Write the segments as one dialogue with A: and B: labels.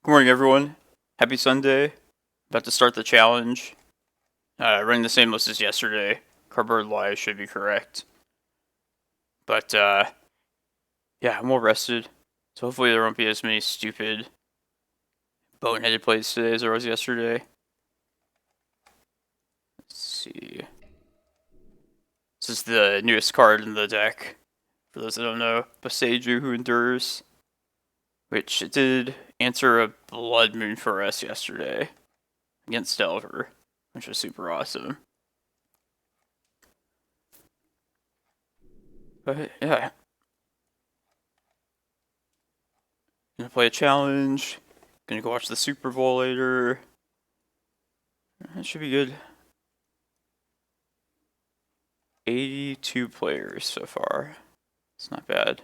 A: Good morning, everyone. Happy Sunday. About to start the challenge. Running the same list as yesterday. Cardboard lies should be correct. But, yeah, I'm well rested. So hopefully there won't be as many stupid, boneheaded plays today as there was yesterday. Let's see. This is the newest card in the deck. For those that don't know, Boseiju who endures. Which it did answer a Blood Moon for us yesterday. Against Delver. Which was super awesome. But yeah. Gonna play a challenge. Gonna go watch the Super Bowl later. That should be good. 82 players so far. It's not bad.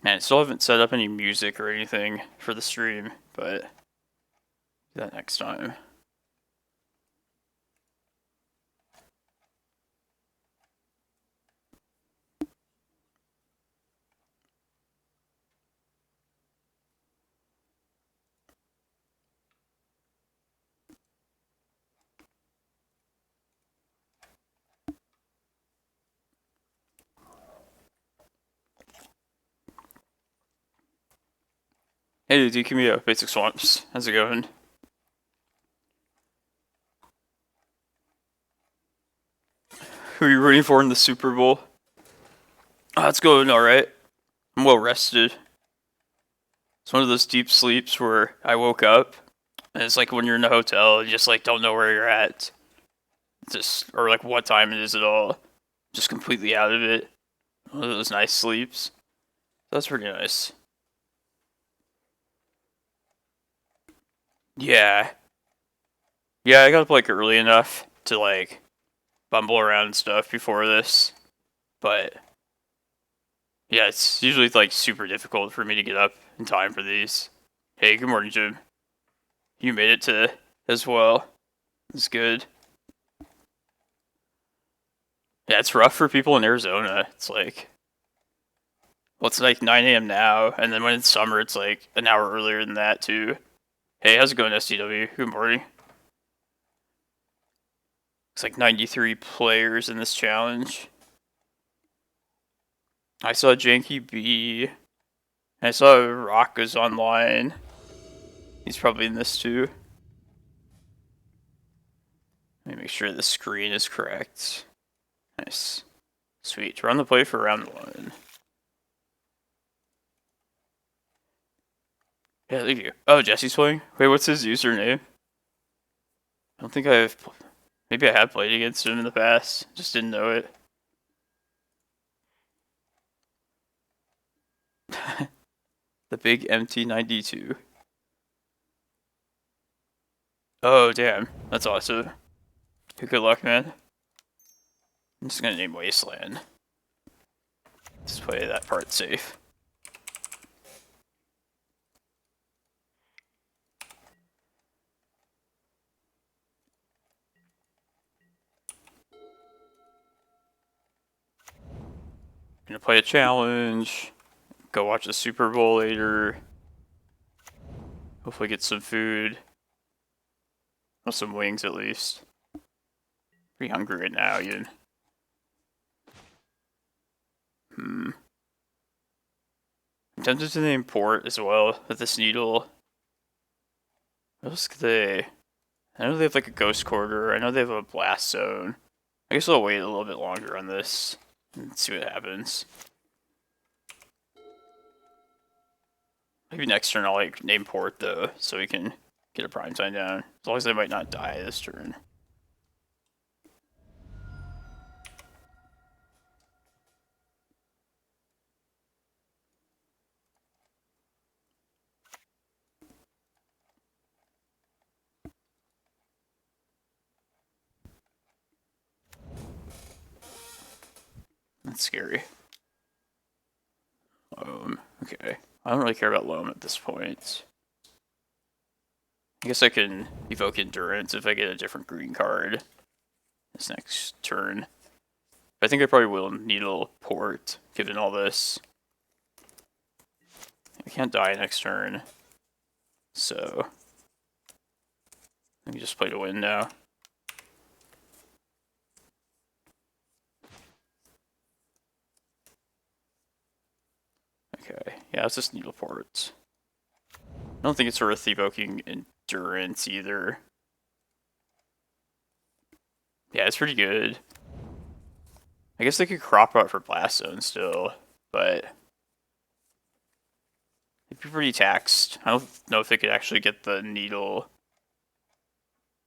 A: And I still haven't set up any music or anything for the stream, but do that next time. Hey dude, give me a basic swamps. How's it going? Who are you rooting for in the Super Bowl? Oh, it's going alright. I'm well rested. It's one of those deep sleeps where I woke up, and it's like when you're in a hotel, you just like don't know where you're at. Just, or like what time it is at all. Just completely out of it. One of those nice sleeps. That's pretty nice. Yeah. Yeah, I got up like early enough to like bumble around and stuff before this. But yeah, it's usually like super difficult for me to get up in time for these. Hey, good morning, Jim. You made it to as well. It's good. Yeah, it's rough for people in Arizona. It's like, well, it's like 9 a.m. now, and then when it's summer, it's like an hour earlier than that too. Hey, how's it going, SDW? Good morning. It's like 93 players in this challenge. I saw Janky B. I saw Rock is online. He's probably in this too. Let me make sure the screen is correct. Nice. Sweet. We're on the play for round 1. Yeah, thank you. Oh, Jesse's playing? Wait, what's his username? I don't think I've... Maybe I have played against him in the past. Just didn't know it. The big MT92. Oh, damn. That's awesome. Good luck, man. I'm just gonna name Wasteland. Just play that part safe. Gonna play a challenge. Go watch the Super Bowl later. Hopefully get some food. Or some wings at least. Pretty hungry right now, Ian. I'm tempted to name Port as well with this needle. What else could they... I know they have like a ghost quarter. I know they have a blast zone. I guess I'll wait a little bit longer on this and see what happens. Maybe next turn I'll like name Port though, so we can get a primetime down. As long as they might not die this turn. That's scary. Okay. I don't really care about Loam at this point. I guess I can evoke Endurance if I get a different green card this next turn. But I think I probably will Needle Port, given all this. I can't die next turn, so I can just play to win now. Okay, yeah, it's just Needle Port. I don't think it's worth evoking Endurance either. Yeah, it's pretty good. I guess they could crop out for Blast Zone still, but they'd be pretty taxed. I don't know if they could actually get the Needle.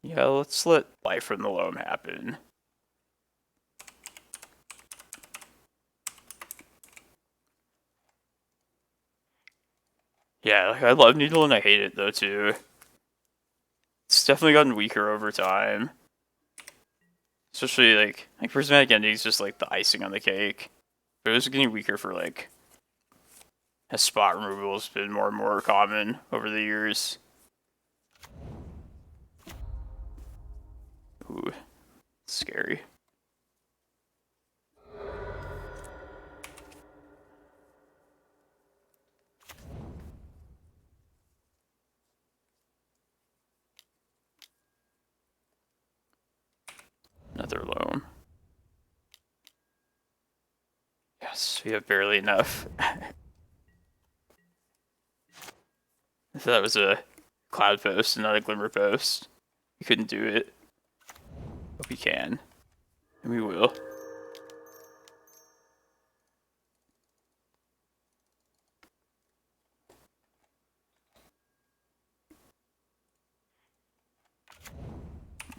A: Yeah, let's let Life from the Loam happen. Yeah, I love Needle and I hate it though too. It's definitely gotten weaker over time. Especially like Prismatic Ending is just like the icing on the cake. But it was getting weaker for like as spot removal has been more and more common over the years. Ooh, scary. Another Loam. Yes, we have barely enough. If that was a Cloudpost and not a Glimmerpost, we couldn't do it. But we can. And we will.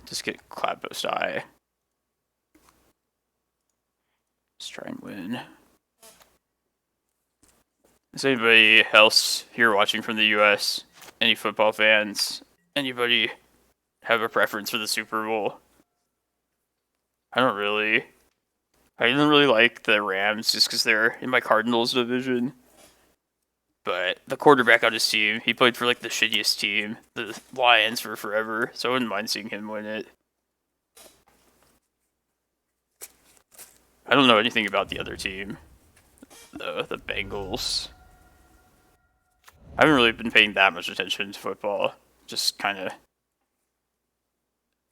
A: Just get Cloudpost Eye. Let's try and win. Is anybody else here watching from the US? Any football fans? Anybody have a preference for the Super Bowl? I don't really. I didn't really like the Rams just because they're in my Cardinals division. But the quarterback on his team, he played for like the shittiest team, the Lions, for forever. So I wouldn't mind seeing him win it. I don't know anything about the other team, the Bengals. I haven't really been paying that much attention to football. Just kind of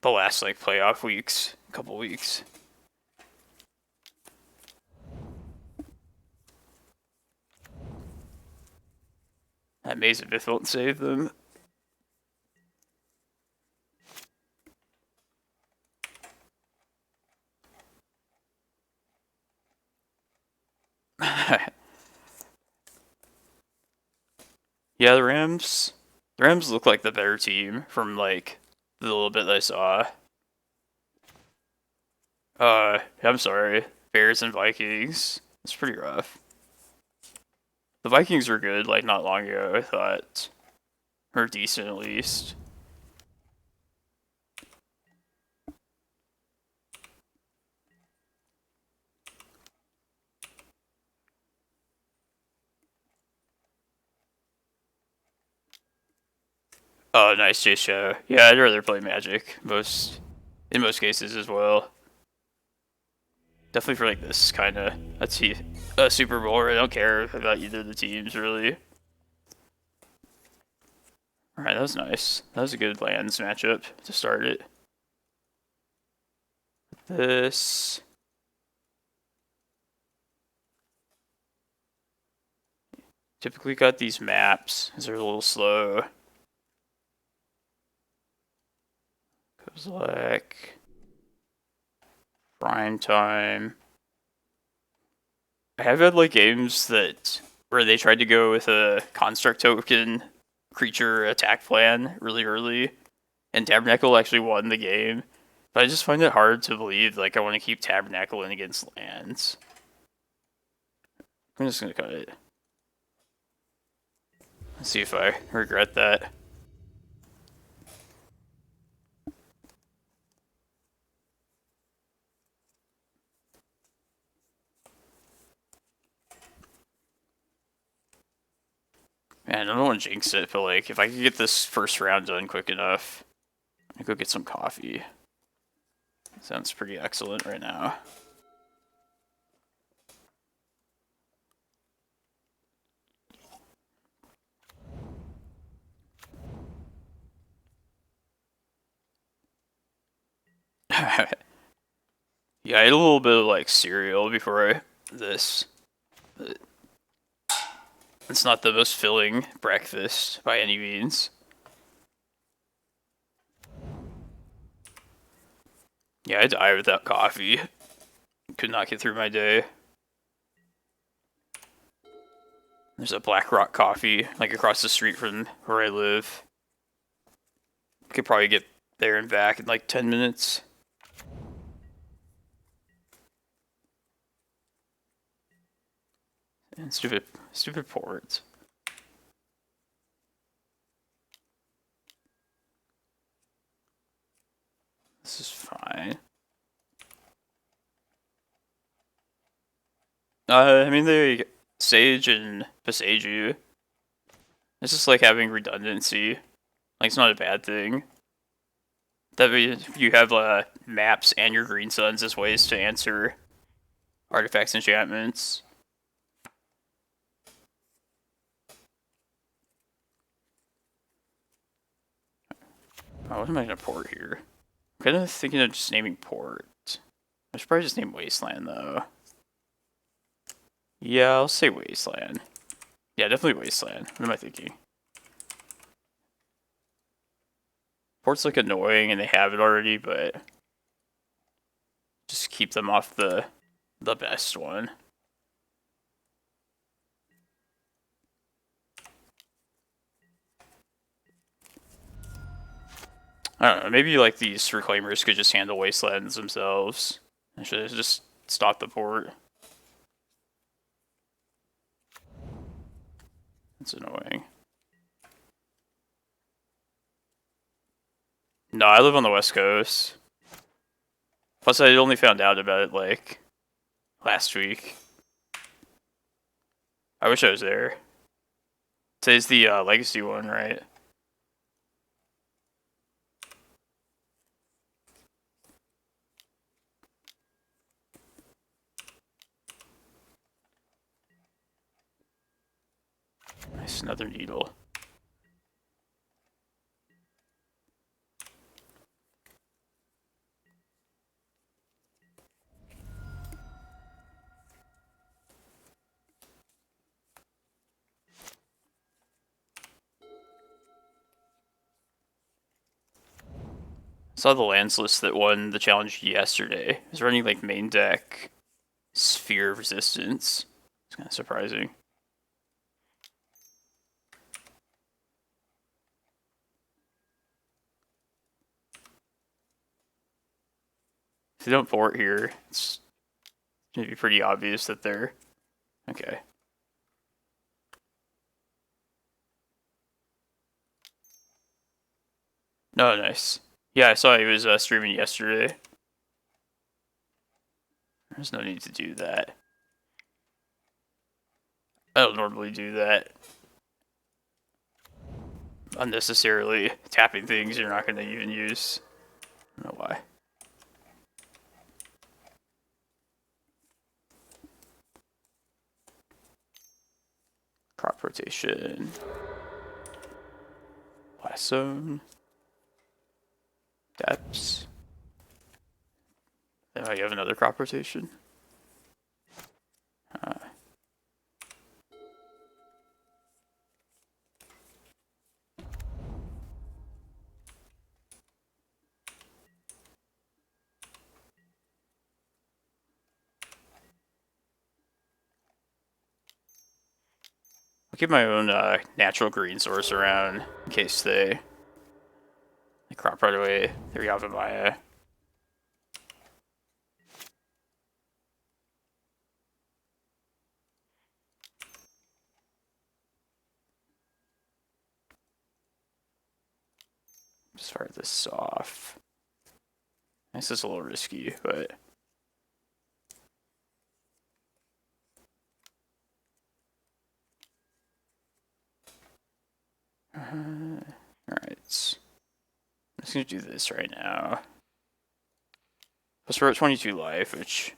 A: the last like playoff weeks, couple weeks. That Maze of Myth won't save them. Yeah, the Rams look like the better team from like the little bit that I saw. I'm sorry. Bears and Vikings. It's pretty rough. The Vikings were good, like not long ago, I thought. Or decent at least. Oh, nice Chase Shadow. Yeah, I'd rather play Magic in most cases as well. Definitely for like this kind of a Super Bowl. I don't care about either of the teams really. All right, that was nice. That was a good lands matchup to start it. This. Typically got these maps, because they're a little slow. Kozilek. Prime time. I have had like games where they tried to go with a construct token creature attack plan really early, and Tabernacle actually won the game. But I just find it hard to believe like I want to keep Tabernacle in against lands. I'm just gonna cut it. Let's see if I regret that. Man, I don't want to jinx it, but like, if I could get this first round done quick enough, I go get some coffee. Sounds pretty excellent right now. Yeah, I ate a little bit of like cereal before this. But it's not the most filling breakfast by any means. Yeah, I die without coffee. Could not get through my day. There's a Black Rock Coffee, like across the street from where I live. Could probably get there and back in like 10 minutes. And stupid ports. This is fine. I mean, the Sage and Boseiju. It's just like having redundancy. Like, it's not a bad thing. That way you have maps and your green suns as ways to answer artifacts, enchantments. Oh, what am I gonna port here? I'm kind of thinking of just naming port. I should probably just name Wasteland though. Yeah, I'll say Wasteland. Yeah, definitely Wasteland. What am I thinking? Ports look annoying and they have it already, but just keep them off the best one. I don't know, maybe like these Reclaimers could just handle Wastelands themselves. I should have just stopped the port. That's annoying. No, I live on the West Coast. Plus, I only found out about it like last week. I wish I was there. Today's the Legacy one, right? Nice, another needle. Saw the lands list that won the challenge yesterday. It was running like main deck Sphere of Resistance. It's kind of surprising. If they don't port here, it's gonna be pretty obvious that they're okay. No, nice. Yeah, I saw he was streaming yesterday. There's no need to do that. I don't normally do that. Unnecessarily tapping things you're not going to even use. I don't know why. Crop rotation. Blast zone. Depths. Oh, you have another crop rotation? I'll keep my own natural green source around in case they crop right away their Yavimaya. Just fire this off. This is a little risky, but Alright. I'm just gonna do this right now. Plus we're at 22 life, which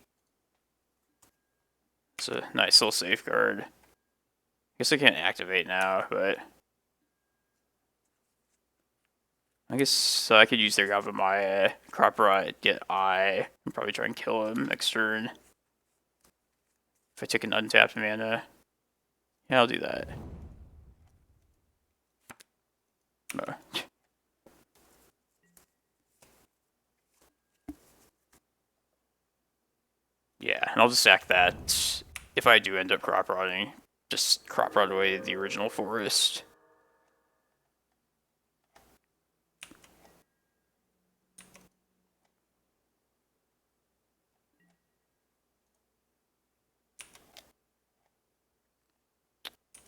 A: is a nice little safeguard. I guess I can't activate now, but I guess I could use their Yavimaya, Crop Rot, get Eye, and probably try and kill him next turn. If I take an untapped mana. Yeah, I'll do that. No. Yeah, and I'll just sack that. If I do end up crop rotting, just crop rot away the original forest.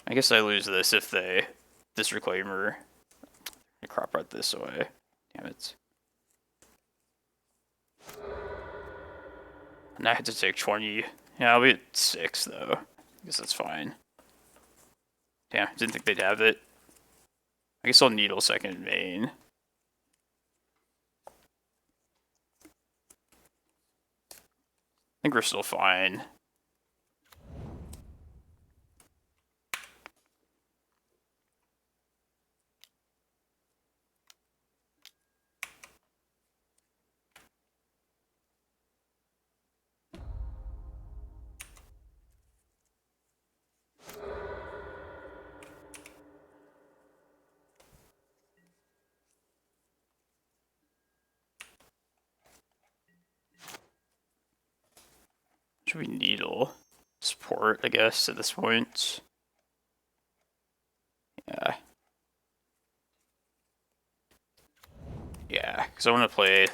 A: I guess I lose this if this Reclaimer, I crop rot this away. Damn it. And I had to take 20. Yeah, I'll be at 6 though. I guess that's fine. Damn, didn't think they'd have it. I guess I'll Needle second main. I think we're still fine. Should we Needle? Support, I guess, at this point. Yeah. Yeah, because I want to play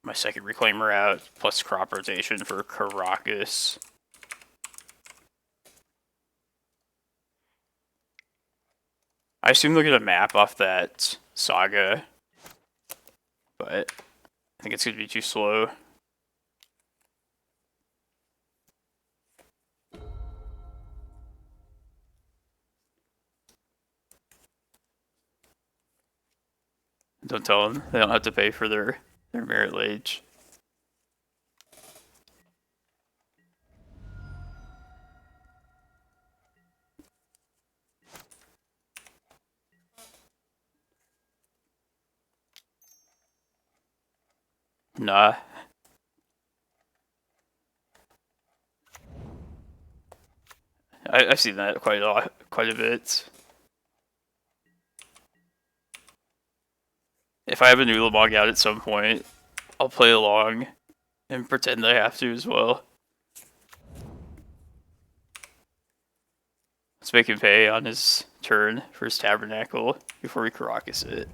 A: my second Reclaimer out, plus crop rotation for Karakas. I assume they'll get a map off that Saga, but I think it's going to be too slow. Don't tell them. They don't have to pay for their merit wage. Nah. I've seen that quite a bit. If I have a Ulamog out at some point, I'll play along and pretend I have to as well. Let's make him pay on his turn for his Tabernacle before we Karakas it.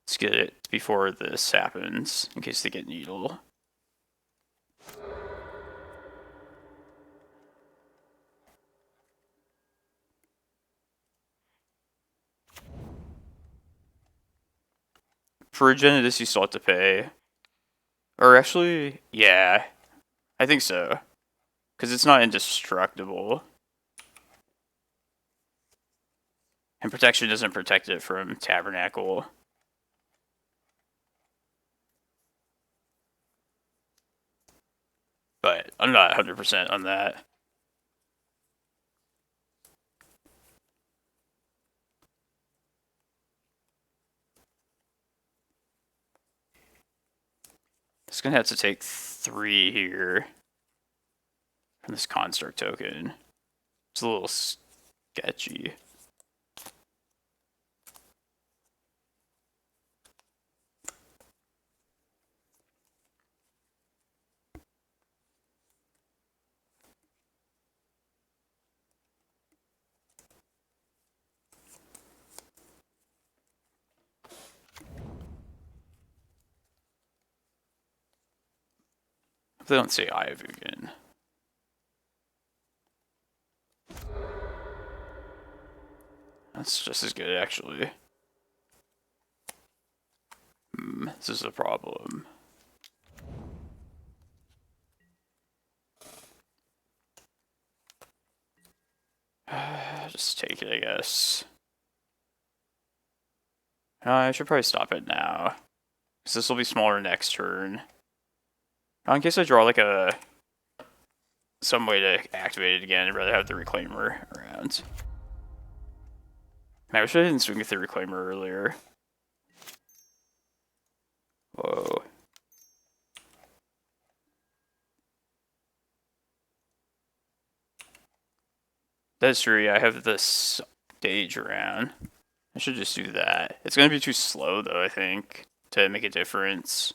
A: Let's get it before this happens, in case they get Needle. For Regeneratus, you still have to pay. Or actually, yeah, I think so. Because it's not indestructible. And protection doesn't protect it from Tabernacle. But I'm not 100% on that. It's gonna have to take 3 here from this construct token. It's a little sketchy. They don't say Eye of Ugin. That's just as good, actually. This is a problem. Just take it, I guess. I should probably stop it now. Because this will be smaller next turn. In case I draw like some way to activate it again, I'd rather have the Reclaimer around. Man, I wish I didn't swing with the Reclaimer earlier. Whoa. That's true, yeah, I have this stage around. I should just do that. It's going to be too slow, though, I think, to make a difference.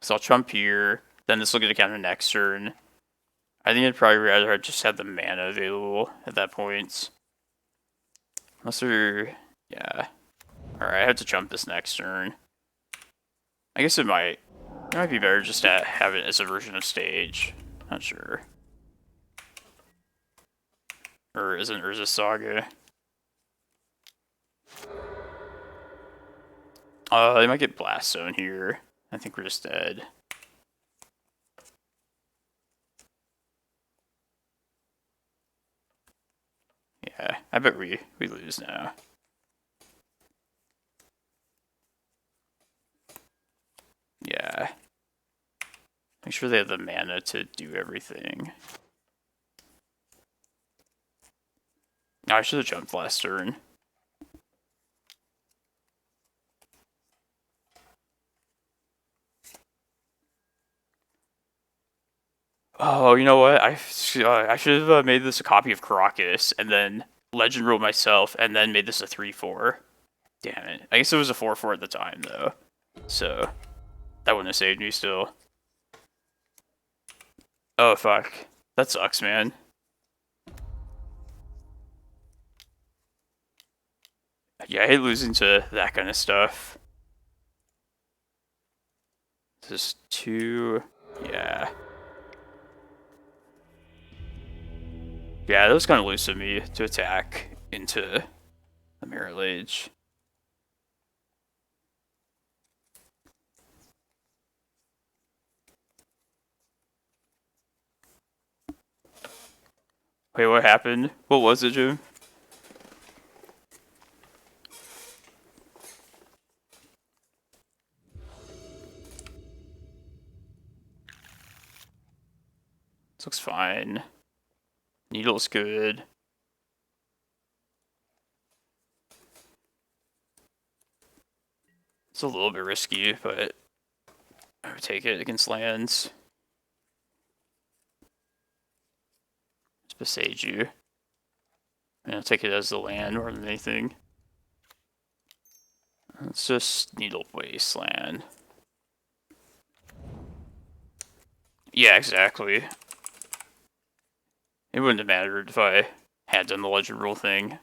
A: So I'll trump here, then this will get a counter next turn. I think I'd probably rather just have the mana available at that point. Unless they're... yeah. Alright, I have to jump this next turn. I guess it might be better just to have it as a version of stage. Not sure. Or is it Urza Saga? They might get Blast Zone here. I think we're just dead. Yeah, I bet we lose now. Yeah. Make sure they have the mana to do everything. I should have jumped last turn. Oh, you know what? I should have made this a copy of Karakas, and then Legend Rule myself, and then made this a 3/4. Damn it. I guess it was a 4/4 at the time, though. So, that wouldn't have saved me still. Oh, fuck. That sucks, man. Yeah, I hate losing to that kind of stuff. This is 2... yeah. Yeah, that was kind of loose of me to attack into the Mirror Age. Wait, what happened? What was it, Jim? This looks fine. Needle's good. It's a little bit risky, but I would take it against lands. It's Boseiju. And I'll take it as the land more than anything. It's just Needle Wasteland. Yeah, exactly. It wouldn't have mattered if I had done the Legend Rule thing.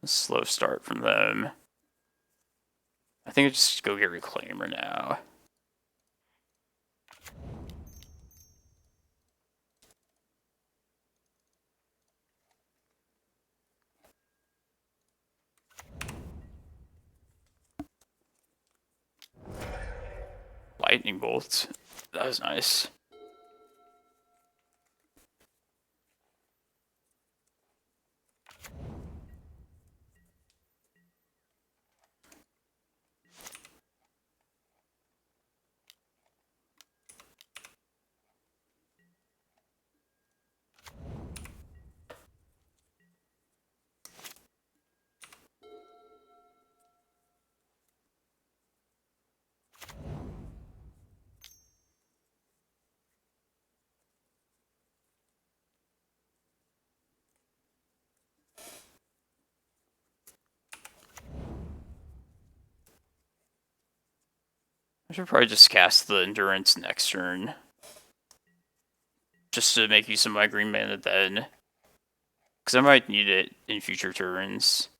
A: A slow start from them. I think I just go get Reclaimer now. Lightning Bolt. That was nice. should probably just cast the Endurance next turn. Just to make use of my green mana then. Because I might need it in future turns.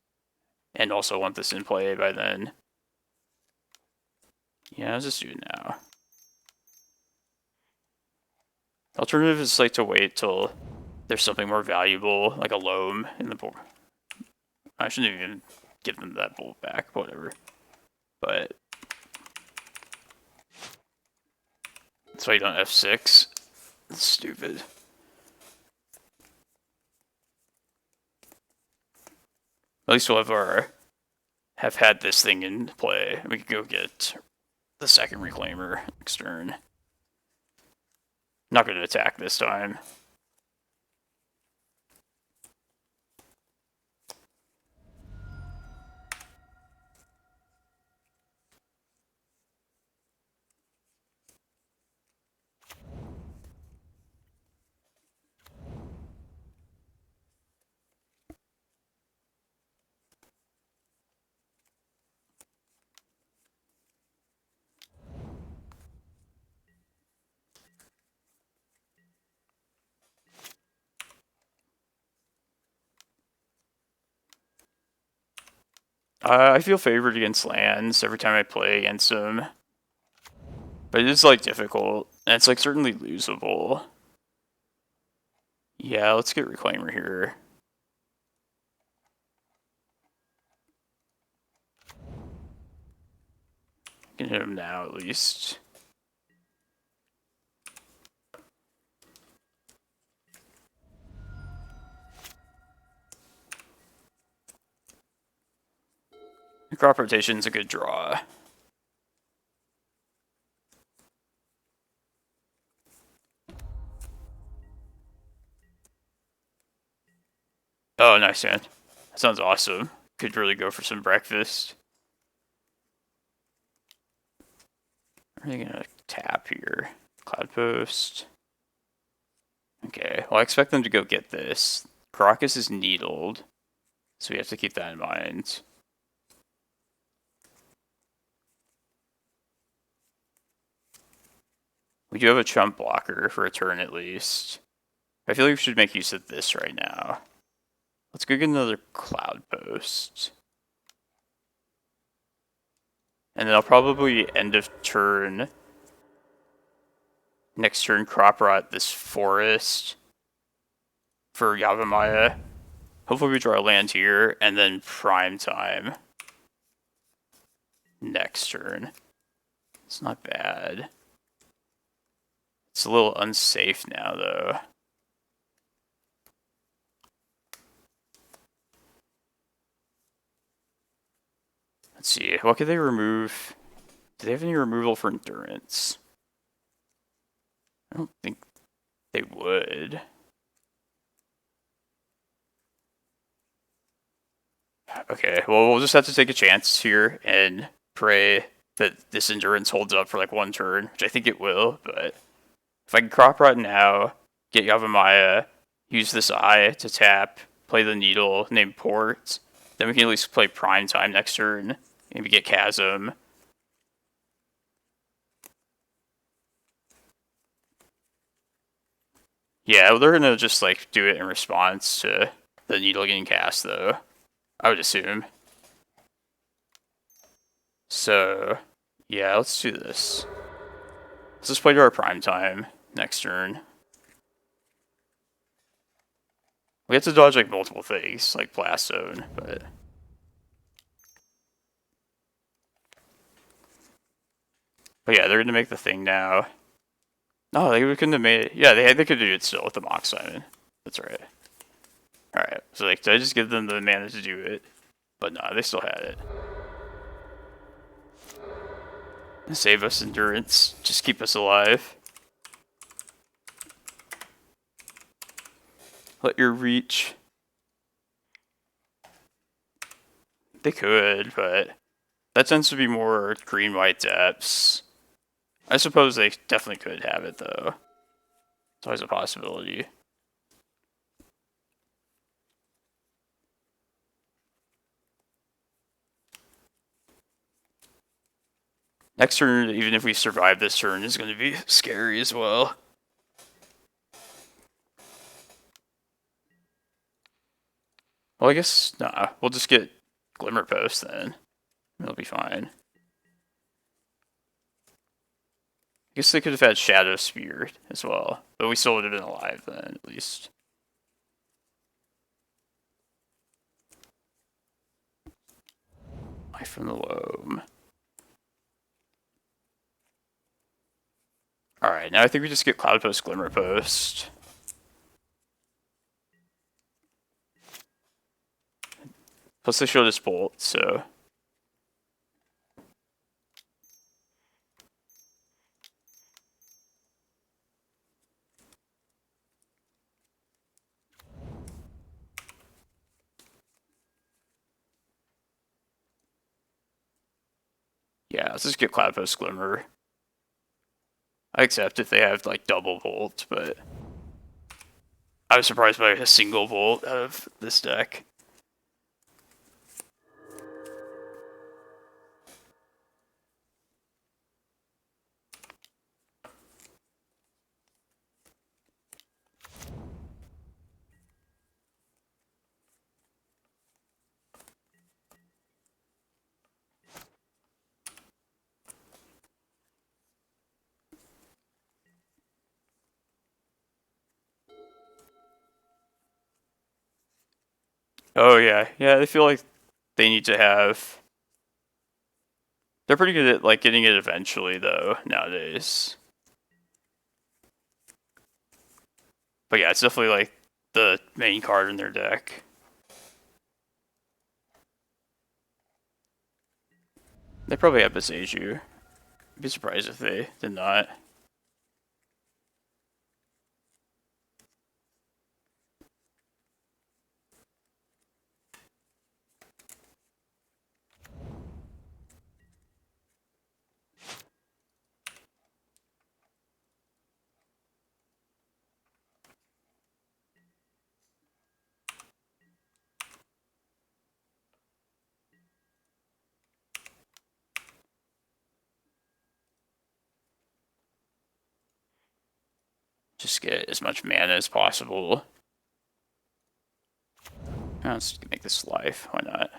A: And also want this in play by then. Yeah, I'll just do it now. Alternative is like to wait till there's something more valuable, like a loam in the board. I shouldn't even give them that bolt back, whatever. But that's why you don't F6. That's stupid. At least we'll have had this thing in play. We can go get the second Reclaimer next turn. Not going to attack this time. I feel favored against lands every time I play against them. But it is, like, difficult. And it's, like, certainly losable. Yeah, let's get Reclaimer here. Can hit him now, at least. Crop rotation's a good draw. Oh, nice man. That sounds awesome. Could really go for some breakfast. Are they gonna tap here? Cloudpost. Okay, well I expect them to go get this. Karakas is needled, so we have to keep that in mind. We do have a chump blocker for a turn at least. I feel like we should make use of this right now. Let's go get another Cloudpost. And then I'll probably end of turn. Next turn, crop rot this forest for Yavimaya. Hopefully we draw a land here, and then prime time. Next turn. It's not bad. It's a little unsafe now, though. Let's see, what could they remove? Do they have any removal for endurance? I don't think they would. Okay, well, we'll just have to take a chance here and pray that this endurance holds up for like one turn, which I think it will, but if I can crop rot now, get Yavimaya, use this eye to tap, play the needle, name port, then we can at least play prime time next turn, maybe get Chasm. Yeah, well, they're gonna just like do it in response to the needle getting cast, though. I would assume. So, yeah, let's do this. Let's just play to our prime time next turn. We have to dodge like multiple things, like Blast Zone, but yeah, they're gonna make the thing now. No, they couldn't have made it. Yeah, they could do it still with the Mox Simon. That's right. Alright, so like, did I just give them the mana to do it? But no, they still had it. Save us endurance. Just keep us alive. Let your reach. They could, but that tends to be more green-white depths. I suppose they definitely could have it, though. It's always a possibility. Next turn, even if we survive this turn, is going to be scary as well. Well, I guess, nah, we'll just get Glimmerpost then. It'll be fine. I guess they could have had Shadow Spear as well, but we still would have been alive then, at least. Life from the Loam. Alright, now I think we just get Cloudpost, Glimmerpost. Plus they showed us Bolt, so... Yeah, let's just get Cloudpost, Glimmer. I accept if they have, like, double Bolt, but... I was surprised by a single Bolt out of this deck. Oh yeah, yeah, I feel like they need to have... They're pretty good at, like, getting it eventually, though, nowadays. But yeah, it's definitely, like, the main card in their deck. They probably have Boseiju. I'd be surprised if they did not. Just get as much mana as possible. Oh, let's make this life. Why not?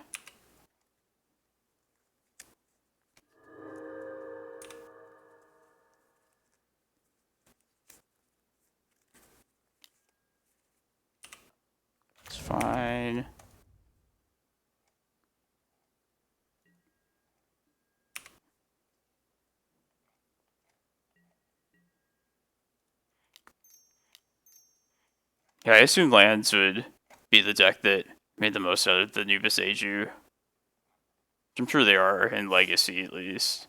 A: It's fine. Yeah, I assume lands would be the deck that made the most out of the new Boseiju. I'm sure they are, in Legacy at least.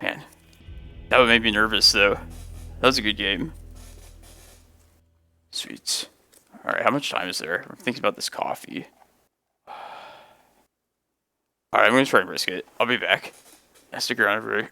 A: Man, that would make me nervous though. That was a good game. Sweet. Alright, how much time is there? I'm thinking about this coffee. Alright, I'm gonna try and risk it. I'll be back. Stick around for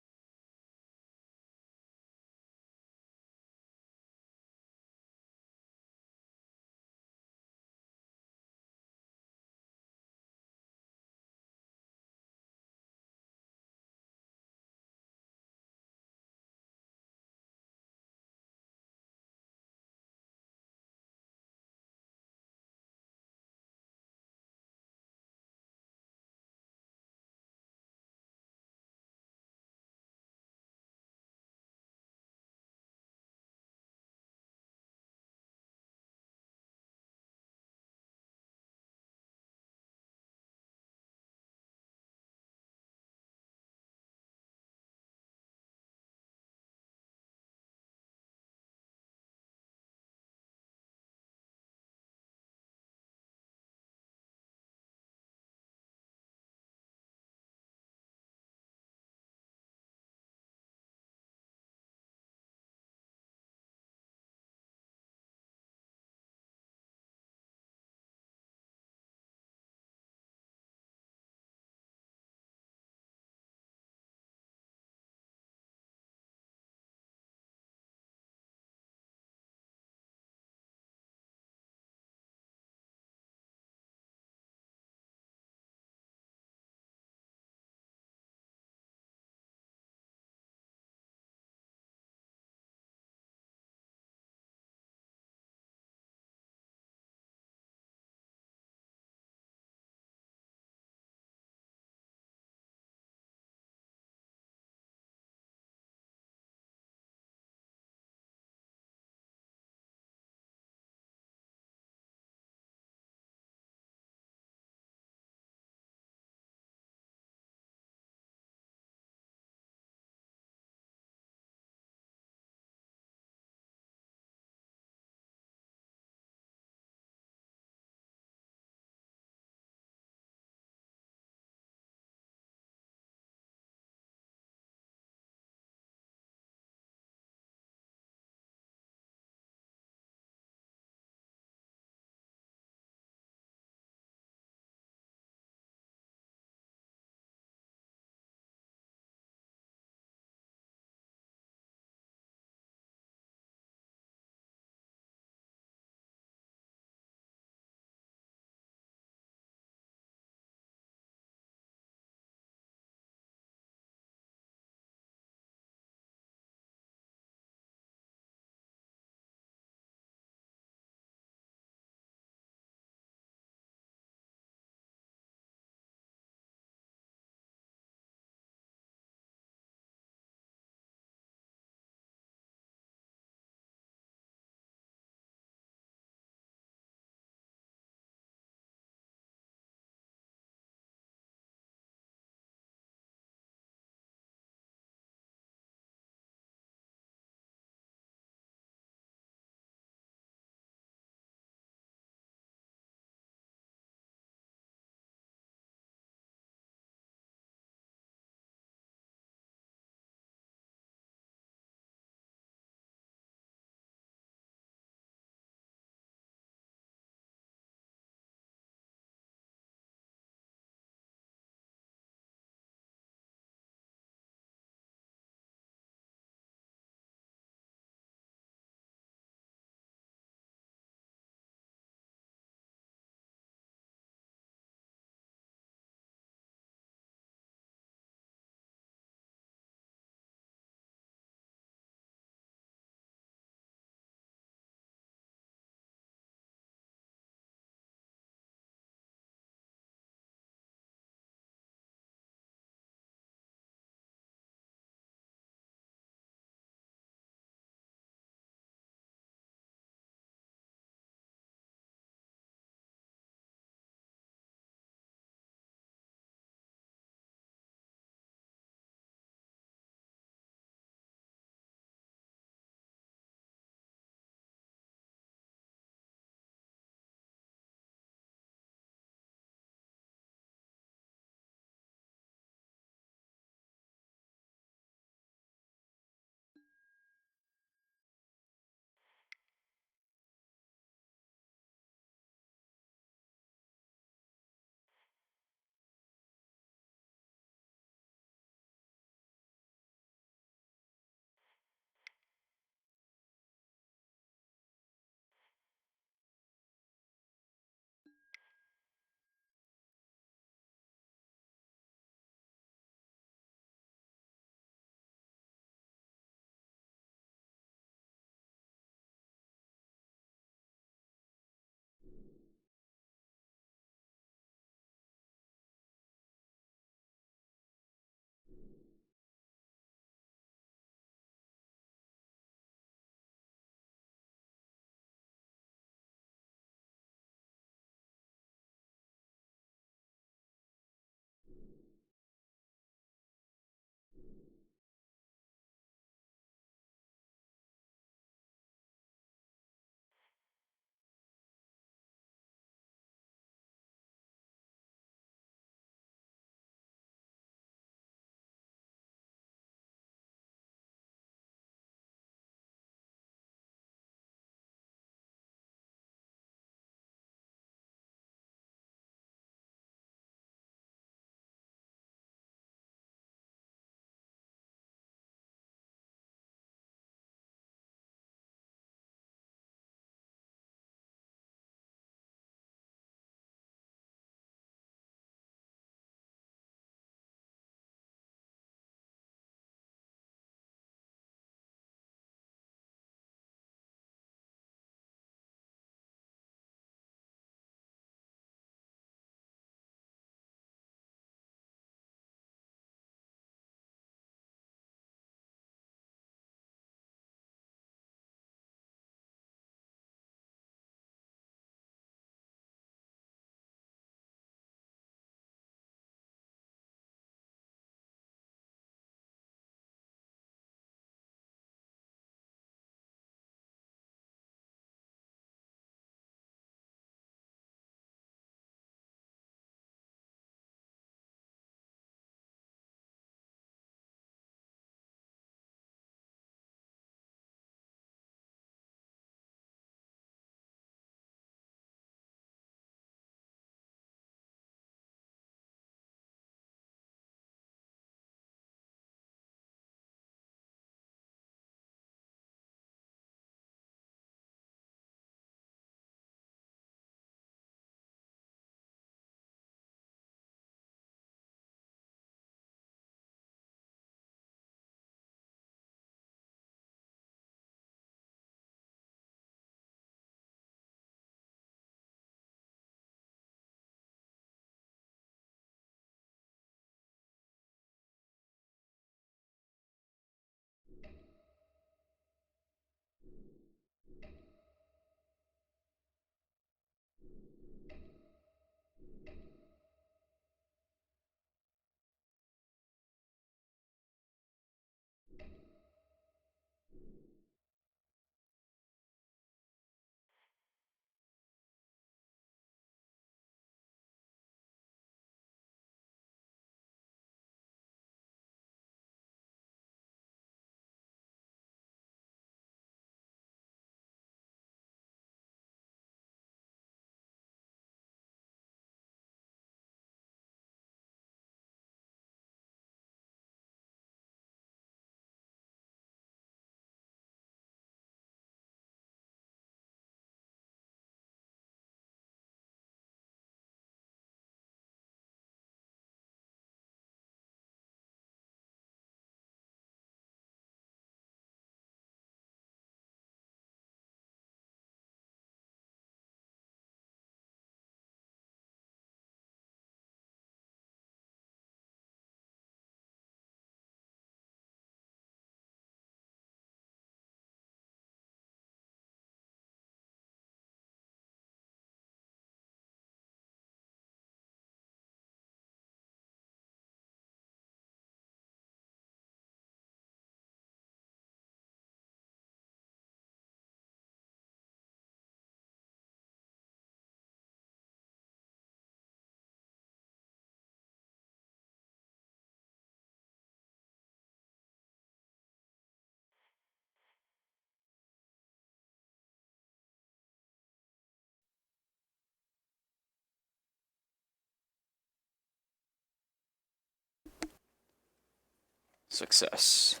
A: Success.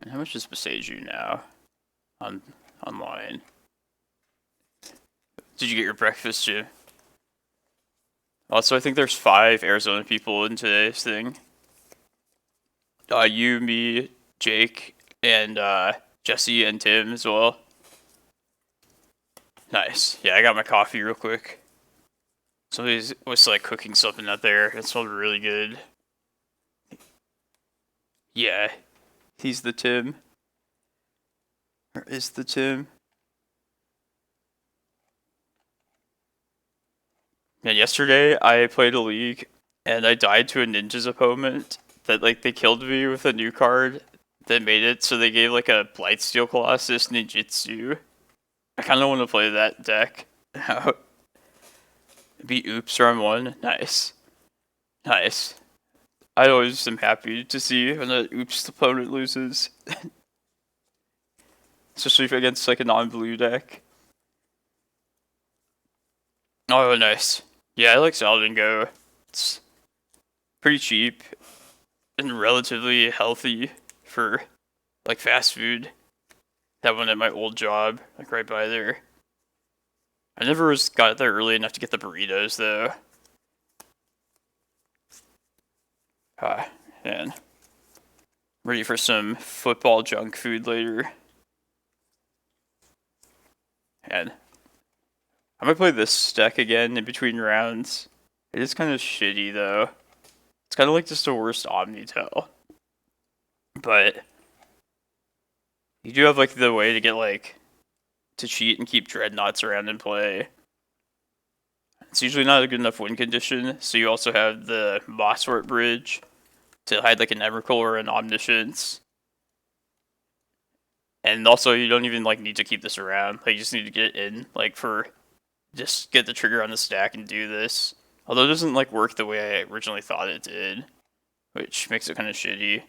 A: And how much is Boseiju now? Online. Did you get your breakfast, Jim? Also, I think there's 5 Arizona people in today's thing. You, me, Jake, and Jesse and Tim as well. Nice. Yeah, I got my coffee real quick. Somebody was like cooking something out there. It smelled really good. Yeah, he's the Tim. Or is the Tim? Yeah, yesterday I played a league and I died to a ninja's opponent that like they killed me with a new card that made it so they gave like a Blightsteel Colossus ninjutsu. I kind of want to play that deck. Beat Oops round 1. Nice. Nice. I always am happy to see when an Oops opponent loses. Especially if against like a non-blue deck. Oh, nice. Yeah, I like Salad Go. It's pretty cheap and relatively healthy for like fast food. That one at my old job, like right by there. I never got there early enough to get the burritos though. Man. Ready for some football junk food later. And I might play this deck again in between rounds. It is kind of shitty though. It's kind of like just the worst Omnitel. But you do have like the way to get like to cheat and keep Dreadnoughts around and play. It's usually not a good enough win condition, so you also have the Mosswort Bridge to hide like an Emrakul or an Omniscience. And also you don't even like need to keep this around. Like you just need to get it in, like for just get the trigger on the stack and do this. Although it doesn't like work the way I originally thought it did, which makes it kind of shitty.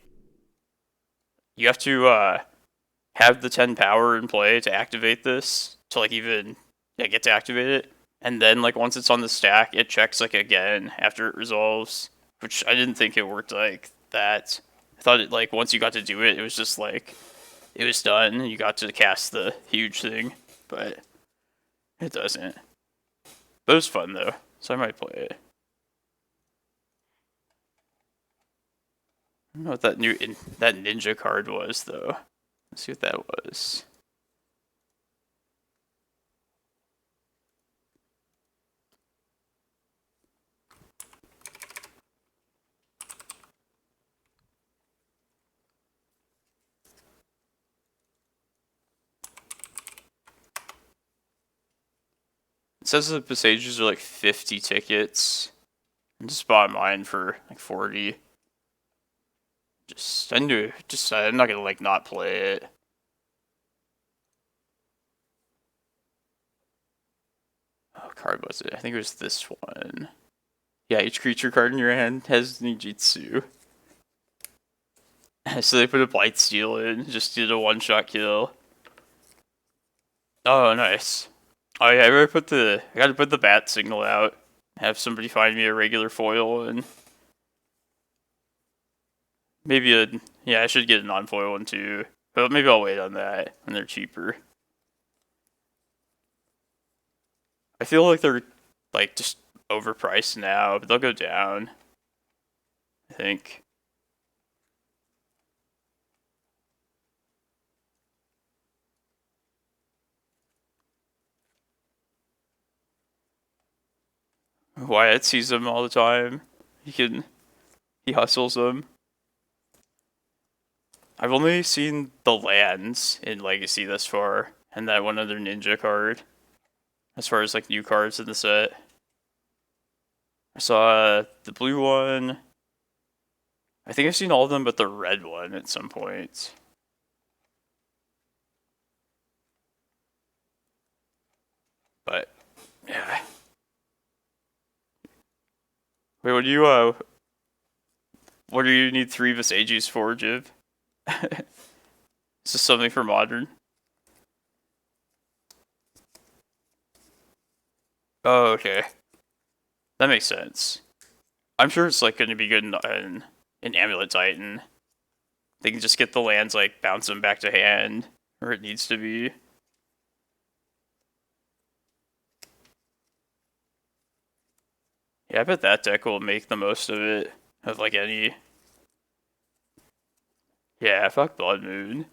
A: You have to have the 10 power in play to activate this, to like even get to activate it. And then like once it's on the stack, it checks like again after it resolves, which I didn't think it worked like that. I thought it like once you got to do it, it was just like it was done. You got to cast the huge thing, but it doesn't. But it was fun though, so I might play it. I don't know what that that ninja card was though. Let's see what that was. It says the Boseijus are like 50 tickets. I just bought mine for like 40. I'm not gonna like not play it. Oh, card was it? I think it was this one. Yeah, each creature card in your hand has ninjutsu. So they put a Blightsteel in, just did a one-shot kill. Oh, nice. Oh yeah, I gotta put the bat signal out. Have somebody find me a regular foil and maybe I should get a non-foil one too. But maybe I'll wait on that when they're cheaper. I feel like they're like just overpriced now, but they'll go down. I think. Wyatt sees them all the time. He hustles them. I've only seen the lands in Legacy thus far, and that one other ninja card. As far as like new cards in the set. I saw the blue one. I think I've seen all of them but the red one at some point. But yeah. Wait, what do you need 3 Boseijus for, Jiv? Is this something for Modern? Oh, okay. That makes sense. I'm sure it's like going to be good in Amulet Titan. They can just get the lands, like, bounce them back to hand, where it needs to be. Yeah, I bet that deck will make the most of it, of, like, any Yeah, fuck Blood Moon.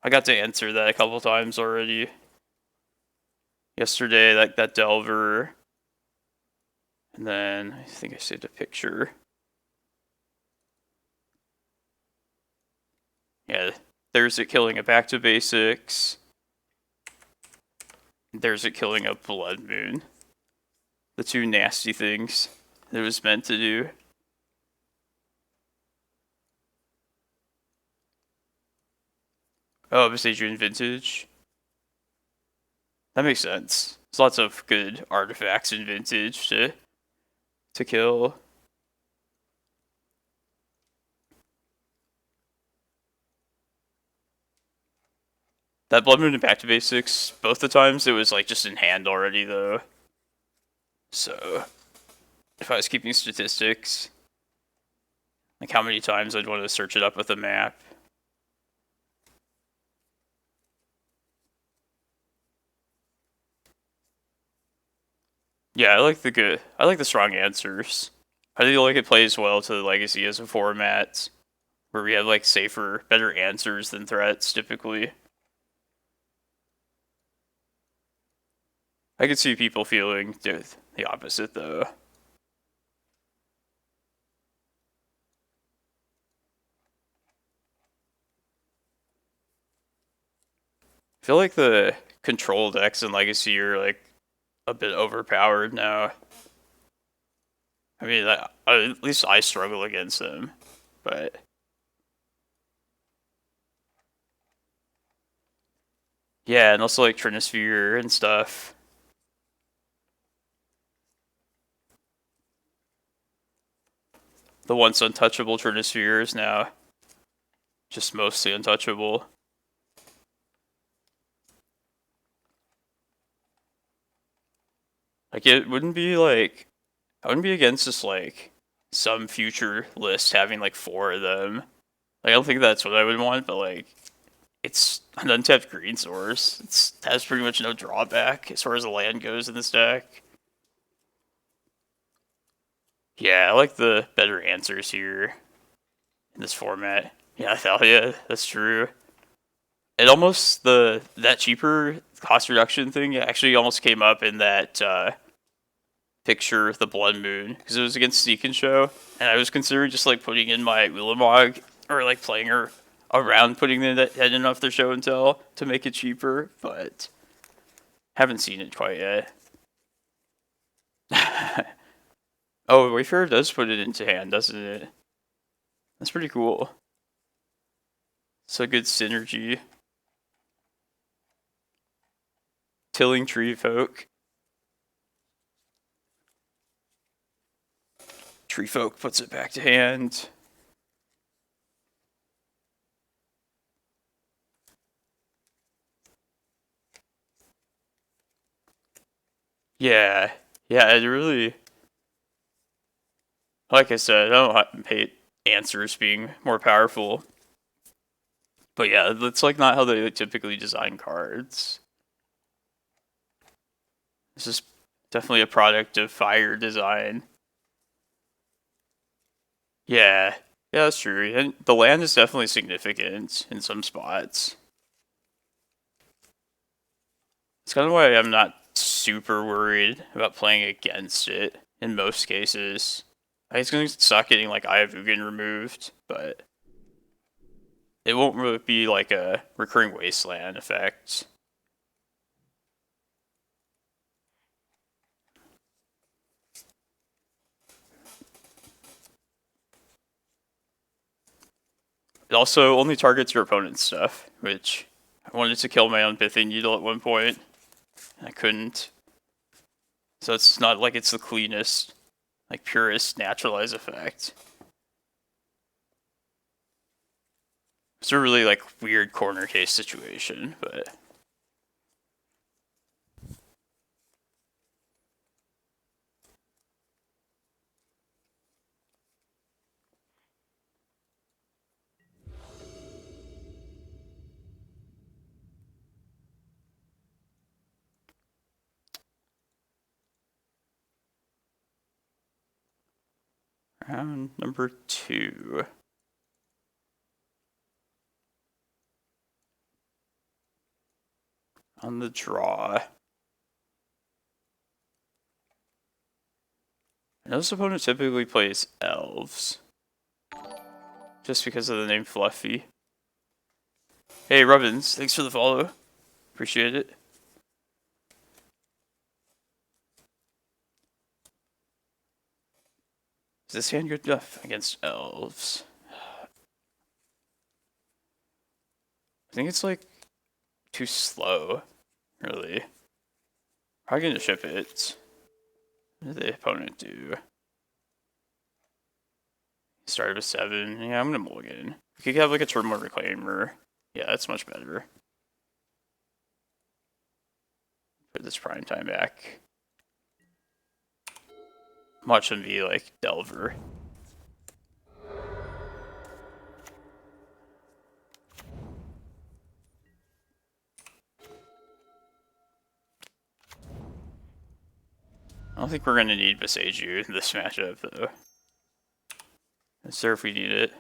A: I got to answer that a couple times already. Yesterday, that Delver. And then I think I saved a picture. Yeah, there's it killing a back to basics. There's it killing a Blood Moon. The two nasty things that it was meant to do. Oh, Boseiju in Vintage. That makes sense. There's lots of good artifacts in Vintage to kill. That Blood Moon and Back to Basics, both the times it was like just in hand already though. So if I was keeping statistics, like how many times I'd want to search it up with a map. Yeah, I like the strong answers. I feel like it plays well to the Legacy as a format, where we have like safer, better answers than threats typically. I could see people feeling the opposite though. I feel like the control decks in Legacy are like a bit overpowered now. I mean, at least I struggle against them, but yeah, and also like Trinisphere and stuff. The once untouchable Trinisphere is now just mostly untouchable. Like it wouldn't be like I wouldn't be against just like some future list having like 4 of them. Like, I don't think that's what I would want, but like it's an untapped green source. It has pretty much no drawback as far as the land goes in this deck. Yeah, I like the better answers here in this format. Yeah, hell yeah, that's true. It almost that cheaper cost reduction thing actually almost came up in that picture, the Blood Moon, because it was against Seek and Show, and I was considering just like putting in my Ulamog or like playing her around putting the head in off their show and tell to make it cheaper, but haven't seen it quite yet. Oh, Wayfarer does put it into hand, doesn't it? That's pretty cool. It's a good synergy. Tilling Tree Folk. Tree Folk puts it back to hand. Yeah, yeah, it really. Like I said, I don't hate answers being more powerful. But yeah, that's like not how they typically design cards. This is definitely a product of Fire design. Yeah, yeah, that's true. And the land is definitely significant in some spots. It's kind of why I'm not super worried about playing against it in most cases. It's going to suck getting like Eye of Ugin removed, but it won't really be like a recurring wasteland effect. It also only targets your opponent's stuff, which I wanted to kill my own Pithing Needle at one point, and I couldn't. So it's not like it's the cleanest, like purest naturalize effect. It's a really like weird corner case situation, but round number 2. on the draw. I know this opponent typically plays elves. Just because of the name Fluffy. Hey, Rubbins, thanks for the follow. Appreciate it. Is this hand good enough against elves? I think it's like too slow, really. Probably gonna ship it. What did the opponent do? Started with 7. Yeah, I'm gonna mulligan. We could have like a Primeval Reclaimer. Yeah, that's much better. Put this prime time back. Watch him be like Delver. I don't think we're gonna need Boseiju in this matchup though. Let's see if we need it.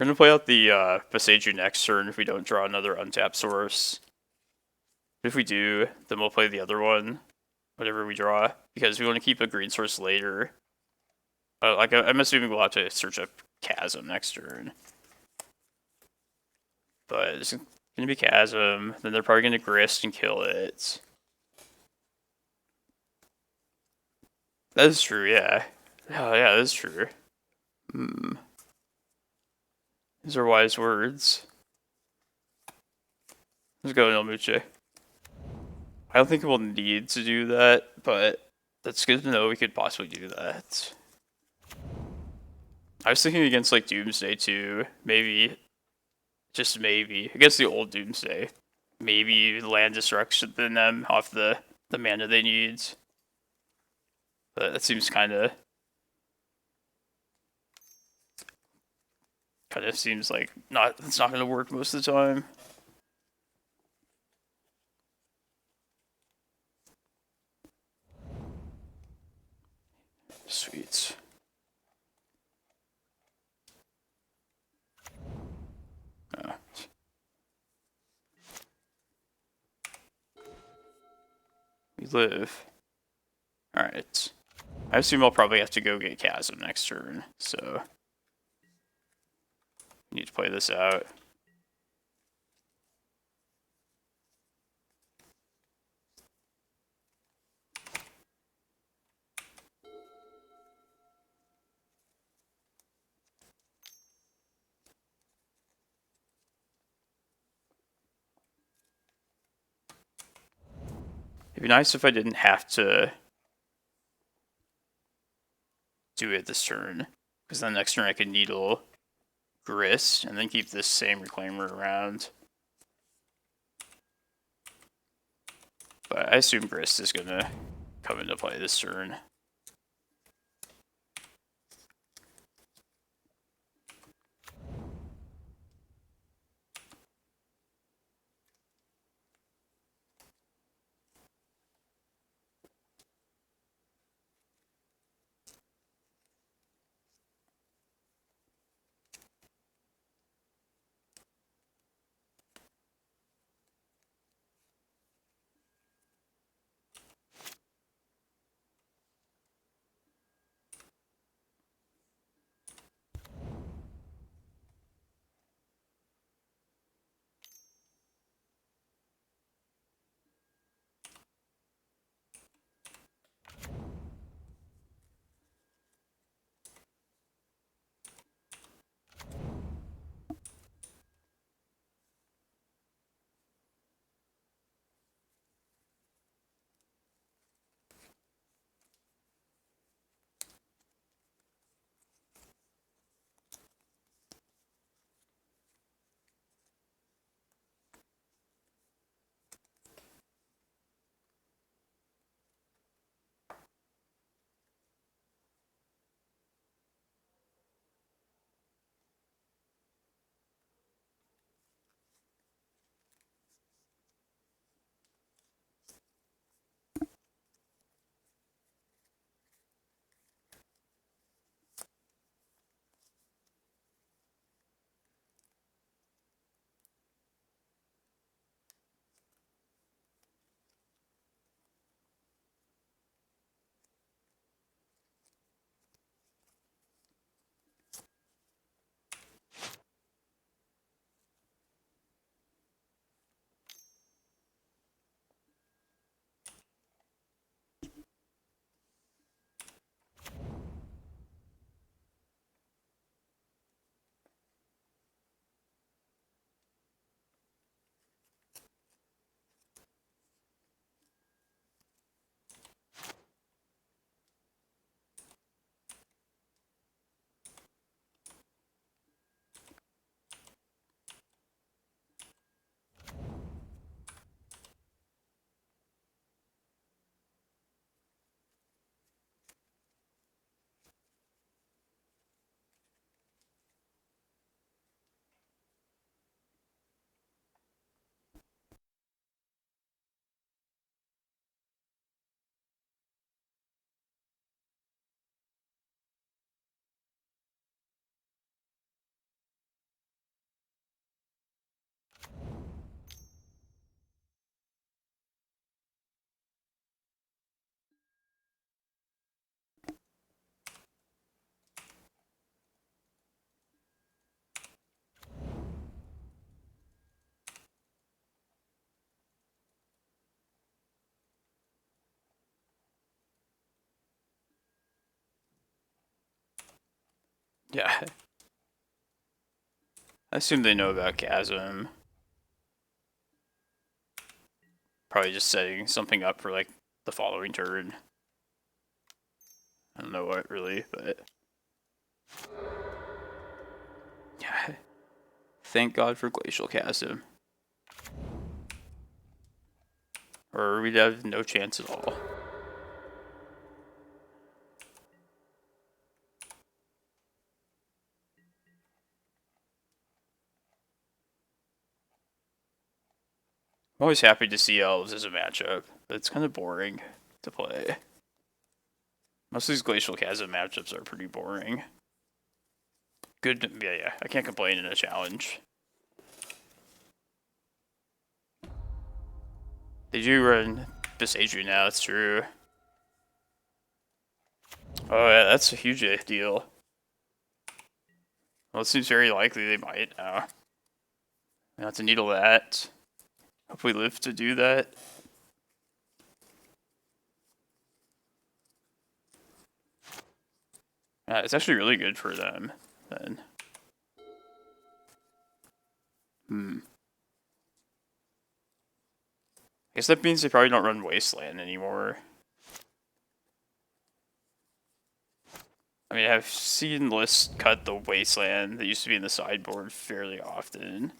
A: We're gonna play out the Boseiju next turn if we don't draw another untapped source. If we do, then we'll play the other one, whatever we draw, because we want to keep a green source later. I'm assuming we'll have to search up Chasm next turn. But it's gonna be Chasm, then they're probably gonna Grist and kill it. That is true, yeah. Oh yeah, that is true. These are wise words. Let's go, Nelmuche. I don't think we'll need to do that, but that's good to know we could possibly do that. I was thinking against like Doomsday too. Maybe. Just maybe. Against the old Doomsday. Maybe land destruction than them off the mana they need. But that seems kinda seems like it's not gonna work most of the time. Sweet. We live. Alright. I assume I'll probably have to go get Chasm next turn, so need to play this out. It'd be nice if I didn't have to do it this turn, because then next turn I could Needle, Grist, and then keep this same Reclaimer around. But I assume Grist is gonna come into play this turn. Yeah. I assume they know about Chasm. Probably just setting something up for like the following turn. I don't know what really, but yeah. Thank God for Glacial Chasm. Or we'd have no chance at all. I'm always happy to see Elves as a matchup, but it's kind of boring to play. Most of these Glacial Chasm matchups are pretty boring. Good, yeah, I can't complain in a challenge. They do run Boseiju now, that's true. Oh yeah, that's a huge deal. Well, it seems very likely they might now. I have to needle that. Hope we live to do that. It's actually really good for them, then. I guess that means they probably don't run Wasteland anymore. I mean, I've seen lists cut the Wasteland that used to be in the sideboard fairly often.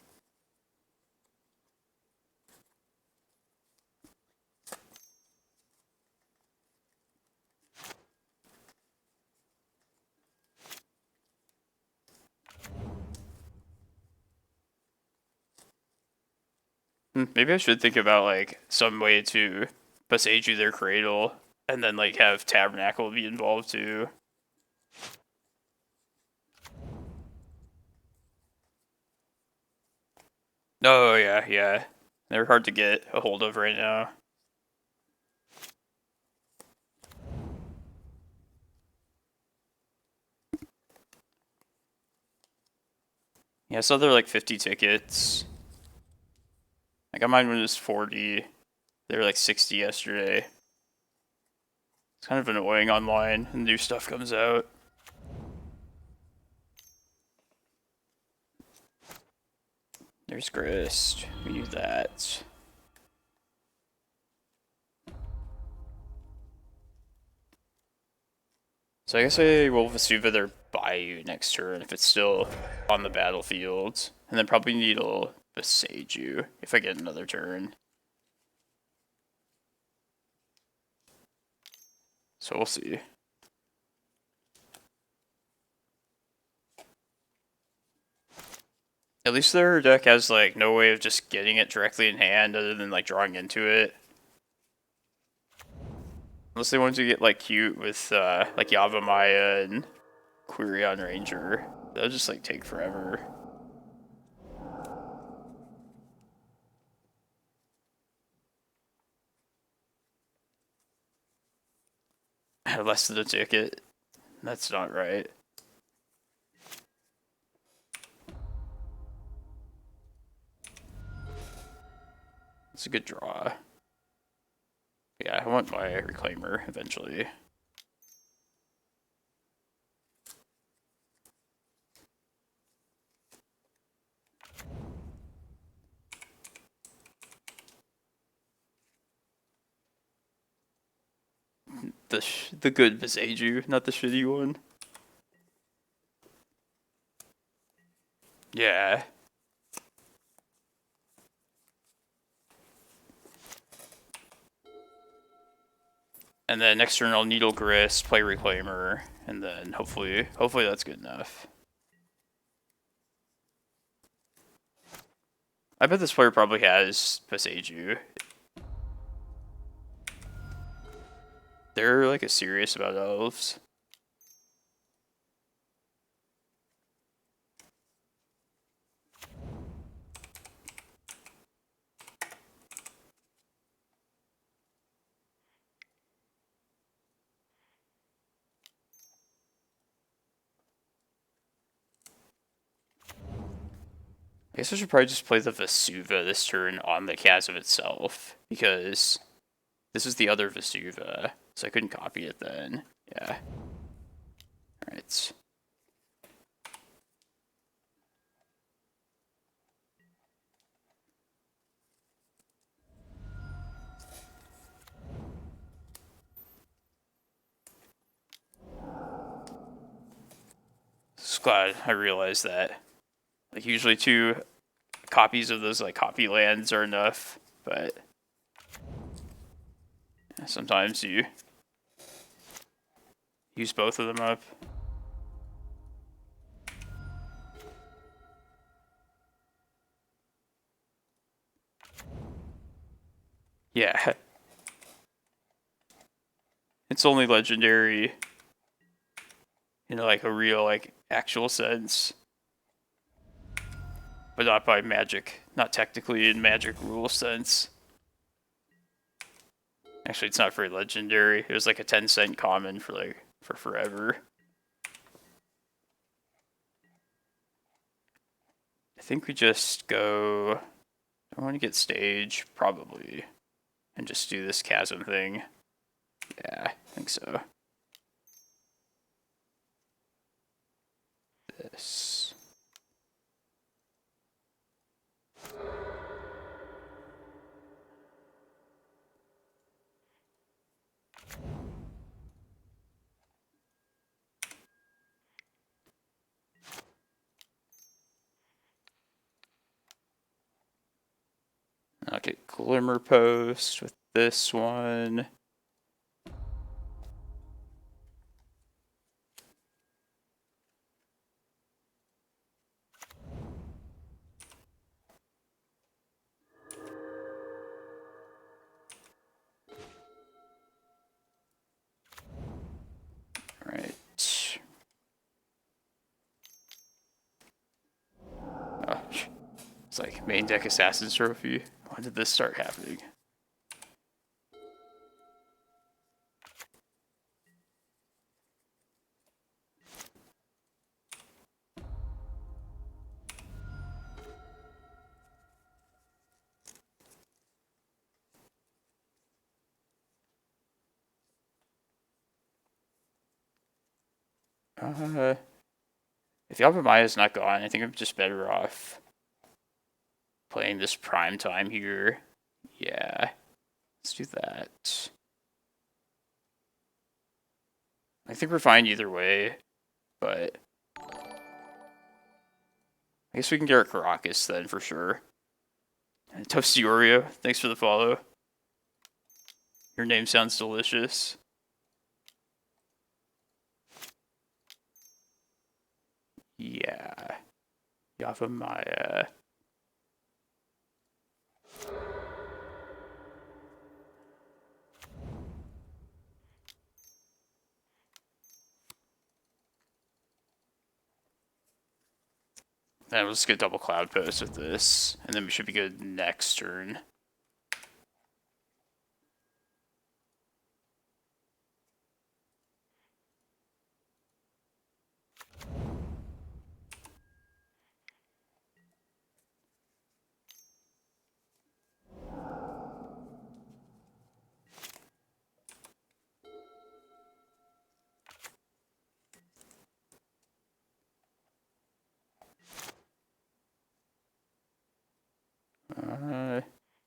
A: Maybe I should think about like some way to Boseiju their Cradle and then like have Tabernacle be involved too. Oh yeah. They're hard to get a hold of right now. Yeah, so they're like 50 tickets. I got mine when it was 40. They were like 60 yesterday. It's kind of annoying online when new stuff comes out. There's Grist. We need that. So I guess I will Vesuva their Bayou next turn if it's still on the battlefield. And then probably Needle Boseiju if I get another turn. So we'll see. At least their deck has like no way of just getting it directly in hand other than like drawing into it. Unless they wanted to get like cute with like Yavimaya and Quirion Ranger. That'll just like take forever. Less than a ticket. That's not right. It's a good draw. Yeah, I want my Reclaimer eventually. The good Boseiju, not the shitty one. Yeah. And then next turn I'll Needle Grist, play Reclaimer, and then hopefully that's good enough. I bet this player probably has Boseiju. They're like serious about elves. I guess I should probably just play the Vesuva this turn on the Chasm itself, because this is the other Vesuva, so I couldn't copy it then. Yeah. Alright. glad I realized that. Like, usually 2 copies of those, like, copy lands are enough, but sometimes you use both of them up. Yeah. It's only legendary in, like, a real, like, actual sense. But not by magic. Not technically in magic rule sense. Actually, it's not very legendary. It was like a 10-cent common for forever. I think we just go... I want to get stage, probably. And just do this chasm thing. Yeah, I think so. This. Okay, Glimmerpost with this one. Alright. Oh, it's like main deck Assassin's Trophy. When did this start happening? If Yavimaya is not gone, I think I'm just better off playing this prime time here. Yeah, let's do that. I think we're fine either way, but I guess we can get our Karakas then for sure. And Toasty Oreo, thanks for the follow. Your name sounds delicious. Yeah. Yavimaya. Then we'll just get double Cloudpost with this, and then we should be good next turn.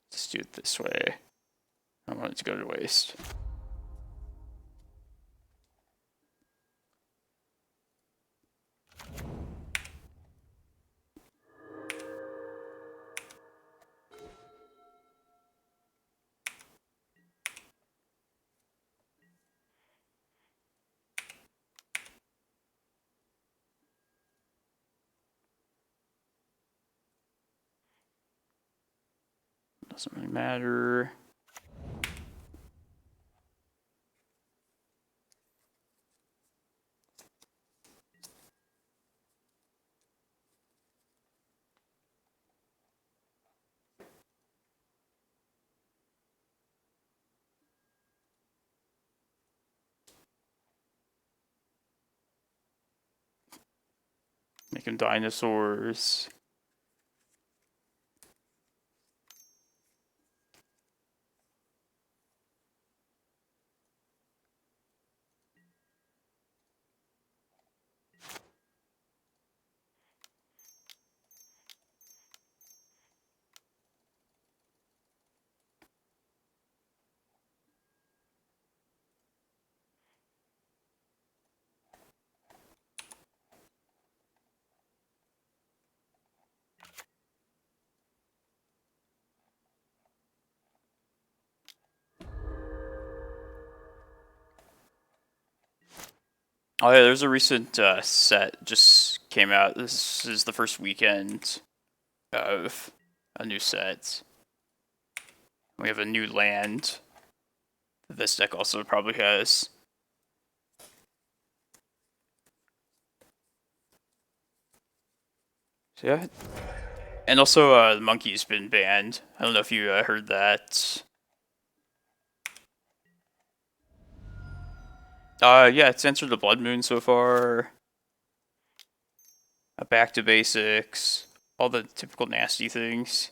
A: Let's do it this way. I don't want it to go to waste. Doesn't really matter. Making dinosaurs. Oh yeah, there's a recent set just came out. This is the first weekend of a new set. We have a new land that this deck also probably has. So yeah. And also, the monkey's been banned. I don't know if you heard that. Yeah, it's answered the Blood Moon so far. Back to basics. All the typical nasty things.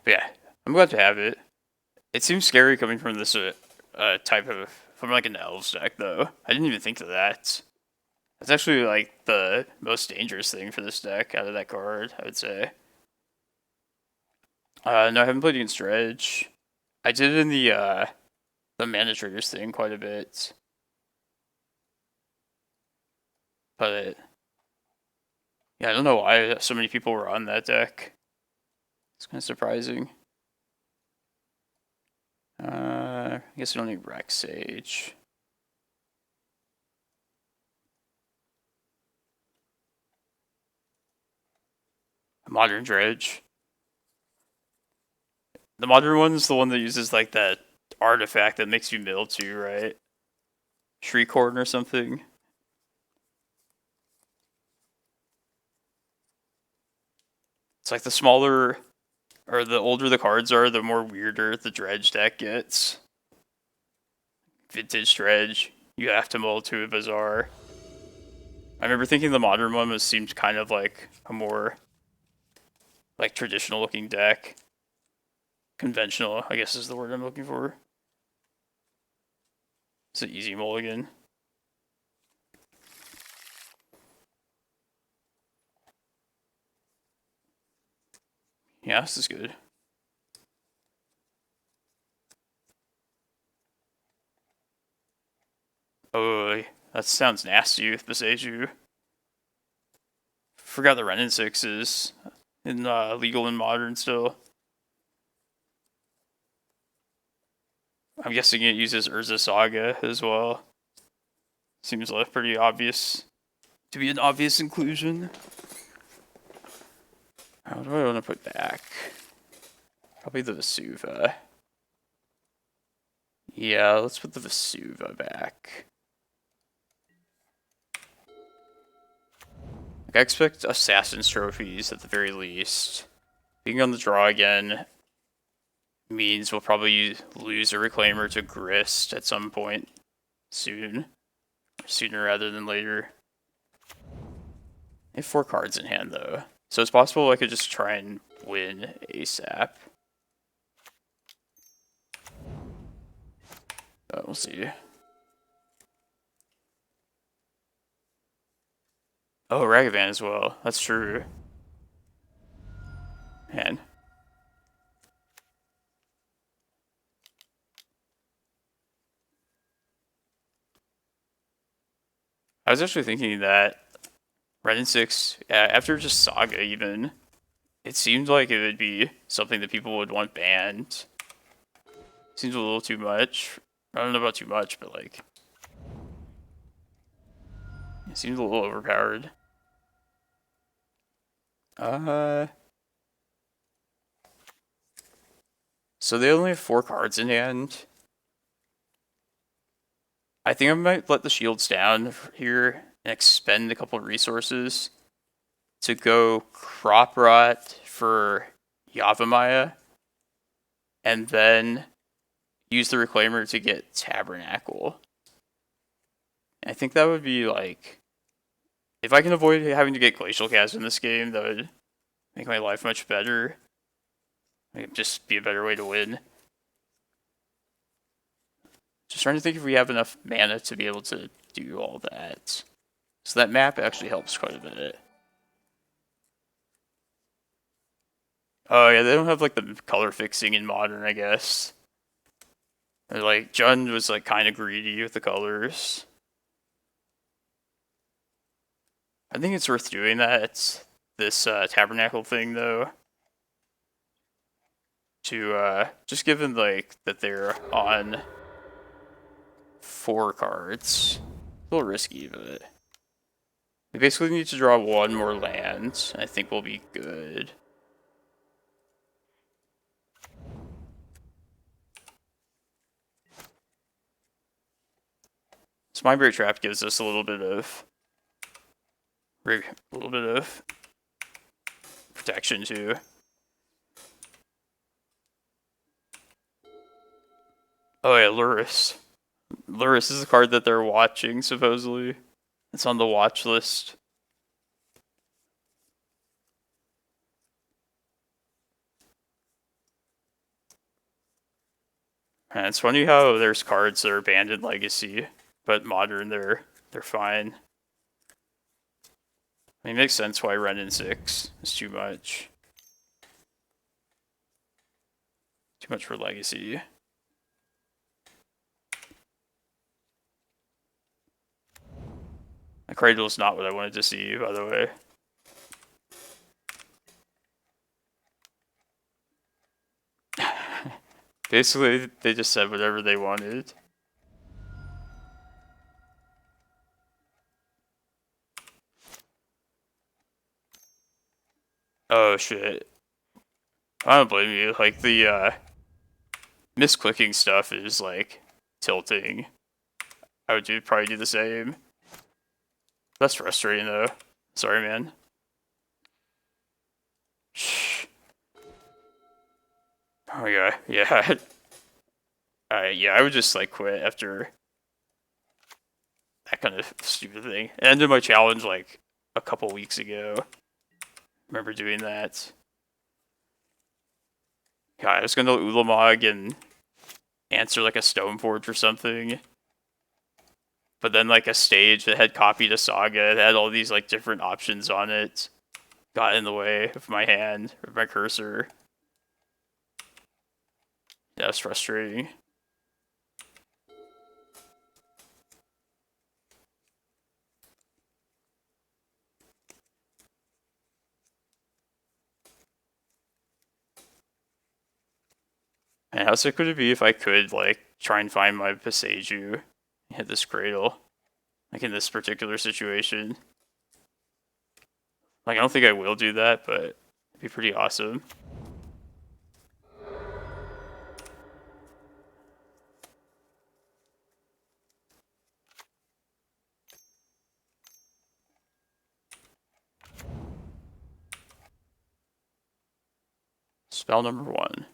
A: But yeah, I'm glad to have it. It seems scary coming from this type of from like an elves deck though. I didn't even think of that. That's actually like the most dangerous thing for this deck out of that card, I would say. No, I haven't played against Dredge. I did it in the mana triggers thing quite a bit. But yeah, I don't know why so many people were on that deck. It's kind of surprising. I guess we don't need Rex Sage. Modern Dredge. The modern one's the one that uses like that artifact that makes you mill too, right? Shriekhorn or something. It's like the smaller or the older the cards are, the more weirder the Dredge deck gets. Vintage Dredge, you have to mull to a Bazaar. I remember thinking the modern one seemed kind of like a more like traditional looking deck. Conventional, I guess is the word I'm looking for. It's an easy mulligan. Yeah, this is good. Oh, that sounds nasty with Boseiju. Forgot the Renin 6 is in legal and modern still. I'm guessing it uses Urza Saga as well. Seems like pretty obvious to be an obvious inclusion. What do I want to put back? Probably the Vesuva. Yeah, let's put the Vesuva back. I expect Assassin's Trophies at the very least. Being on the draw again means we'll probably lose a Reclaimer to Grist at some point soon. Sooner rather than later. I have 4 cards in hand though. So it's possible I could just try and win ASAP. We'll see. Oh, Ragavan as well. That's true. Man. I was actually thinking that Renin 6, after just Saga even, it seemed like it would be something that people would want banned. Seems a little too much. I don't know about too much, but like... It seems a little overpowered. So they only have 4 cards in hand. I think I might let the shields down here and expend a couple of resources to go Crop Rot for Yavimaya, and then use the Reclaimer to get Tabernacle. I think that would be like... If I can avoid having to get Glacial Chasm in this game, that would make my life much better. It'd just be a better way to win. Just trying to think if we have enough mana to be able to do all that. So that map actually helps quite a bit. Oh yeah, they don't have like the color fixing in Modern, I guess. Or, like, Jund was like kind of greedy with the colors. I think it's worth doing that. It's this Tabernacle thing, though. To, just given, like, that they're on 4 cards. A little risky, but... We basically need to draw 1 more land. I think we'll be good. So Mindbreak Trap gives us a little bit of protection too. Oh yeah, Luris. Luris is a card that they're watching, supposedly. It's on the watch list. And it's funny how there's cards that are banned in Legacy, but Modern they're fine. I mean, it makes sense why Ren in 6 is too much. Too much for Legacy. My Cradle is not what I wanted to see, by the way. Basically, they just said whatever they wanted. Oh shit. I don't blame you. Like, the misclicking stuff is, like, tilting. I would probably do the same. That's frustrating, though. Sorry, man. Shh. Oh, yeah. Yeah. Yeah, I would just, like, quit after that kind of stupid thing. I ended my challenge, like, a couple weeks ago. Remember doing that. God, I was gonna Ulamog and answer, like, a Stoneforge or something. But then, like, a stage that had copied a Saga, it had all these, like, different options on it, got in the way of my hand, or my cursor. Yeah, it's frustrating. And how sick would it be if I could, like, try and find my Boseiju and hit this Cradle? Like, in this particular situation. Like, I don't think I will do that, but it'd be pretty awesome. Spell number 1.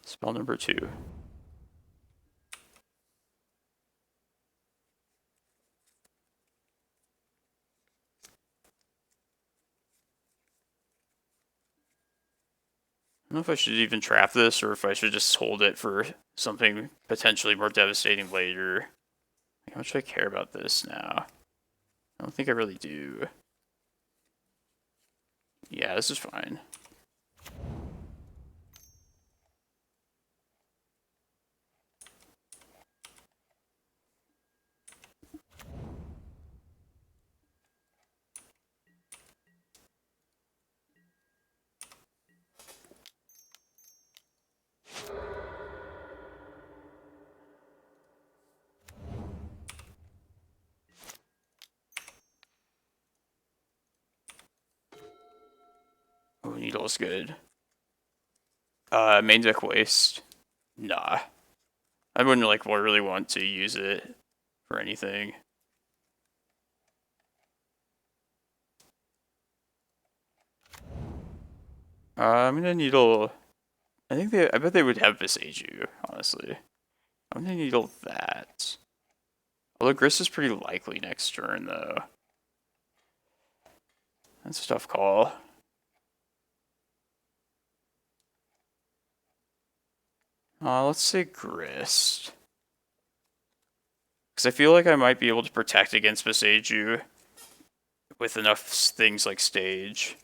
A: Spell number 2. I don't know if I should even trap this or if I should just hold it for something potentially more devastating later. Like, how much do I care about this now? I don't think I really do. Yeah, this is fine. Oh, Needle's good. Maindeck waste. Nah. I wouldn't, like, really want to use it for anything. I'm gonna Needle... I bet they would have Boseiju, honestly. I'm gonna Needle that. Although Gris is pretty likely next turn, though. That's a tough call. Let's say Grist. Because I feel like I might be able to protect against Boseiju with enough things like Stage.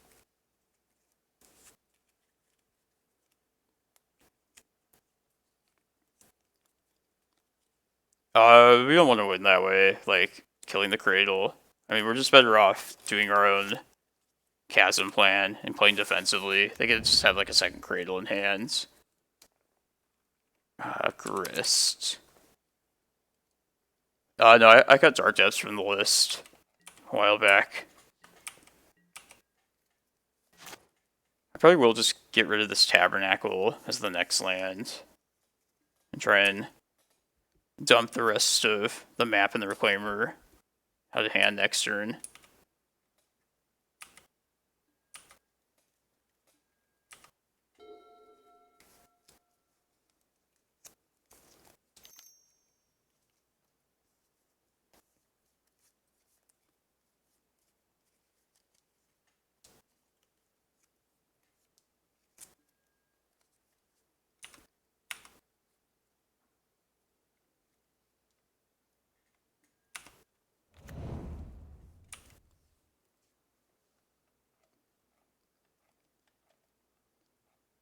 A: We don't want to win that way, like, killing the Cradle. I mean, we're just better off doing our own Chasm plan and playing defensively. They could just have, like, a second Cradle in hand. Grist. No, I got Dark Depths from the list a while back. I probably will just get rid of this Tabernacle as the next land. And try and dump the rest of the map and the Reclaimer out of hand next turn.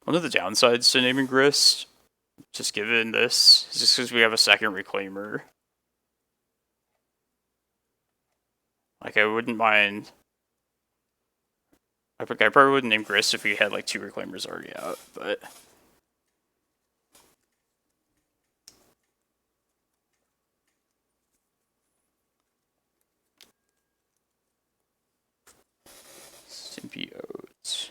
A: One of the downsides to naming Grist, just given this, is just because we have a second Reclaimer. Like, I wouldn't mind... I probably wouldn't name Grist if we had, like, 2 Reclaimers already out, but... Symbiote.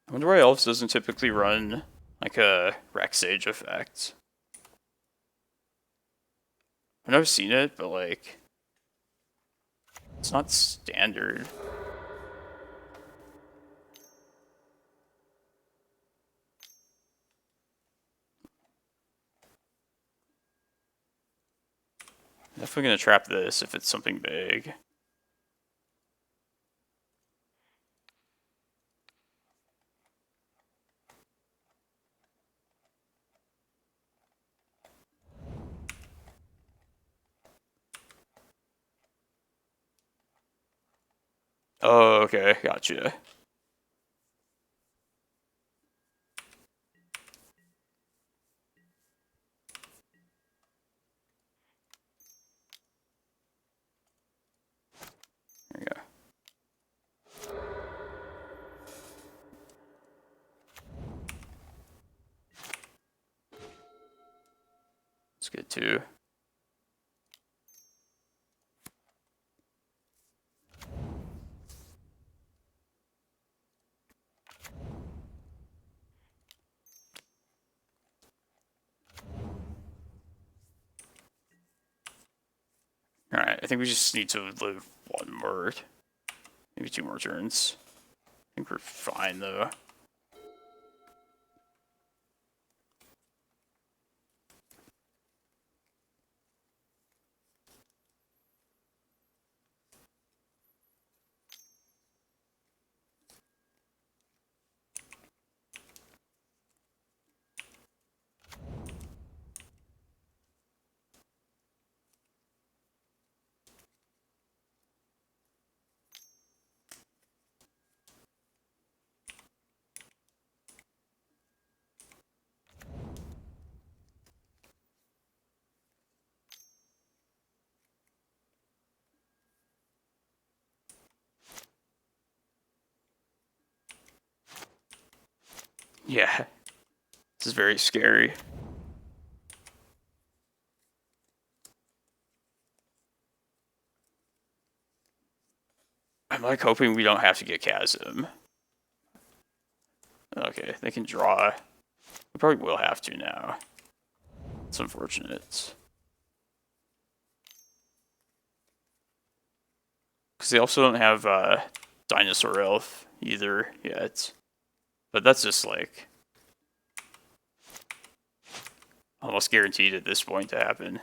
A: I wonder why Elves doesn't typically run, like, a Rec Sage effect. I've never seen it, but, like... It's not standard. Definitely gonna trap this if it's something big. Oh, okay, gotcha. There we go. That's good too. Alright, I think we just need to live one more, maybe 2 more turns. I think we're fine though. Yeah, this is very scary. I'm like hoping we don't have to get Chasm. Okay, they can draw. We probably will have to now. It's unfortunate. Because they also don't have Dinosaur Elf either yet. But that's just like almost guaranteed at this point to happen.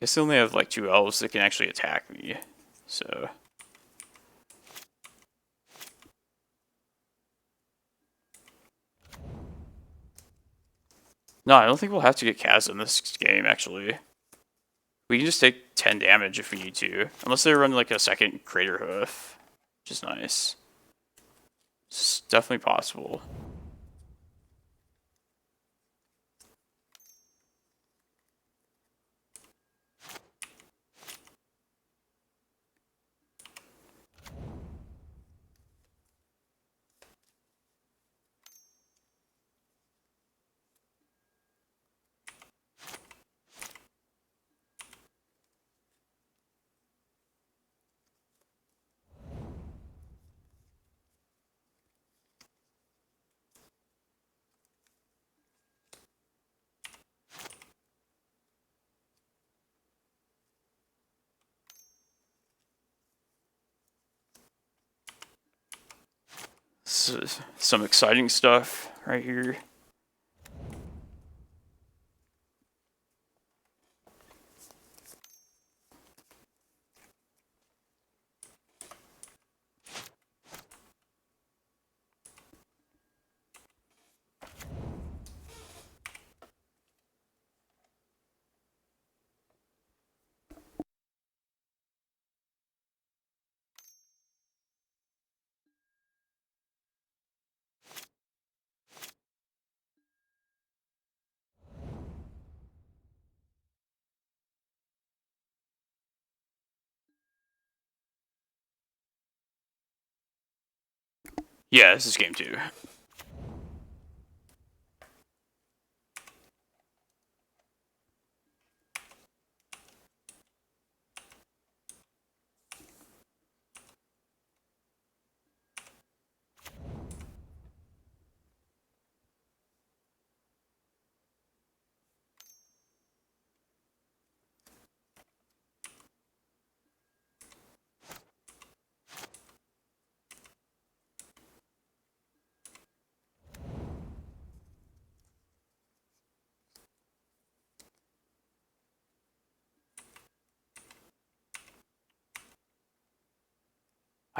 A: I guess they only have like 2 elves that can actually attack me, so... No, I don't think we'll have to get Chasm this game, actually. We can just take 10 damage if we need to. Unless they run like a second Crater Hoof. which is nice. It's definitely possible. Some exciting stuff right here. Yeah, this is game 2.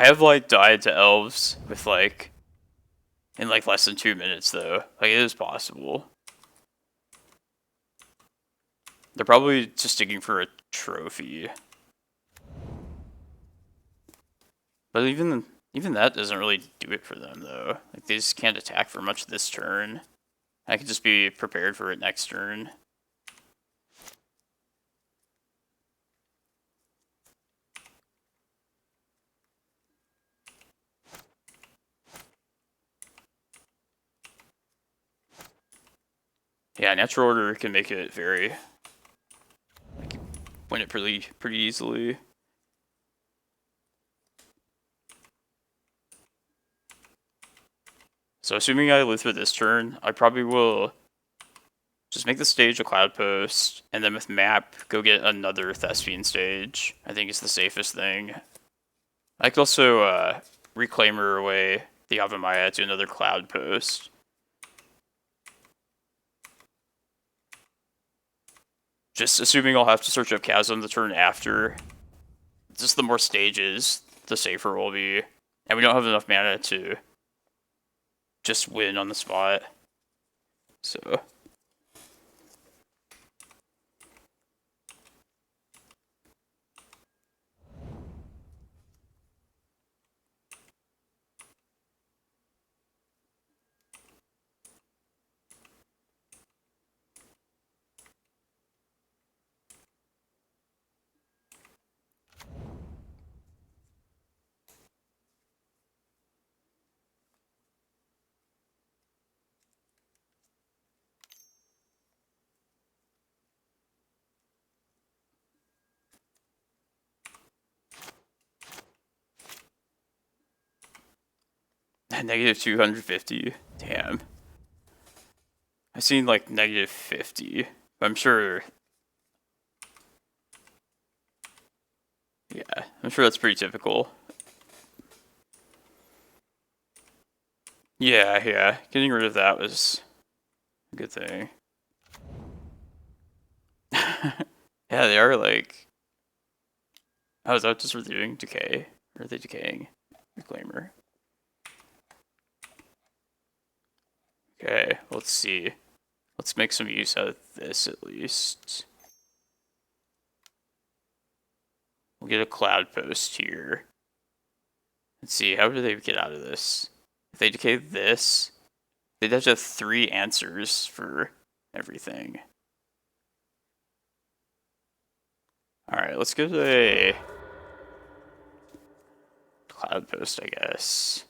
A: I have like died to elves with like in like less than 2 minutes though. Like it is possible. They're probably just digging for a trophy. But even that doesn't really do it for them though. Like they just can't attack for much this turn. I could just be prepared for it next turn. Yeah, natural order can make it very like win it pretty easily. So assuming I live through this turn, I probably will just make the stage a Cloudpost, and then with map, go get another Thespian stage. I think it's the safest thing. I could also Reclaimer away the Yavimaya to another Cloudpost. Just assuming I'll have to search up Chasm the turn after. Just the more stages, the safer we'll be. And we don't have enough mana to just win on the spot. So... Negative 250. Damn. I've seen like negative 50. I'm sure. Yeah, I'm sure that's pretty typical. Yeah. Getting rid of that was a good thing. Yeah, they are like. Oh, is that just reviewing decay? Or are they decaying? Reclaimer. Okay, let's see. Let's make some use out of this at least. We'll get a Cloudpost here. Let's see, how do they get out of this? If they decay this, they'd have to have 3 answers for everything. Alright, let's go to a Cloudpost, I guess.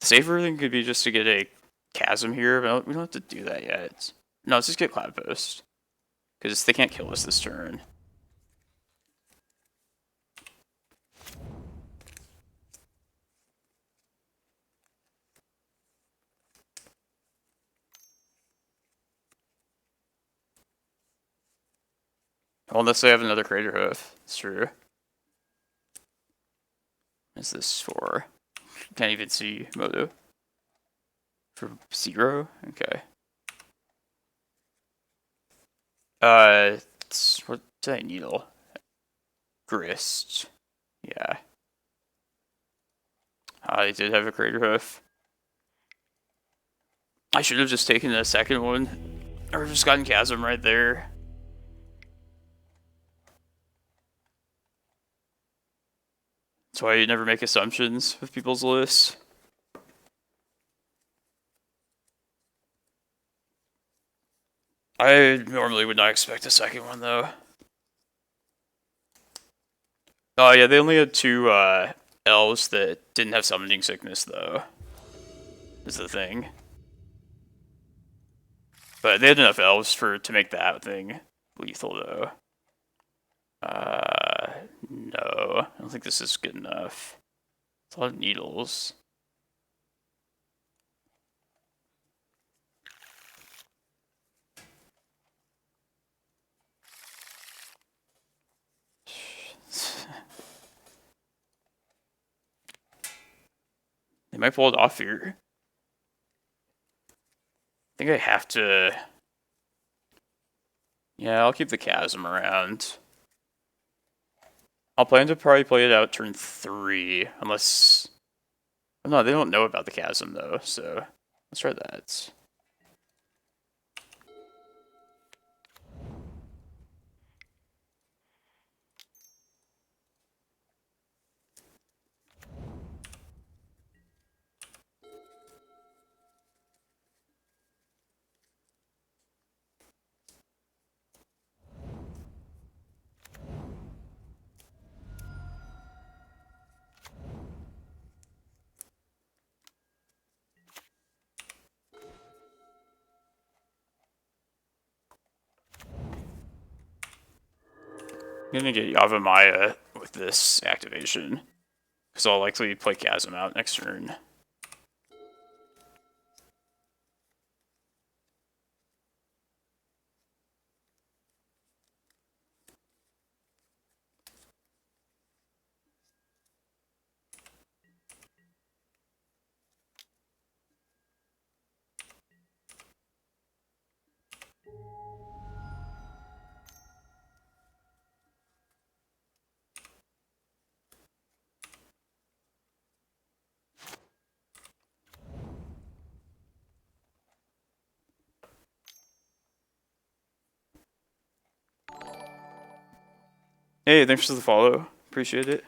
A: The safer thing could be just to get a Chasm here, but we don't have to do that yet. No, let's just get Cloudpost. Because they can't kill us this turn. Well, unless they have another Crater Hoof. It's true. What is this for? Can't even see Moto. For 0? Okay. What did I needle? Grist. Yeah. I did have a Crater Hoof. I should have just taken the second one. Or just gotten Chasm right there. That's why you never make assumptions with people's lists. I normally would not expect a second one, though. Oh yeah, they only had 2 elves that didn't have summoning sickness, though. Is the thing. But they had enough elves to make that thing lethal, though. No. I don't think this is good enough. It's a lot of needles. They might pull it off here. I think I have to... Yeah, I'll keep the Chasm around. I'll plan to probably play it out turn 3, unless... Oh, no, they don't know about the Chasm, though, so let's try that. I'm gonna get Yavimaya with this activation, because I'll likely play Chasm out next turn. Hey, thanks for the follow. Appreciate it.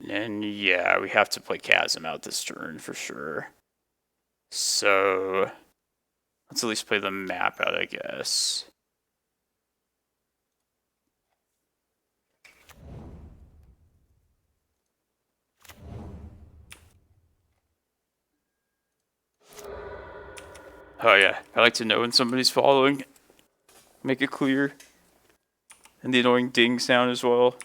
A: And yeah, we have to play Chasm out this turn for sure. So let's at least play the map out, I guess. Oh yeah, I like to know when somebody's following. Make it clear. And the annoying ding sound as well.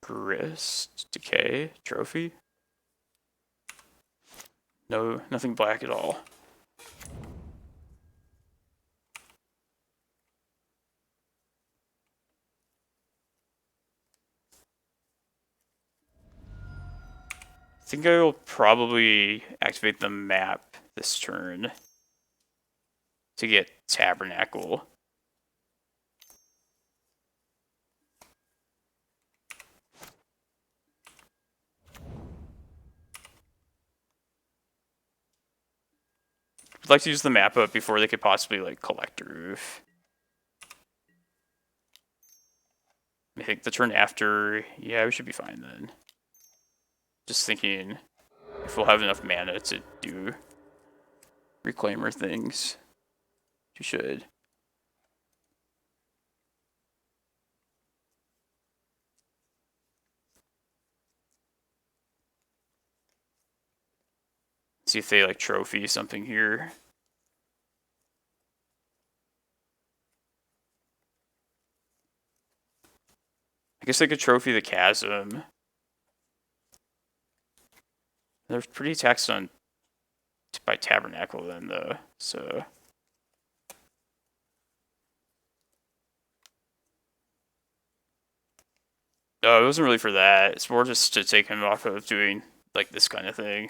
A: Grist, Decay, Trophy. No, nothing black at all. I think I will probably activate the map this turn to get Tabernacle. I'd like to use the map up before they could possibly like collect roof. I think the turn after, yeah, we should be fine then. Just thinking if we'll have enough mana to do Reclaimer things. We should. See if they like trophy something here. I guess they could trophy the Chasm. They're pretty taxed on by Tabernacle then though, so. No, it wasn't really for that. It's more just to take him off of doing like this kind of thing.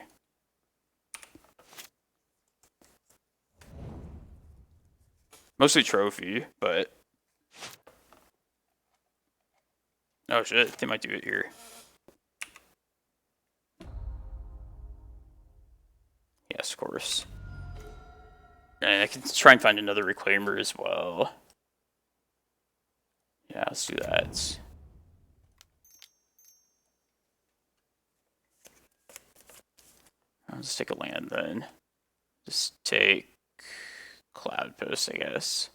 A: Mostly trophy, but... Oh shit, they might do it here. Yes, of course. And I can try and find another Reclaimer as well. Yeah, let's do that. I'll just take a land then. Just take Cloudpost, I guess.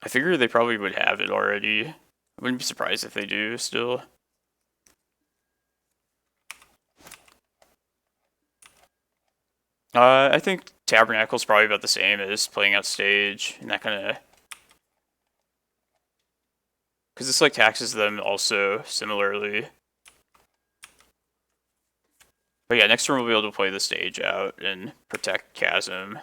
A: I figure they probably would have it already. I wouldn't be surprised if they do still. I think Tabernacle's probably about the same as playing out stage and that kind of... Because this like taxes them also similarly. But yeah, next turn we'll be able to play the stage out and protect Chasm.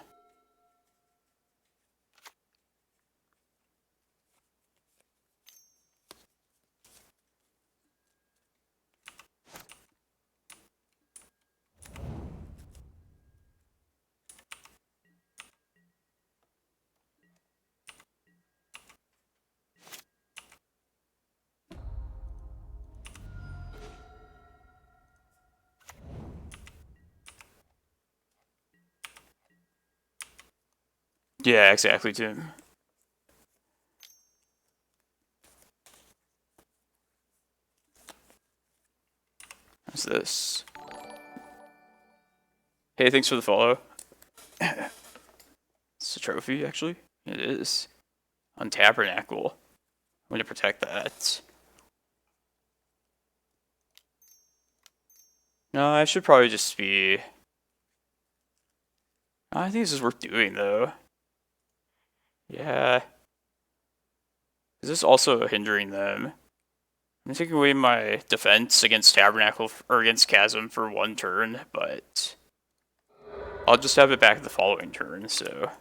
A: Yeah, exactly, Tim. What's this? Hey, thanks for the follow. It's a trophy, actually. It is. On Tabernacle. I'm going to protect that. No, I should probably just be... I think this is worth doing, though. Yeah. Is this also hindering them? I'm taking away my defense against Tabernacle, or against Chasm for one turn, but... I'll just have it back the following turn, so...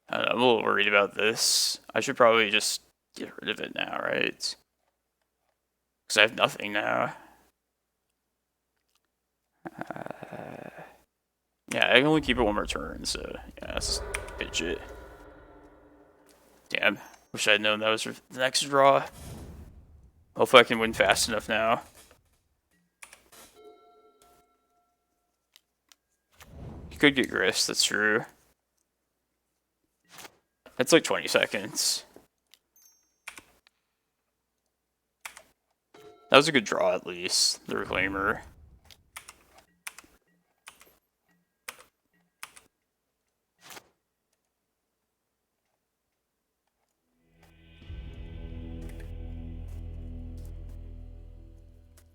A: I don't know, I'm a little worried about this. I should probably just get rid of it now, right? Because I have nothing now. Yeah, I can only keep it one more turn, so yeah, let's pitch it. Damn, wish I'd known that was the next draw. Hopefully I can win fast enough now. You could get Grist, that's true. It's like 20 seconds. That was a good draw, at least. The Reclaimer.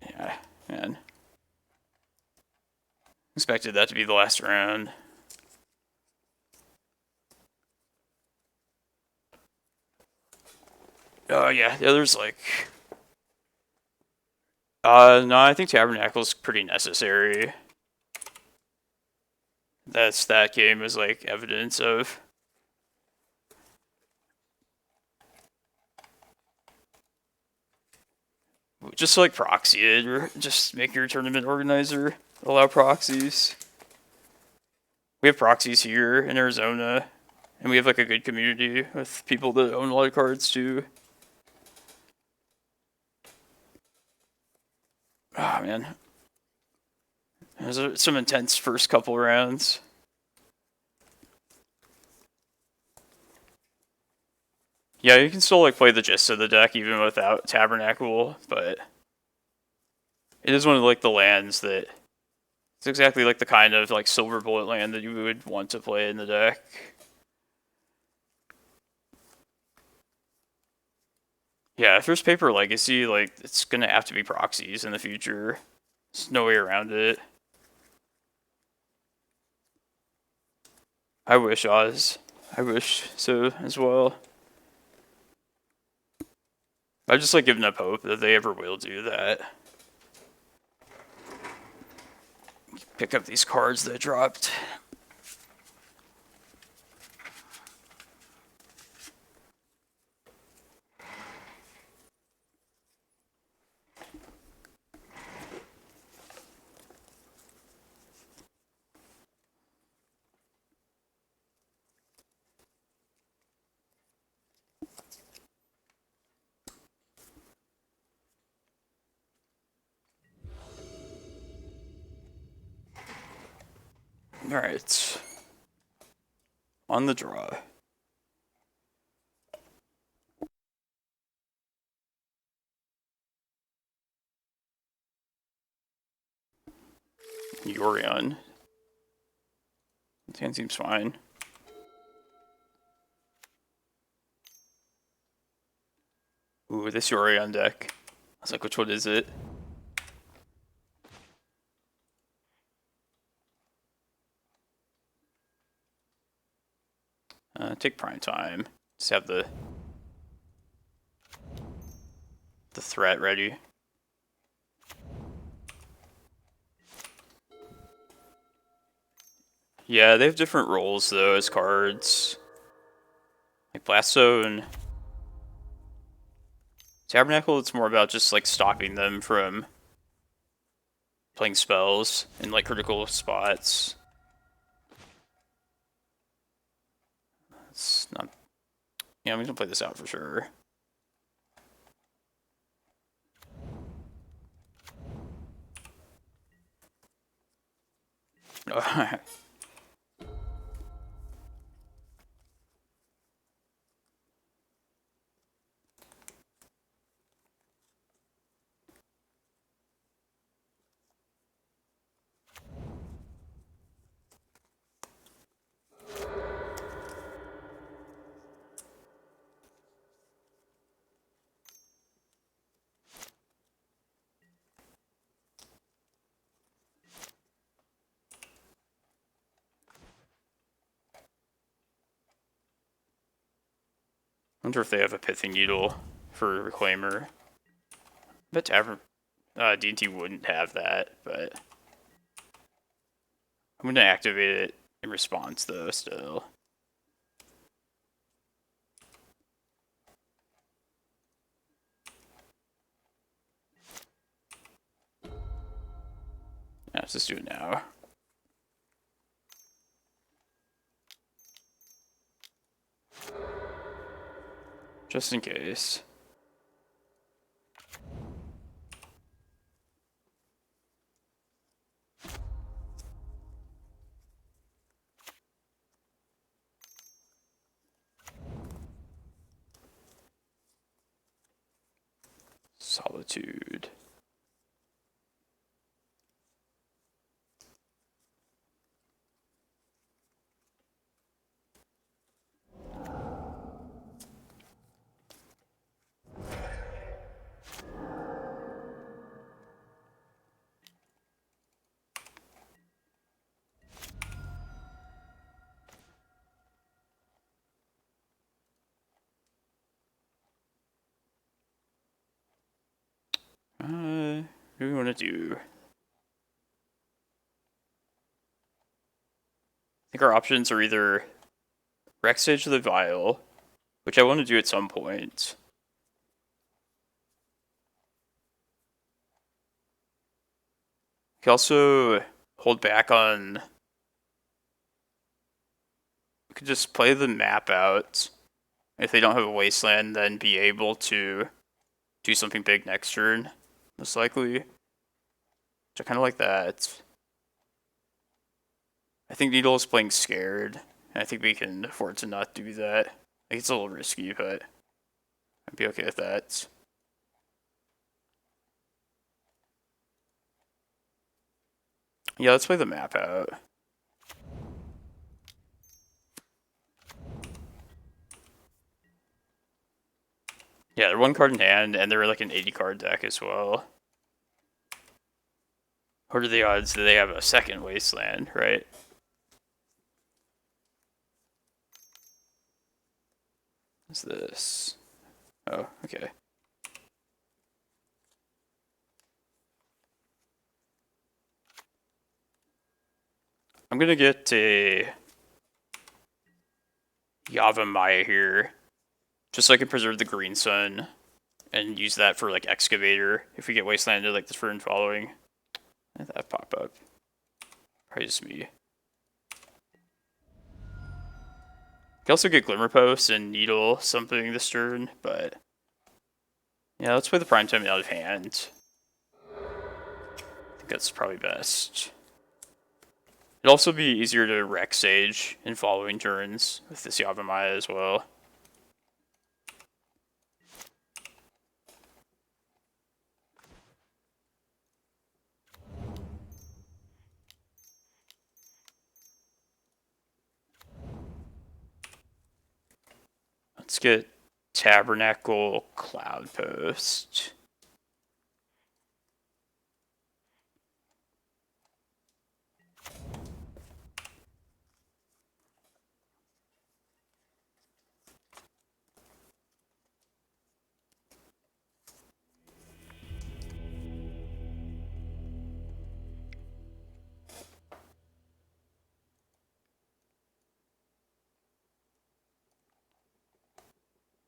A: Yeah, man. Expected that to be the last round. Oh, yeah, the other's like... no, I think Tabernacle's pretty necessary. That game is like evidence of. Just like proxy it, or just make your tournament organizer allow proxies. We have proxies here in Arizona, and we have like a good community with people that own a lot of cards too. Oh man. There's some intense first couple rounds. Yeah, you can still like play the gist of the deck even without Tabernacle, but it is one of like the lands that it's exactly like the kind of like silver bullet land that you would want to play in the deck. Yeah, if there's Paper Legacy, like it's gonna have to be proxies in the future. There's no way around it. I wish Oz. I wish so as well. I've just like given up hope that they ever will do that. Pick up these cards that dropped. Alright. On the draw. Yorion. The hand seems fine. Ooh, this Yorion deck. I was like, which one is it? Take prime time. Just have the threat ready. Yeah, they have different roles though as cards. Like Blast Zone. Tabernacle, it's more about just like stopping them from playing spells in like critical spots. It's not. Yeah, I'm gonna play this out for sure. Wonder if they have a Pithing Needle for Reclaimer. I bet D&T wouldn't have that, but I'm gonna activate it in response though still. Yeah, let's just do it now. Just in case. Solitude. What do we want to do? I think our options are either Rec Sage or the Vile, which I want to do at some point. We can also hold back on... We could just play the map out. If they don't have a Wasteland, then be able to do something big next turn, most likely. Which I kind of like that. I think Needle is playing scared, and I think we can afford to not do that. Like, it's a little risky, but I'd be okay with that. Yeah, let's play the map out. Yeah, they're one card in hand, and they're like an 80 card deck as well. What are the odds that they have a second Wasteland, right? What's this? Oh, okay. I'm gonna get a Yavimaya here, just so I can preserve the Green Sun and use that for like Excavator if we get Wastelanded like the turn following. And that pop up. Probably just me. Can also get Glimmerpost and Needle something this turn, but yeah, let's play the Prime Time out of hand. I think that's probably best. It'd also be easier to Rec Sage in following turns with this Yavimaya as well. Let's get Tabernacle Cloudpost.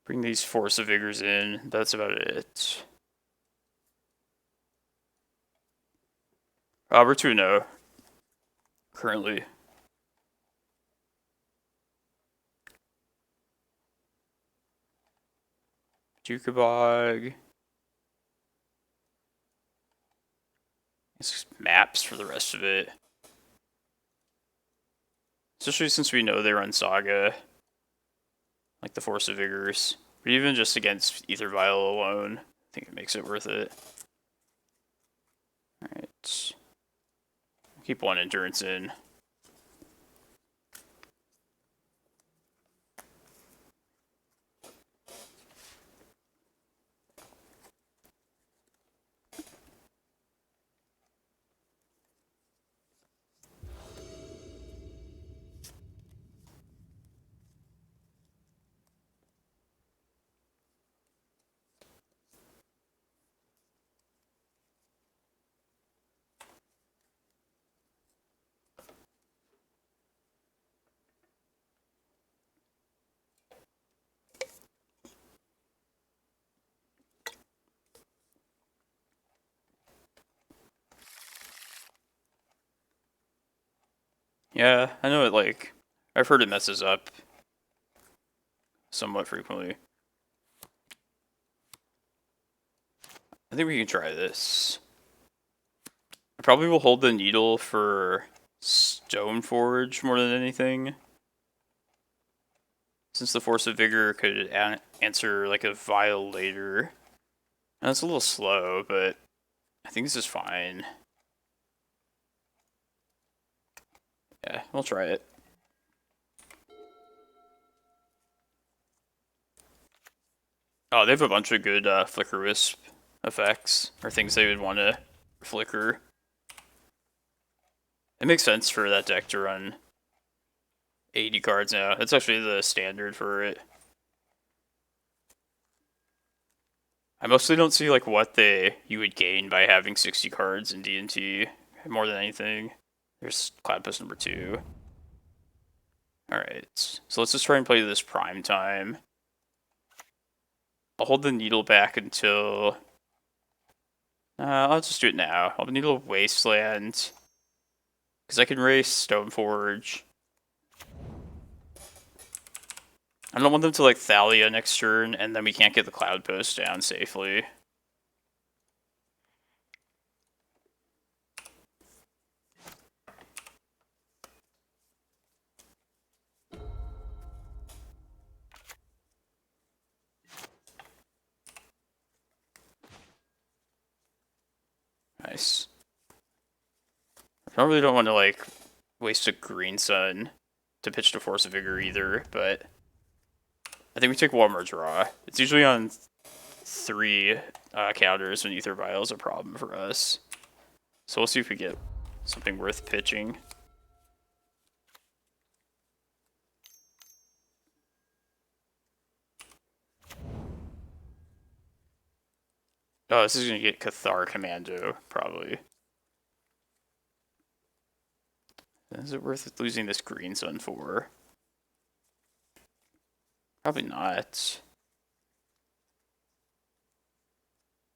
A: Bring these Force of Vigors in. That's about it. We're 2-0 currently. Bojuka Bog. It's maps for the rest of it. Especially since we know they run Saga. Like the Force of Vigors. But even just against Ether Vial alone, I think it makes it worth it. Alright. Keep one Endurance in. Yeah, I know it, like, I've heard it messes up somewhat frequently. I think we can try this. I probably will hold the Needle for Stoneforge more than anything. Since the Force of Vigor could answer like a Vial later. And it's a little slow, but I think this is fine. Yeah, we'll try it. Oh, they have a bunch of good Flicker Wisp effects, or things they would want to flicker. It makes sense for that deck to run 80 cards now. It's actually the standard for it. I mostly don't see like what you would gain by having 60 cards in D&T more than anything. There's Cloudpost number 2. Alright, so let's just try and play this prime time. I'll hold the Needle back until... I'll just do it now. I'll Needle Wasteland. Because I can race Stoneforge. I don't want them to like Thalia next turn, and then we can't get the Cloudpost down safely. Nice. I really don't want to like waste a green sun to pitch to Force of Vigor either, but I think we take one more draw. It's usually on 3 counters when Ether Vial is a problem for us. So we'll see if we get something worth pitching. Oh, this is going to get Cathar Commando, probably. Is it worth losing this green sun for? Probably not.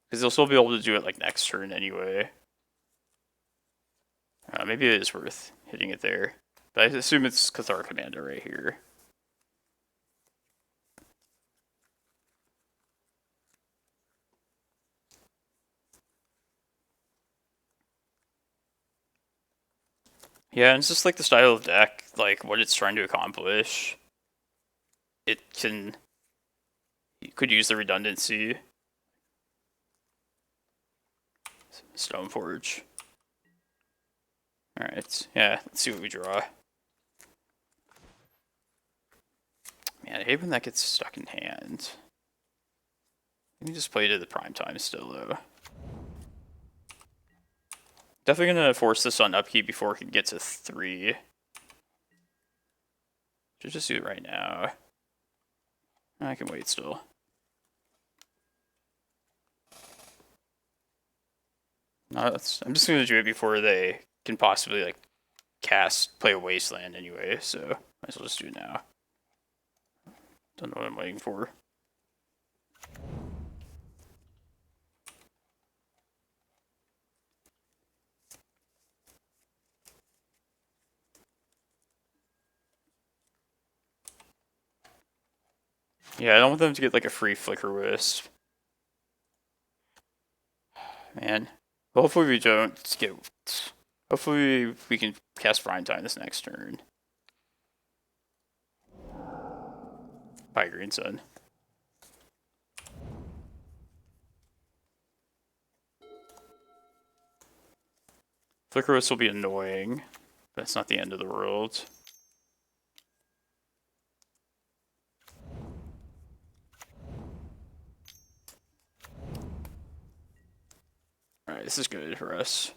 A: Because they'll still be able to do it like next turn anyway. Maybe it is worth hitting it there. But I assume it's Cathar Commando right here. Yeah, and it's just like the style of deck, like what it's trying to accomplish. It can... You could use the redundancy. Stoneforge. Alright, yeah, let's see what we draw. Man, I hate when that gets stuck in hand. You can just play to the prime time still, though. Definitely gonna force this on upkeep before it can get to 3. Should just do it right now. I can wait still. No, I'm just gonna do it before they can possibly like play a Wasteland anyway, so might as well just do it now. Don't know what I'm waiting for. Yeah, I don't want them to get like a free Flicker Wisp. Man. But hopefully we don't get... Hopefully we can cast Prime Time this next turn. Bye, Green Sun. Flicker Wisp will be annoying, but it's not the end of the world. Alright, this is good for us.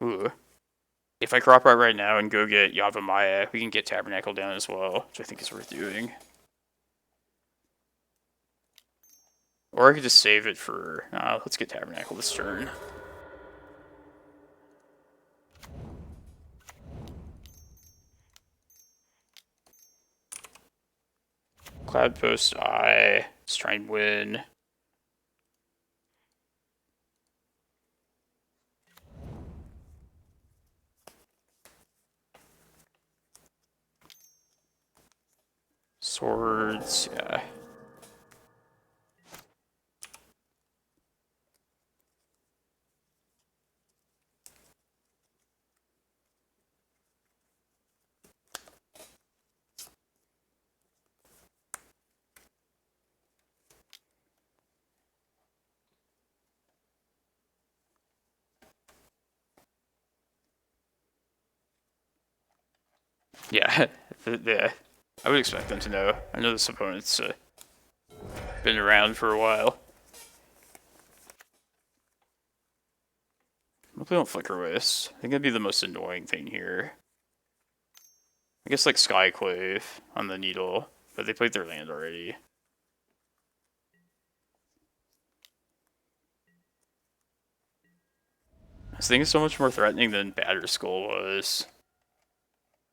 A: Ooh. If I crop out right now and go get Yavimaya, we can get Tabernacle down as well, which I think is worth doing. Or I could just save it for... let's get Tabernacle this turn. Cloudpost Eye. Let's try and win. Swords, yeah. Yeah, yeah. I would expect them to know. I know this opponent's been around for a while. I hope they don't Flicker Wisp. I think that'd be the most annoying thing here. I guess like Skyclave on the Needle, but they played their land already. This thing is so much more threatening than Batterskull was.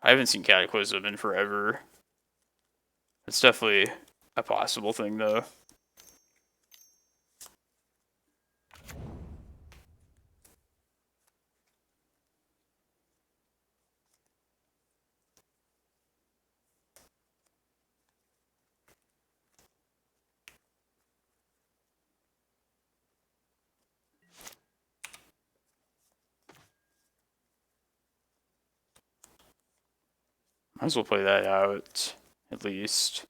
A: I haven't seen Cataclysm in forever. It's definitely a possible thing though. Might as well play that out, at least.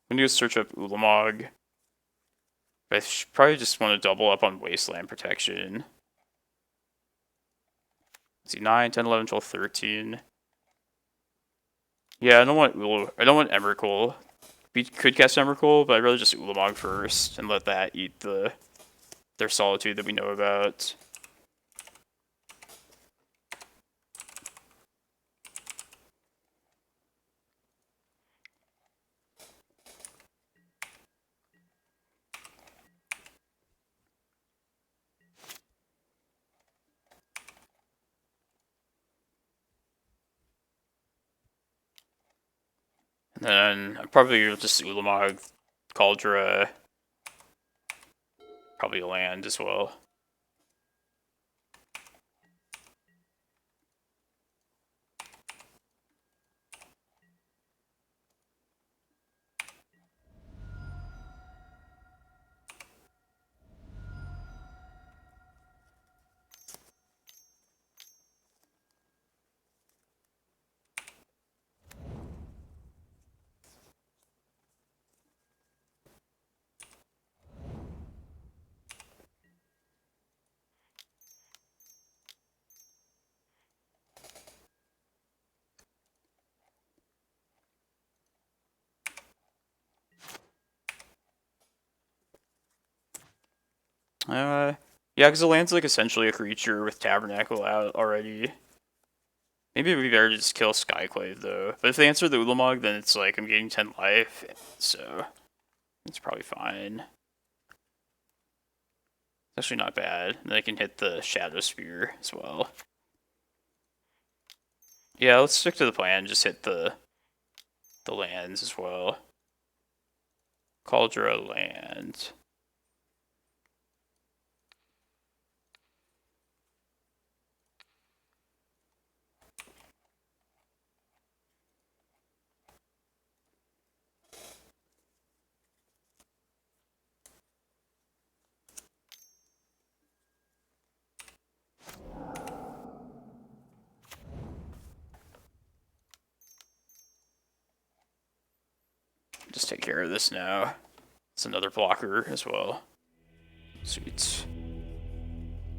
A: I'm gonna go search up Ulamog. I probably just want to double up on Wasteland Protection. Let's see, 9, 10, 11, 12, 13. Yeah, I don't want Emrakul. We could cast Emrakul, but I'd rather just Ulamog first and let that eat their Solitude that we know about. And then I'm probably just Ulamog, Cauldra, probably a land as well. Yeah, because the land's like essentially a creature with Tabernacle out already. Maybe it'd be better to just kill Skyclave though. But if they answer the Ulamog, then it's like I'm getting 10 life, so it's probably fine. It's actually not bad. And then I can hit the Shadow Spear as well. Yeah, let's stick to the plan. Just hit the lands as well. Cauldra land. Just take care of this now. It's another blocker as well. Sweet.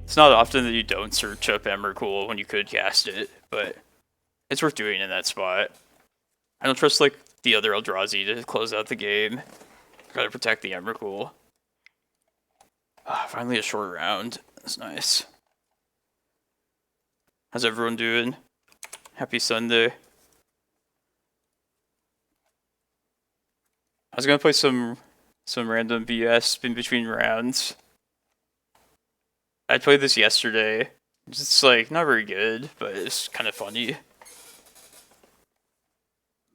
A: It's not often that you don't search up Emrakul when you could cast it, but it's worth doing in that spot. I don't trust like the other Eldrazi to close out the game. Gotta protect the Emrakul. Ah, finally a short round. That's nice. How's everyone doing? Happy Sunday. I was gonna play some random BS in between rounds. I played this yesterday. It's like not very good, but it's kind of funny.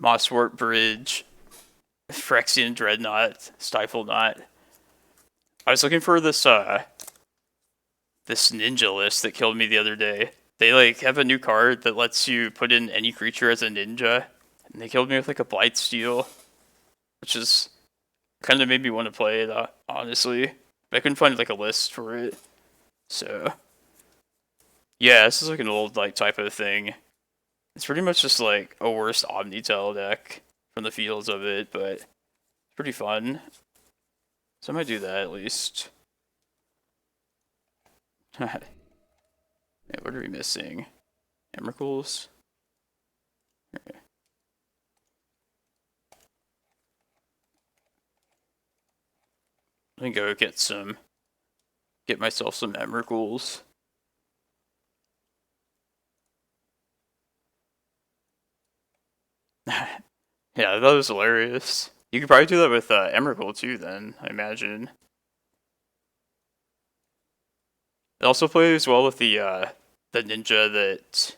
A: Mosswort Bridge, Phyrexian Dreadnought, Stifle Knot. I was looking for this this ninja list that killed me the other day. They like have a new card that lets you put in any creature as a ninja, and they killed me with like a Blightsteel, which is kind of made me want to play it honestly. But I couldn't find like a list for it, so yeah, this is like an old like type of thing. It's pretty much just like a worse Omnitel deck from the feels of it, but it's pretty fun. So I might do that at least. Yeah, what are we missing? Emrakuls? Okay. me go get myself some Emrakuls. Yeah, that was hilarious. You could probably do that with Emrakul too, then, I imagine. It also plays well with the ninja that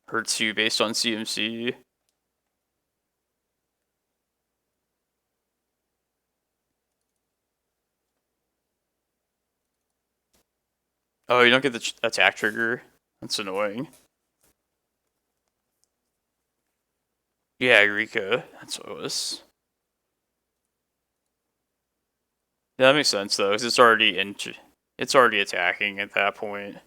A: hurts you based on CMC. Oh, you don't get the attack trigger? That's annoying. Yeah, Eureka. That's what it was. Yeah, that makes sense though, because it's already attacking at that point.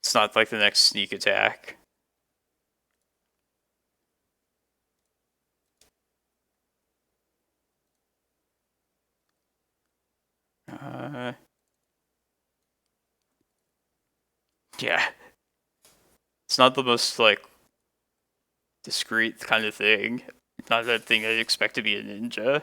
A: It's not like the next sneak attack. Yeah. It's not the most, like, discreet kind of thing. Not that thing I'd expect to be a ninja.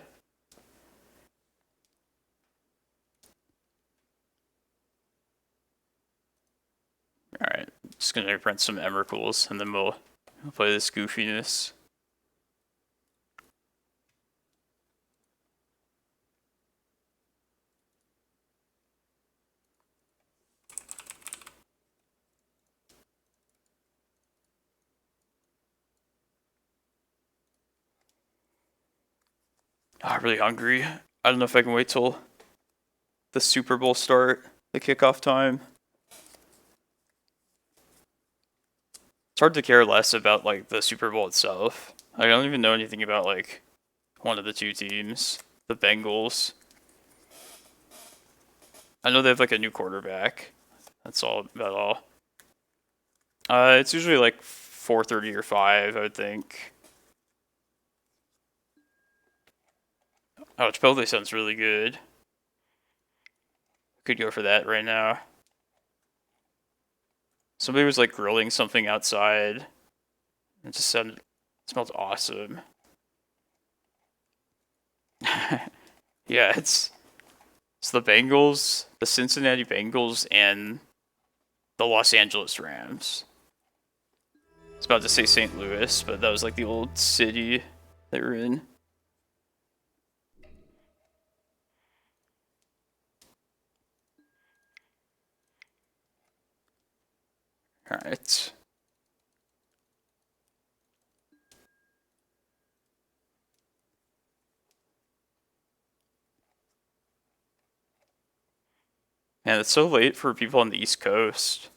A: Alright, just gonna print some Emrakuls, and then we'll play this goofiness. Oh, I'm really hungry. I don't know if I can wait till the Super Bowl start, the kickoff time. It's hard to care less about, like, the Super Bowl itself. I don't even know anything about, like, one of the two teams. The Bengals. I know they have, like, a new quarterback. That's all about all. It's usually, like, 4:30 or 5, I would think. Oh, Chipotle sounds really good. Could go for that right now. Somebody was, like, grilling something outside. It just smelled awesome. Yeah, it's the Bengals, the Cincinnati Bengals, and the Los Angeles Rams. I was about to say St. Louis, but that was like the old city they were in. Alright. Man, it's so late for people on the East Coast.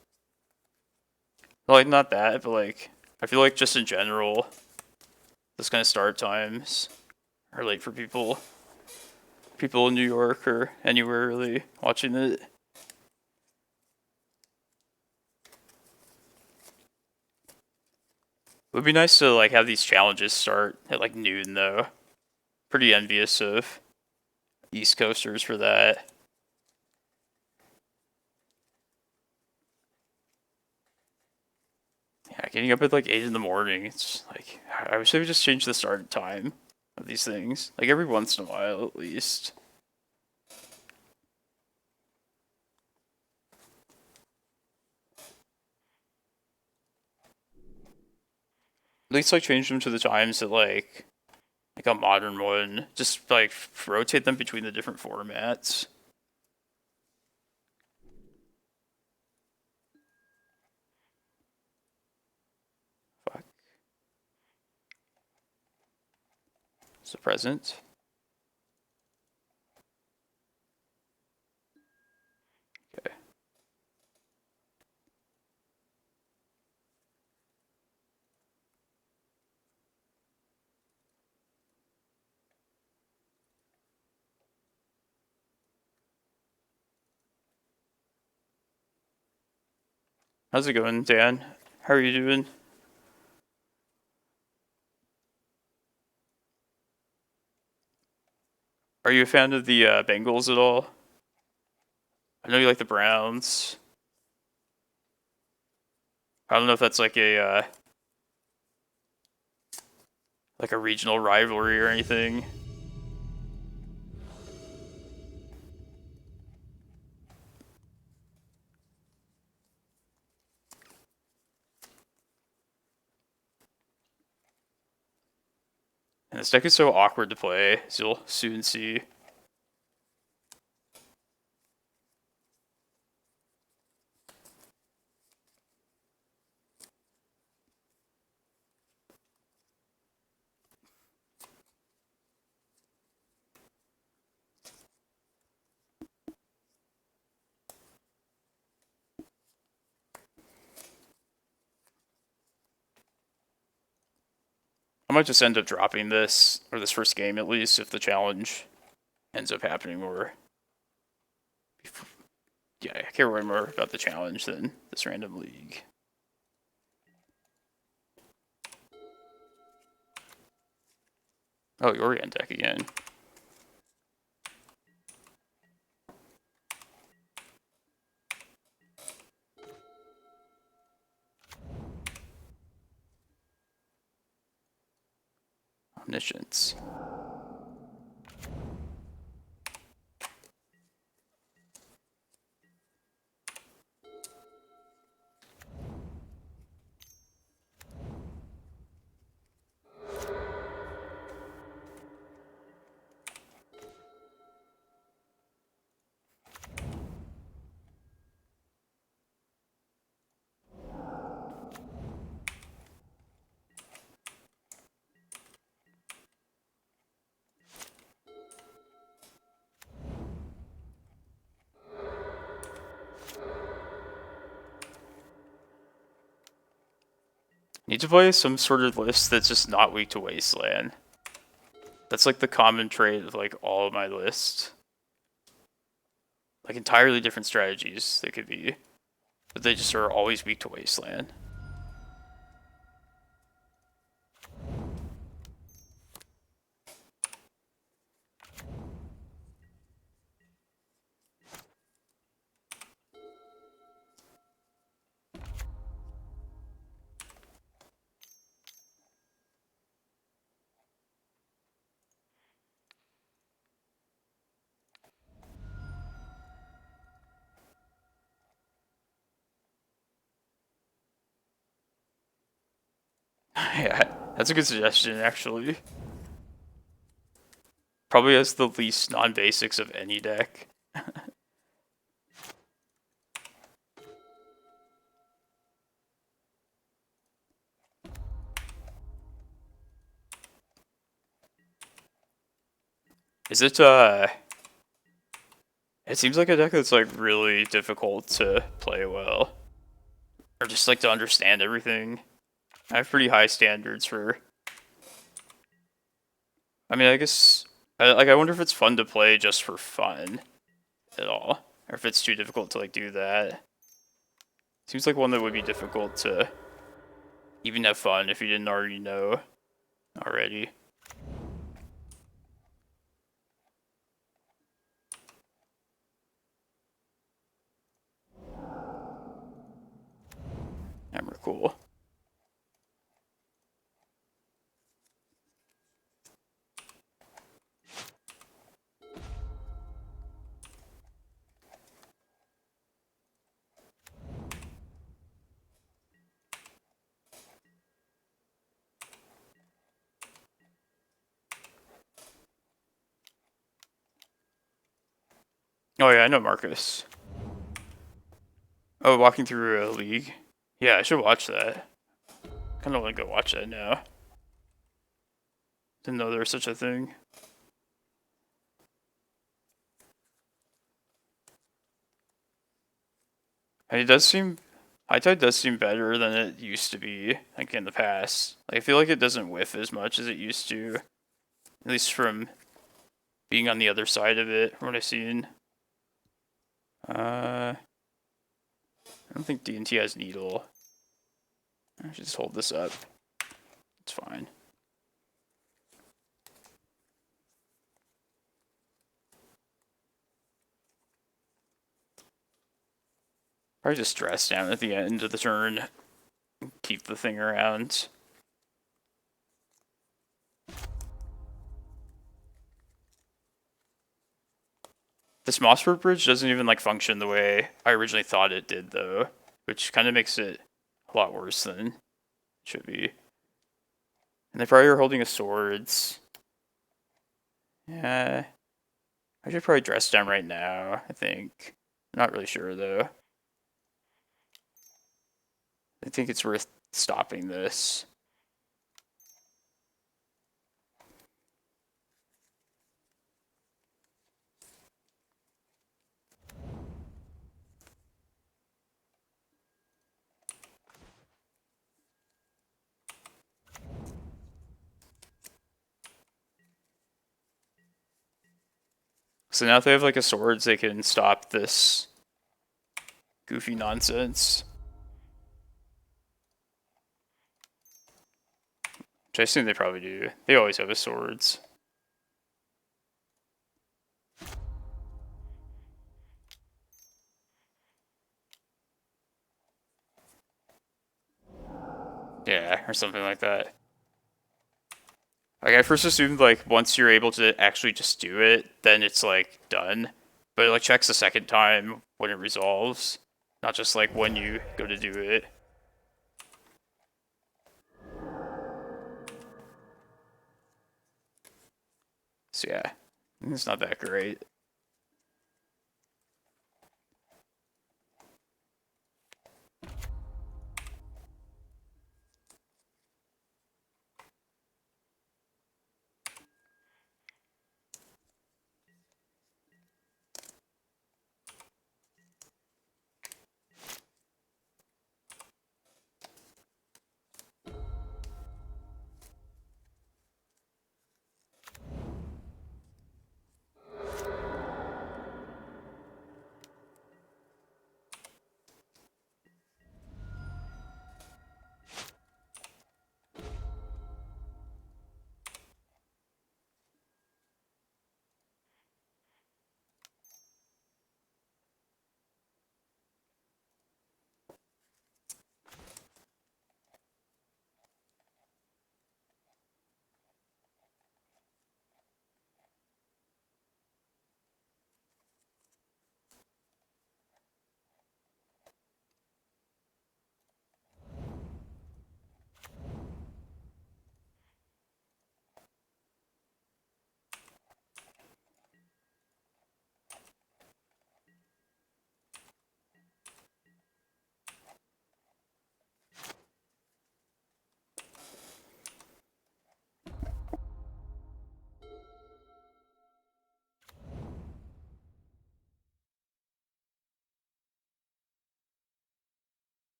A: Like, not that, but like, I feel like just in general, this kind of start times are late for people in New York or anywhere really watching it. It would be nice to like have these challenges start at like noon though. Pretty envious of East Coasters for that. Yeah, getting up at like 8 in the morning, it's like, I wish they would just change the start time of these things. Like every once in a while at least. At least like change them to the times that like a modern one. Just like rotate them between the different formats. Fuck. It's a present. Okay. How's it going, Dan? How are you doing? Are you a fan of the Bengals at all? I know you like the Browns. I don't know if that's like like a regional rivalry or anything. And this deck is so awkward to play, as you'll soon see. I might just end up dropping this, or this first game at least, if the challenge ends up happening more. Yeah, I care way more about the challenge than this random league. Oh, Yorion deck again. Omniscience. Need to play some sort of list that's just not weak to Wasteland. That's like the common trait of like all of my lists. Like entirely different strategies they could be, but they just are always weak to Wasteland. Yeah, that's a good suggestion, actually. Probably has the least non-basics of any deck. Is it, it seems like a deck that's, like, really difficult to play well. Or just, like, to understand everything. I have pretty high standards for... I mean, I guess... I wonder if it's fun to play just for fun at all. Or if it's too difficult to, like, do that. Seems like one that would be difficult to even have fun if you didn't already know already. Emrakul. Oh yeah, I know Marcus. Oh, walking through a league? Yeah, I should watch that. Kinda wanna go watch that now. Didn't know there was such a thing. And it does seem... High Tide does seem better than it used to be, like in the past. Like, I feel like it doesn't whiff as much as it used to. At least from being on the other side of it, from what I've seen. I don't think D&T has Needle. I should just hold this up. It's fine. Probably just stress down at the end of the turn. Keep the thing around. This Mossford Bridge doesn't even like function the way I originally thought it did, though, which kind of makes it a lot worse than it should be. And they probably are holding a swords. Yeah, I should probably dress down right now. I think. I'm not really sure though. I think it's worth stopping this. So now if they have like a swords, they can stop this goofy nonsense. Which I assume they probably do. They always have a swords. Yeah, or something like that. Like, I first assumed, like, once you're able to actually just do it, then it's, like, done. But it, like, checks the second time when it resolves. Not just, like, when you go to do it. So, yeah. It's not that great.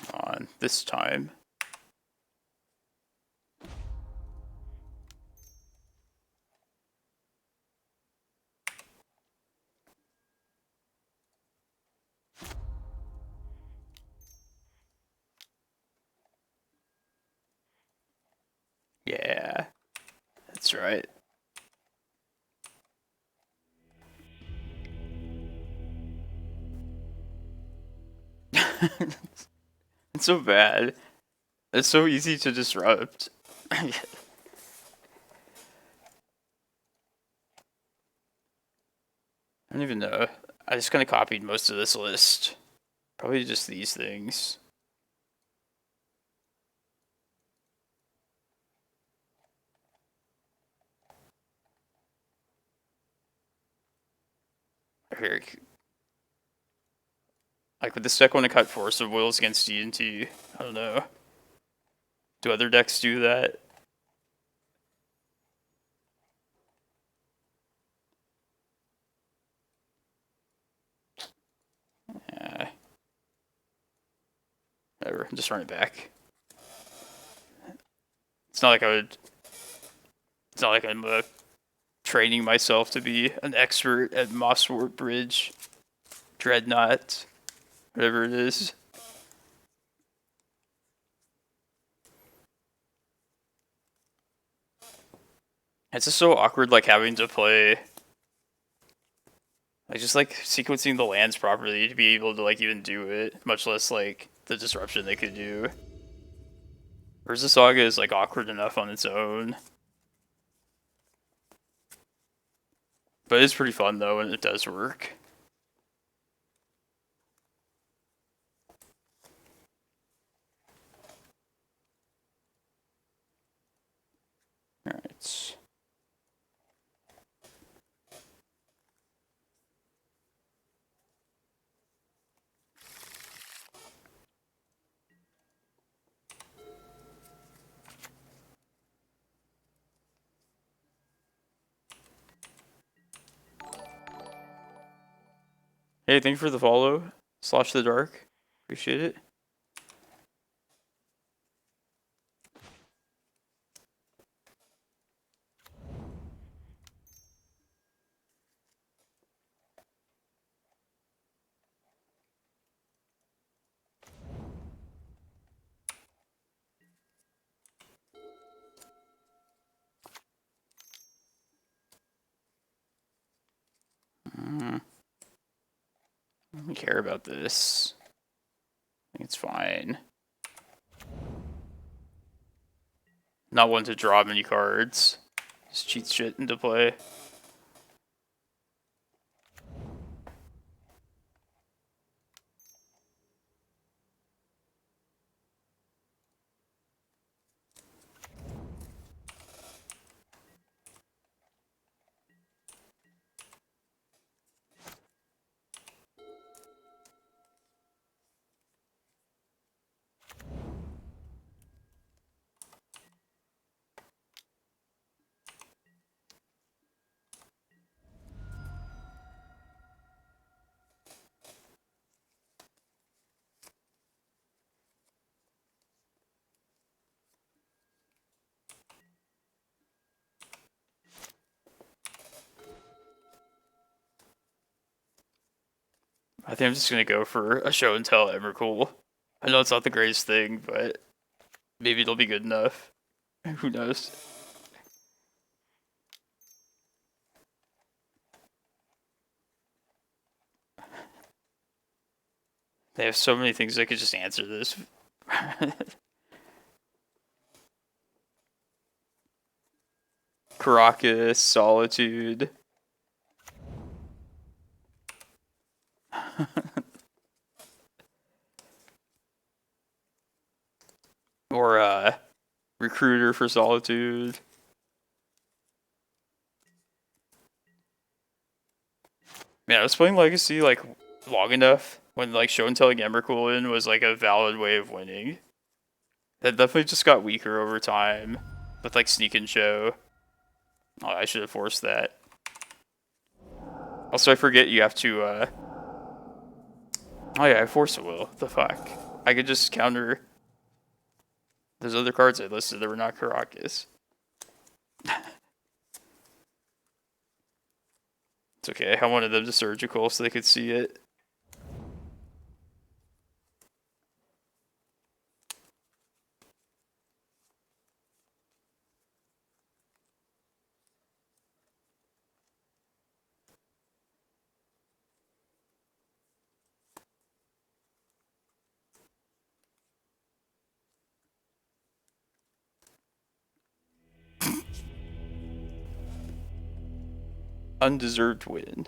A: Come on, this time. Yeah, that's right. It's so bad. It's so easy to disrupt. I don't even know. I just kind of copied most of this list. Probably just these things. Here, like, would this deck want to cut Force of Wills against D&T? I don't know. Do other decks do that? Yeah. Whatever, just run it back. It's not like not like I'm training myself to be an expert at Mosswort Bridge, Dreadnought, whatever it is. It's just so awkward, like, having to play, like, just, like, sequencing the lands properly to be able to, like, even do it, much less, like, the disruption they could do. Whereas the Saga is, like, awkward enough on its own. But it's pretty fun, though, and it does work. Alright. Hey, thank you for the follow. Slosh the Dark. Appreciate it. I don't care about this. I think it's fine. Not one to draw many cards. Just cheat shit into play. I think I'm just gonna go for a show and tell Emrakul. I know it's not the greatest thing, but maybe it'll be good enough. Who knows? They have so many things that could just answer this. Karakas, Solitude. Or Recruiter for Solitude. Man, I was playing Legacy like long enough when like show and telling Emrakul in was like a valid way of winning. That definitely just got weaker over time with like Sneak and Show. Oh, I should have forced that. Also, I forget you have to. Oh yeah, I force it will. The fuck? I could just counter those other cards I listed that were not Karakas. It's okay. I wanted them to surgical so they could see it. Undeserved win.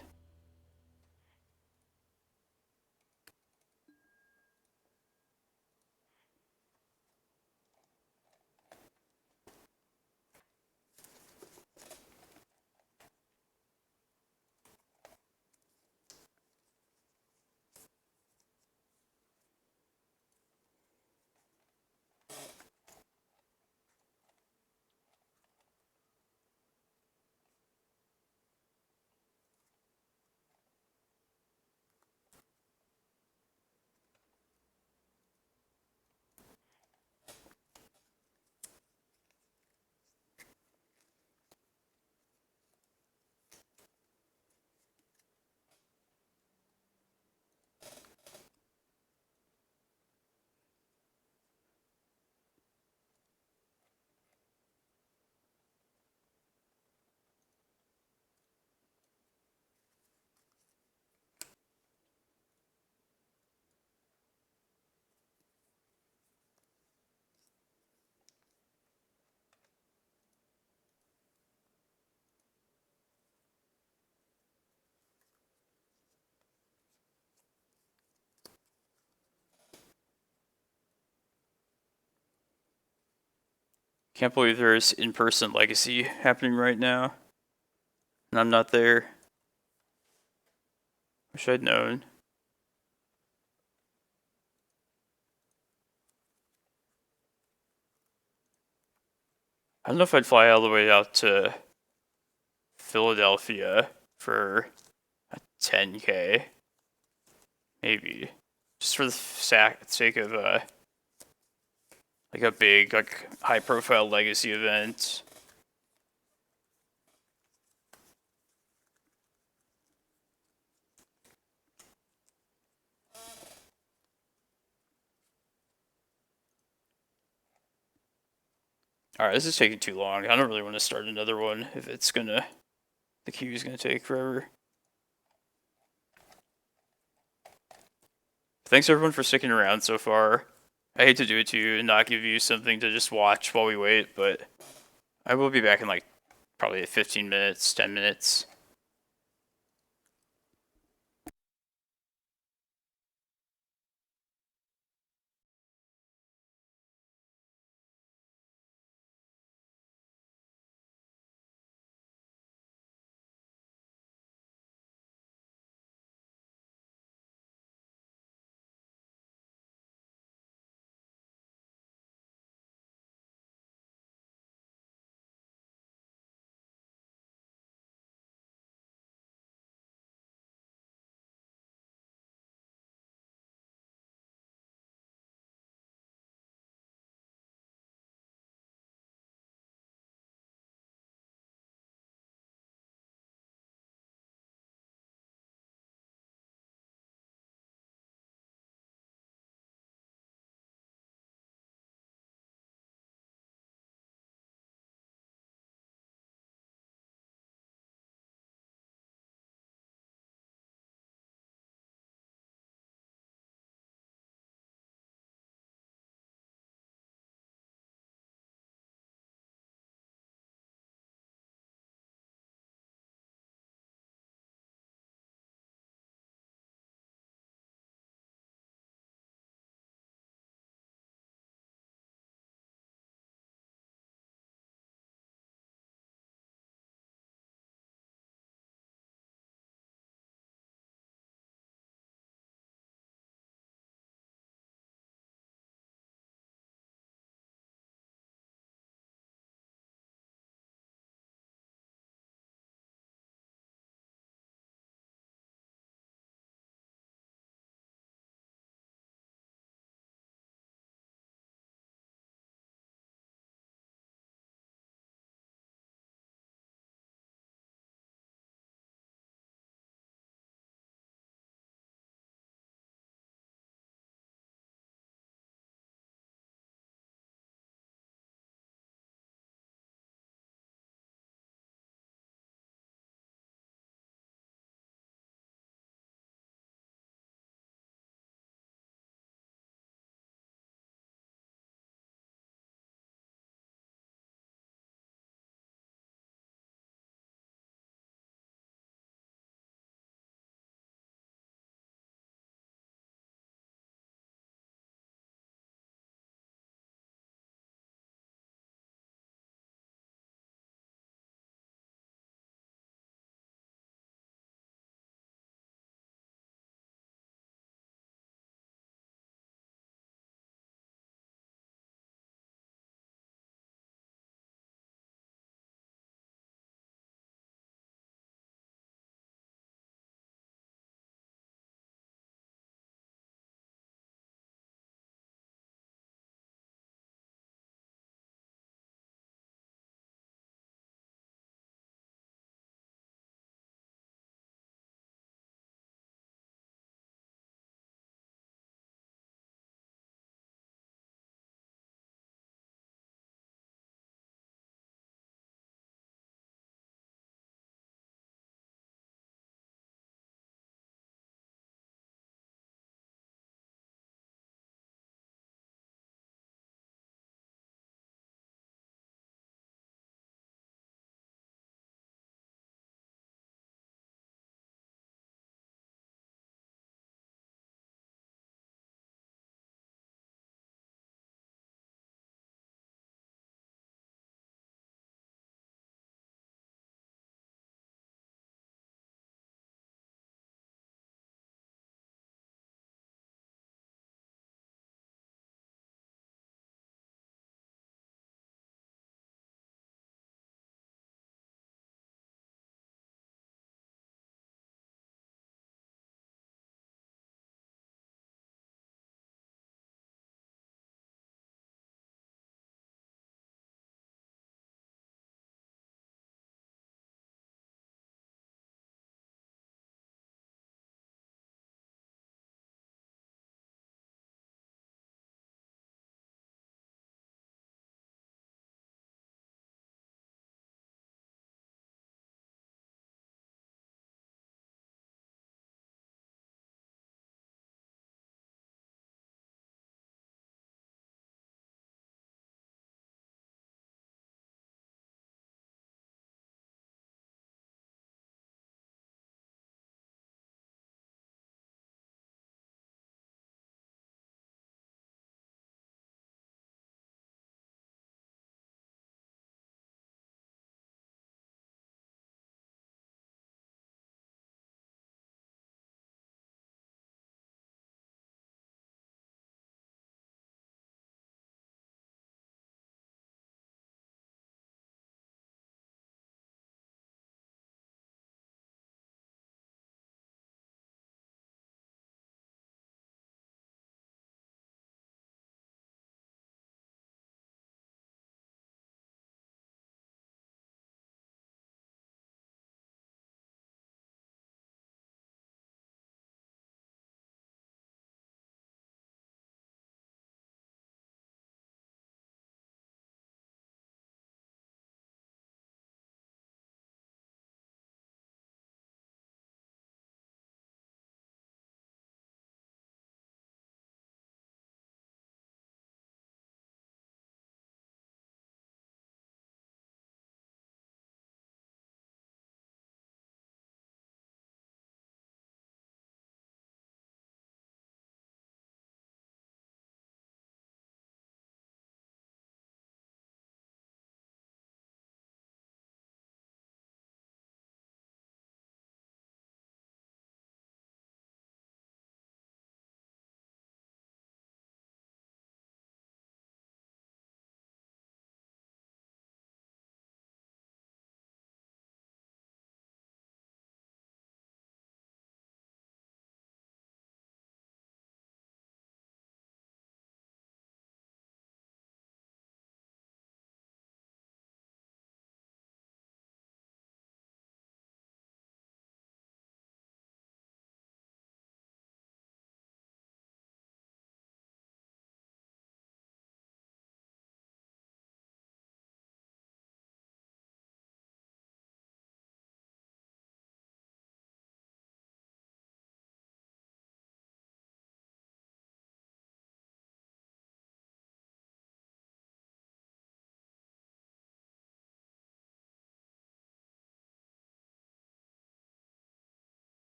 A: Can't believe there's in-person Legacy happening right now. And I'm not there. Wish I'd known. I don't know if I'd fly all the way out to Philadelphia for a 10K. Maybe. Just for the sake of like a big, like high-profile Legacy event. Alright, this is taking too long. I don't really want to start another one if it's gonna... The queue is gonna take forever. Thanks everyone for sticking around so far. I hate to do it to you and not give you something to just watch while we wait, but I will be back in like probably 15 minutes, 10 minutes.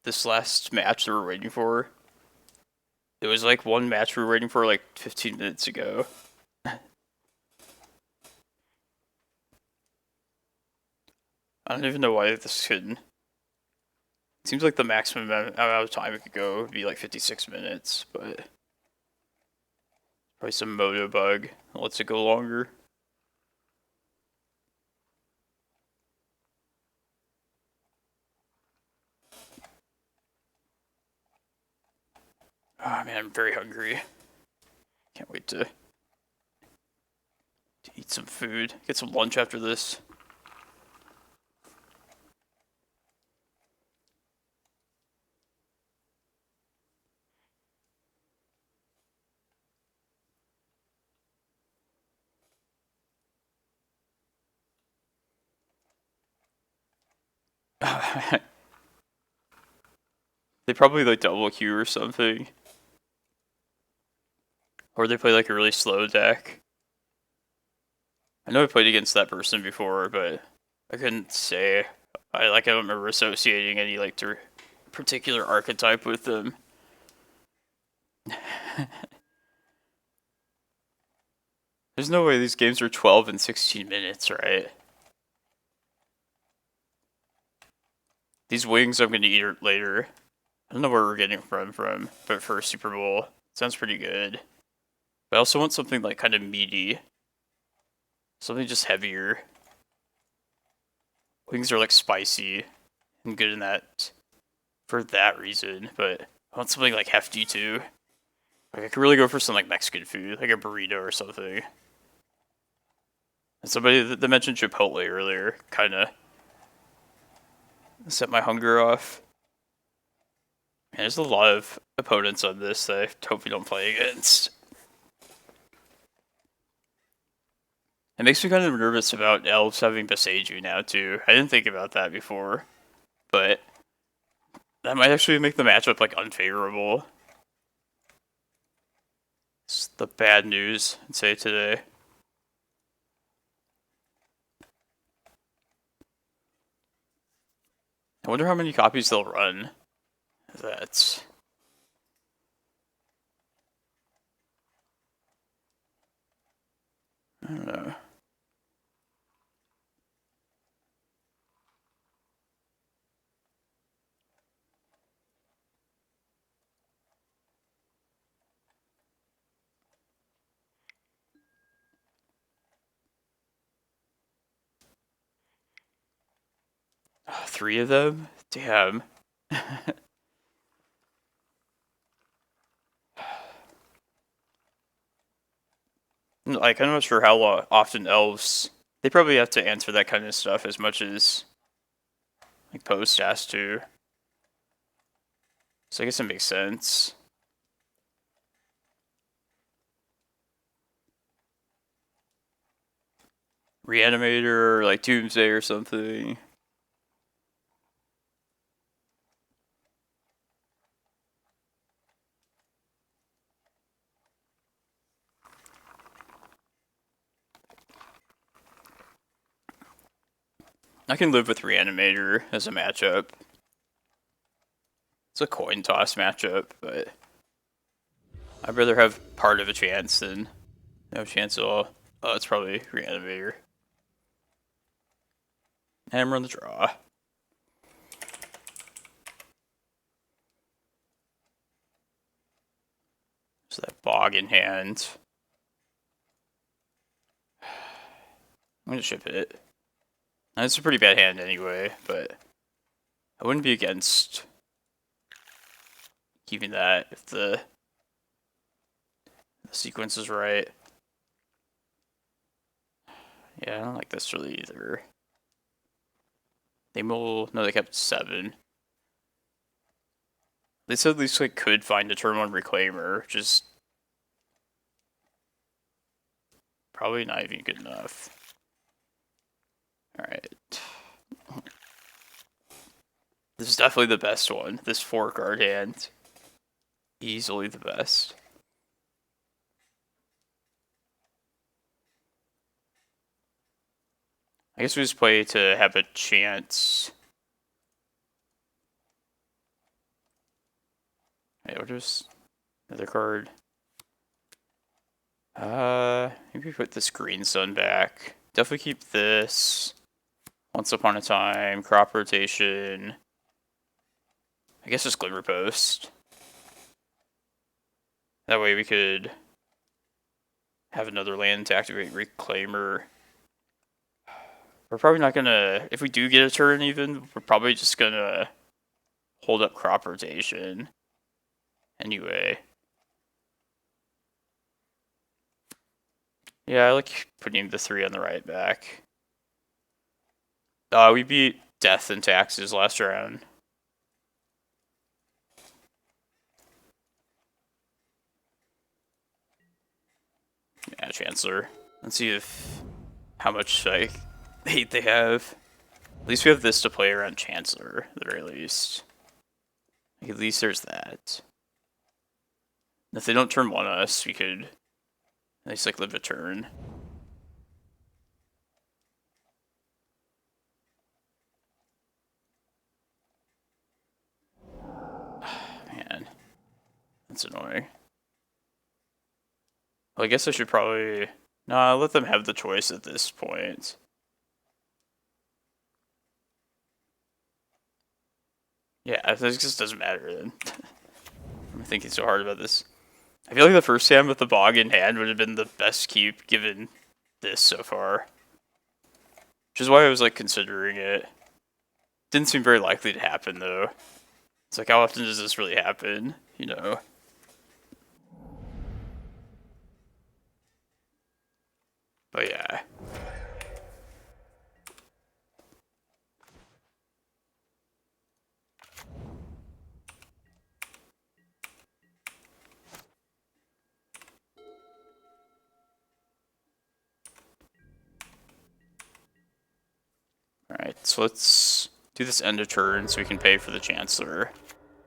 A: this last match that we're waiting for. It was like one match we were waiting for like 15 minutes ago. I don't even know why this could. It seems like the maximum amount of time it could go would be like 56 minutes, but probably some moto bug that lets it go longer. Oh man, I'm very hungry. Can't wait to eat some food. Get some lunch after this. They probably like double queue or something. Or they play like a really slow deck. I know I played against that person before, but I couldn't say. I don't remember associating any like particular archetype with them. There's no way these games are 12 and 16 minutes, right? These wings I'm gonna eat later. I don't know where we're getting from, but for Super Bowl, sounds pretty good. But I also want something like kind of meaty. Something just heavier. Wings are like spicy and good in that for that reason, but I want something like hefty too. Like I could really go for some like Mexican food, like a burrito or something. And somebody that mentioned Chipotle earlier kind of set my hunger off. Man, there's a lot of opponents on this that I hope we don't play against. It makes me kind of nervous about elves having Boseiju now too. I didn't think about that before, but that might actually make the matchup like unfavorable. It's the bad news, I'd say, today. I wonder how many copies they'll run. That's... I don't know. Oh, 3 of them? Damn. Like, I'm not sure how often elves... They probably have to answer that kind of stuff as much as like Post has to. So I guess it makes sense. Reanimator or like Doomsday or something. I can live with Reanimator as a matchup. It's a coin toss matchup, but I'd rather have part of a chance than no chance at all. Oh, it's probably Reanimator. Hammer on the draw. So that Bog in hand. I'm gonna ship it. And it's a pretty bad hand anyway, but I wouldn't be against keeping that if the sequence is right. Yeah, I don't like this really either. They kept 7. They said at least like could find a turn 1 Reclaimer, which is probably not even good enough. Alright. This is definitely the best one. This 4-card hand. Easily the best. I guess we just play to have a chance. there's another card. Maybe put this green sun back. Definitely keep this. Once Upon a Time, crop rotation. I guess just Glimmerpost. That way we could have another land to activate Reclaimer. We're probably not gonna, if we do get a turn even, we're probably just gonna hold up crop rotation. Anyway. Yeah, I like putting the 3 on the right back. We beat Death and Taxes last round. Yeah, Chancellor. Let's see how much hate they have. At least we have this to play around Chancellor, at the very least. At least there's that. And if they don't turn 1 us, we could at least live a turn. Man, that's annoying. Well, I guess I should probably... Nah, let them have the choice at this point. Yeah, this just doesn't matter then. I'm thinking so hard about this. I feel like the first hand with the Bog in hand would have been the best keep given this so far. Which is why I was considering it. Didn't seem very likely to happen though. It's how often does this really happen, you know? But yeah. Alright, so let's do this end of turn so we can pay for the Chancellor.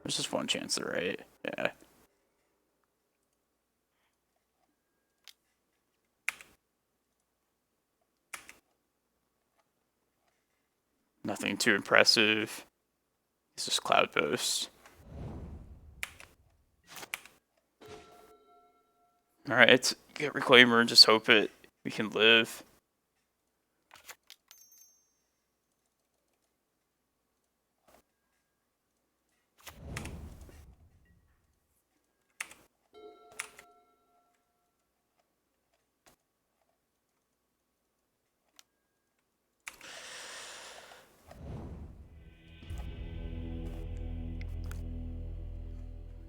A: There's just 1 Chancellor, right? Yeah. Nothing too impressive. It's just Cloudpost. Alright, get Reclaimer and just hope we can live.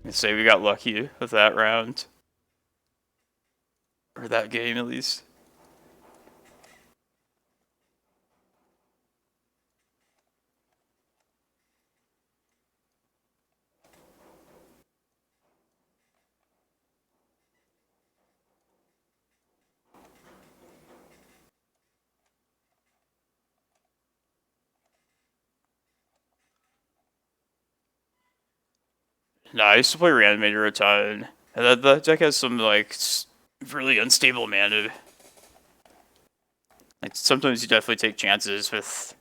A: I say we got lucky with that round. Or that game, at least. Nah, I used to play Reanimator a ton. And that deck has some, really unstable mana. Sometimes you definitely take chances with,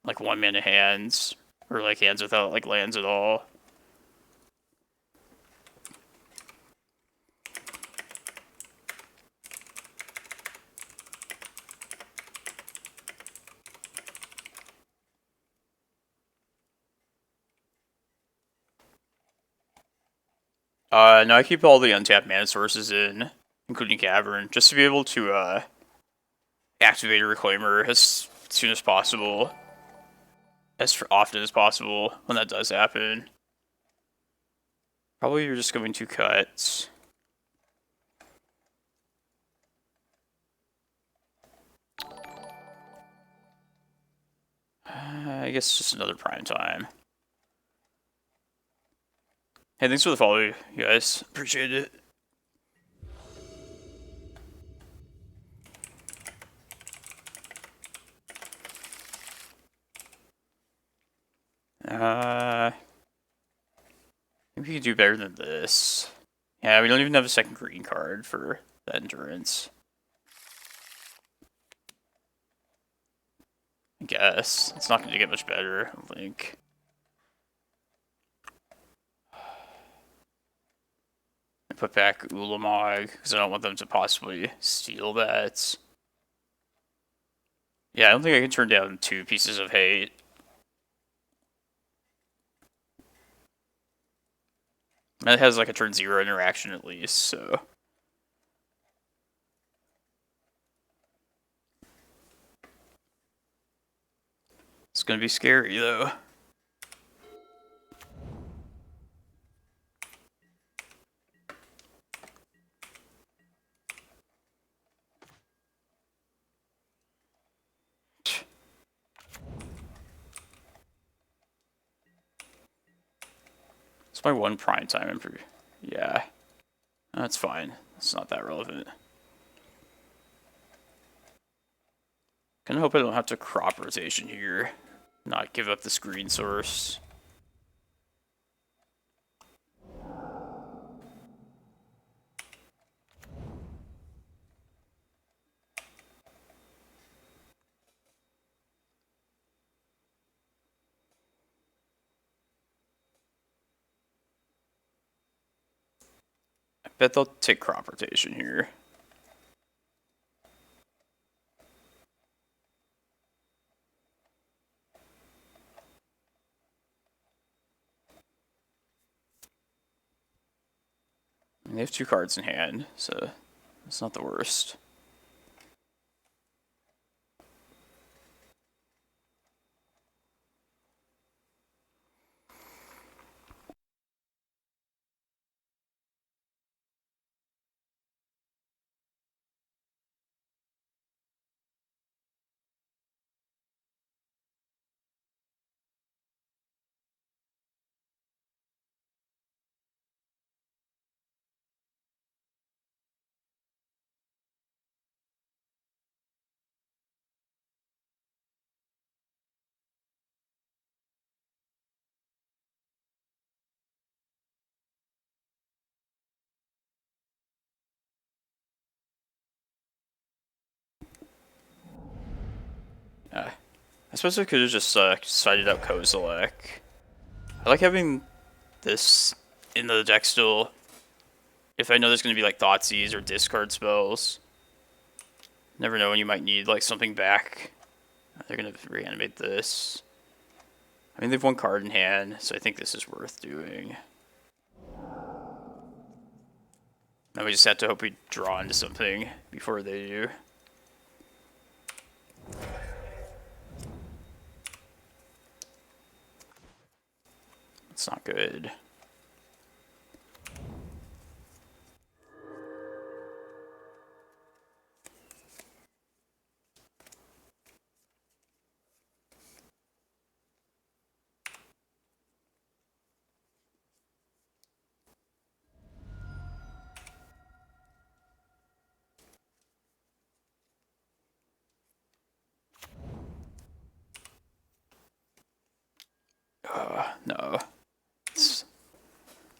A: 1 mana hands. Or, hands without, lands at all. No, I keep all the untapped mana sources in, including Cavern, just to be able to, activate a Reclaimer as soon as possible. As often as possible when that does happen. Probably you're just going to cut. I guess just another prime time. Hey, thanks for the follow, you guys. Appreciate it. Maybe we could do better than this. Yeah, we don't even have a second green card for the endurance. I guess. It's not going to get much better, I don't think. put back Ulamog, because I don't want them to possibly steal that. Yeah, I don't think I can turn down 2 pieces of hate. That has like a turn 0 interaction at least, so... It's gonna be scary, though. It's my 1 prime time improve. Yeah. That's fine. It's not that relevant. Kinda hope I don't have to crop rotation here. Not give up the screen source. I bet they'll take crop rotation here. And they have 2 cards in hand, so it's not the worst. I suppose I could have just sided out Kozilek. I like having this in the deck still. If I know there's going to be like Thoughtseize or discard spells. Never know when you might need like something back. They're going to reanimate this. I mean, they've 1 card in hand, so I think this is worth doing. Now we just have to hope we draw into something before they do. It's not good. No.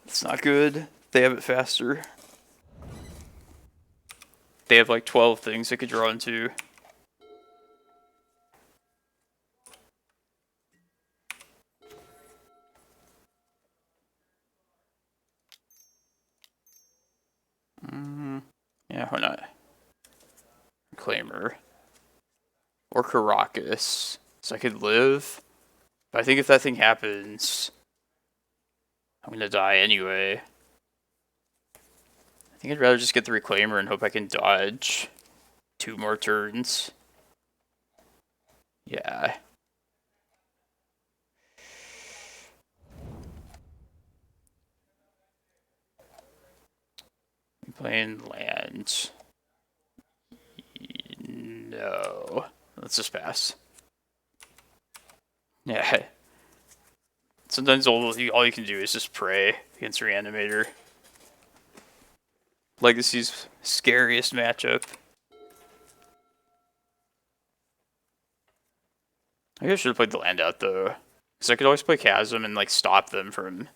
A: It's not good. They have it faster. They have like 12 things they could draw into. Yeah, why not? Reclaimer. Or Karakas. So I could live. But I think if that thing happens, I'm gonna die anyway. I think I'd rather just get the Reclaimer and hope I can dodge 2 more turns. Yeah. I'm playing land. No. Let's just pass. Yeah. Sometimes all you can do is just pray against Reanimator. Legacy's scariest matchup. I guess I should have played the land out though. Because I could always play Chasm and like stop them from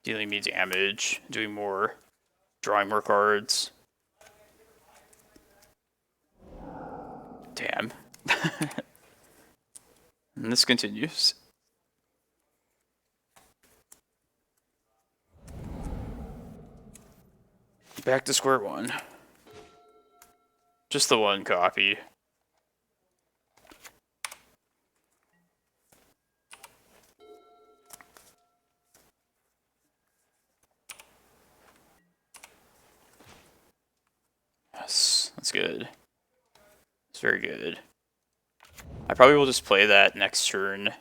A: dealing me damage, doing more, drawing more cards. Damn. And this continues. Back to square one. Just the one copy. Yes, that's good. It's very good. I probably will just play that next turn.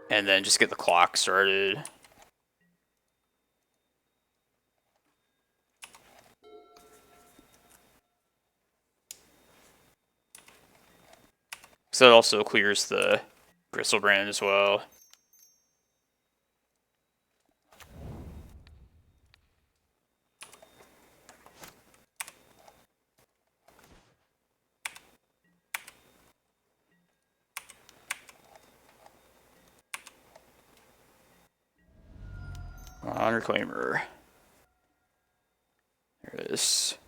A: And then just get the clock started. So that also clears the Bristlebrand as well. On Reclaimer. There it is.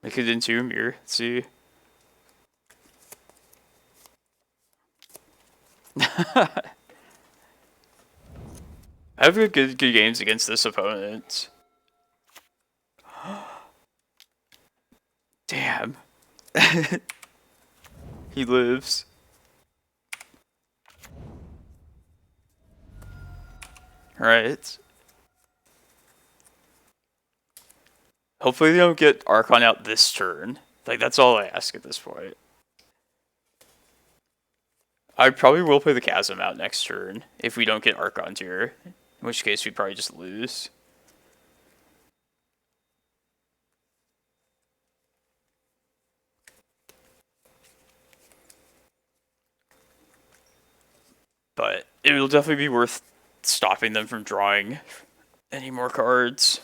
A: Make it into mirror. Let's see. I have good games against this opponent. Damn. He lives. Alright. Hopefully they don't get Archon out this turn. Like, that's all I ask at this point. I probably will play the Chasm out next turn if we don't get Archon here. In which case we'd probably just lose. But it will definitely be worth stopping them from drawing any more cards.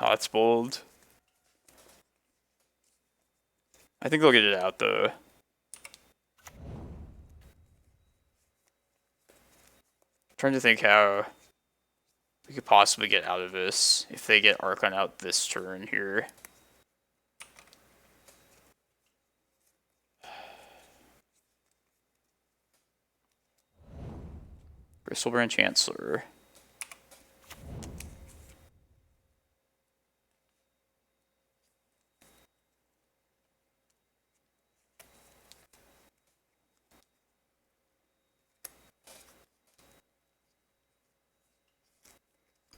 A: Oh, that's bold. I think they'll get it out though. Trying to think how we could possibly get out of this if they get Archon out this turn here. Bristlebrand Chancellor.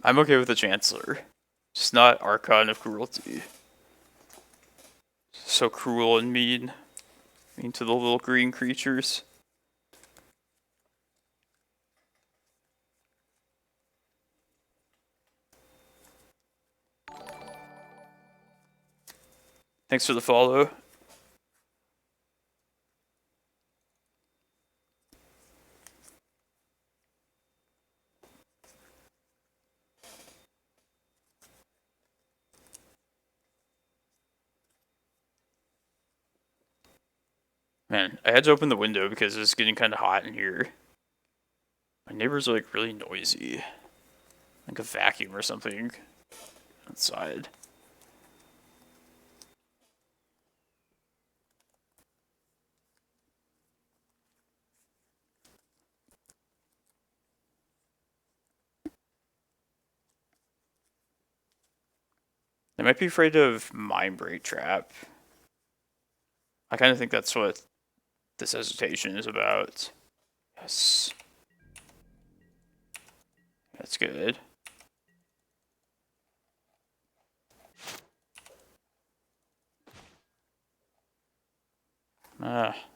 A: I'm okay with the Chancellor. Just not Archon of Cruelty. So cruel and mean. Mean to the little green creatures. Thanks for the follow. Man, I had to open the window because it's getting kind of hot in here. My neighbors are like really noisy. Like a vacuum or something outside. They might be afraid of Mindbreak Trap. I kind of think that's what this hesitation is about. Yes. That's good.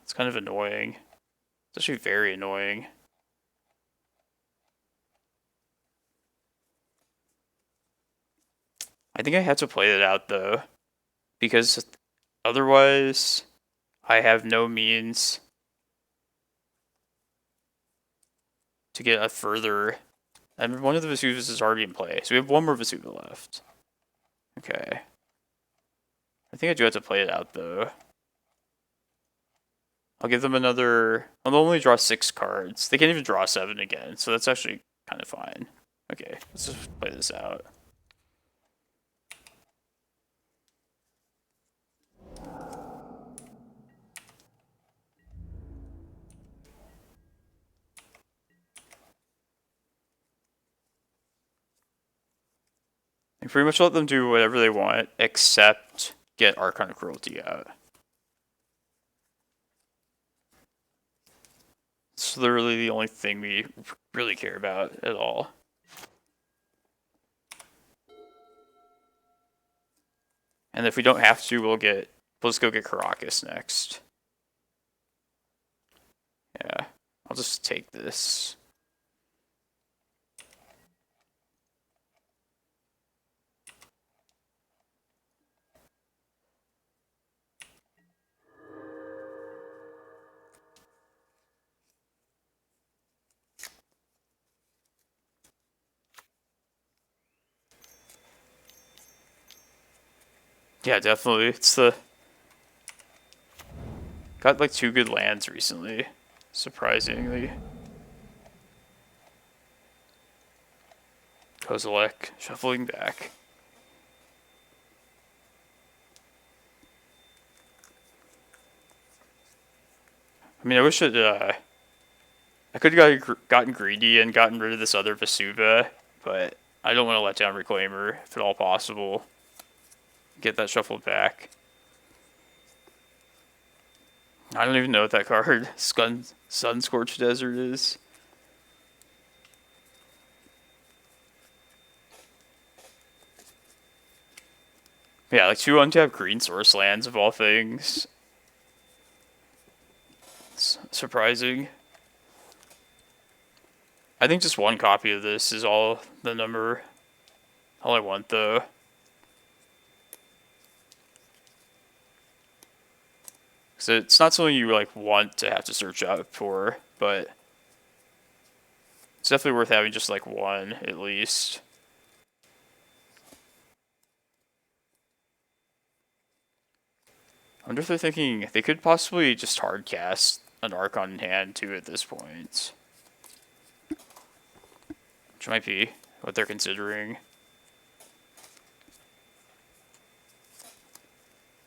A: It's kind of annoying. It's actually very annoying. I think I had to play it out though, because otherwise I have no means to get a further. I mean, one of the Vesuvas is already in play, so we have one more Vesuva left. Okay. I think I do have to play it out though. I'll give them another. Well, they'll only draw 6 cards. They can't even draw 7 again, so that's actually kind of fine. Okay, let's just play this out. You pretty much let them do whatever they want, except get Archon of Cruelty out. It's literally the only thing we really care about at all. And if we don't have to, we'll just go get Karakas next. Yeah, I'll just take this. Yeah, definitely. Got like 2 good lands recently, surprisingly. Kozilek, shuffling back. I mean, I wish I could have gotten greedy and gotten rid of this other Vesuva, but I don't want to let down Reclaimer if at all possible. Get that shuffled back. I don't even know what that card, Sunscorched Desert, is. Yeah, like 2 untapped green source lands of all things. It's surprising. I think just 1 copy of this is all I want though. So it's not something you like want to have to search out for, but it's definitely worth having just like 1 at least. I wonder if they're thinking they could possibly just hardcast an Archon in hand too at this point. Which might be what they're considering.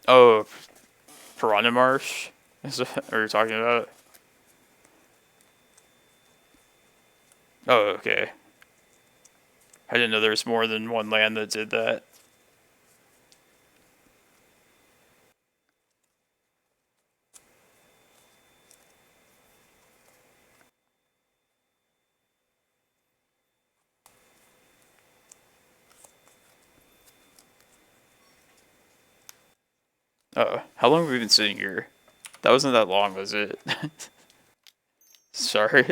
A: Oh, Piranha Marsh? Is what you're talking about? Oh, okay. I didn't know there was more than 1 land that did that. Oh, how long have we been sitting here? That wasn't that long, was it? Sorry.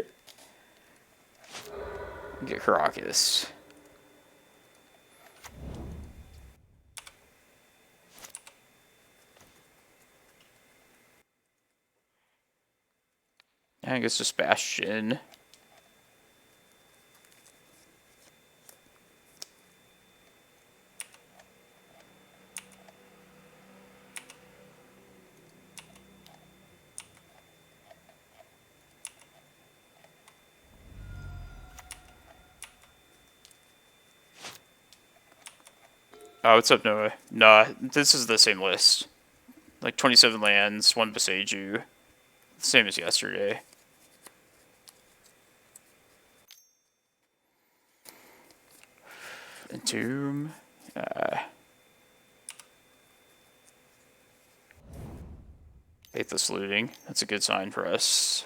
A: Get Karakas. I guess just Bastion. Oh, what's up, Noah? Nah, this is the same list. Like 27 lands, 1 Boseiju. Same as yesterday. Entomb. Faithless Looting. That's a good sign for us.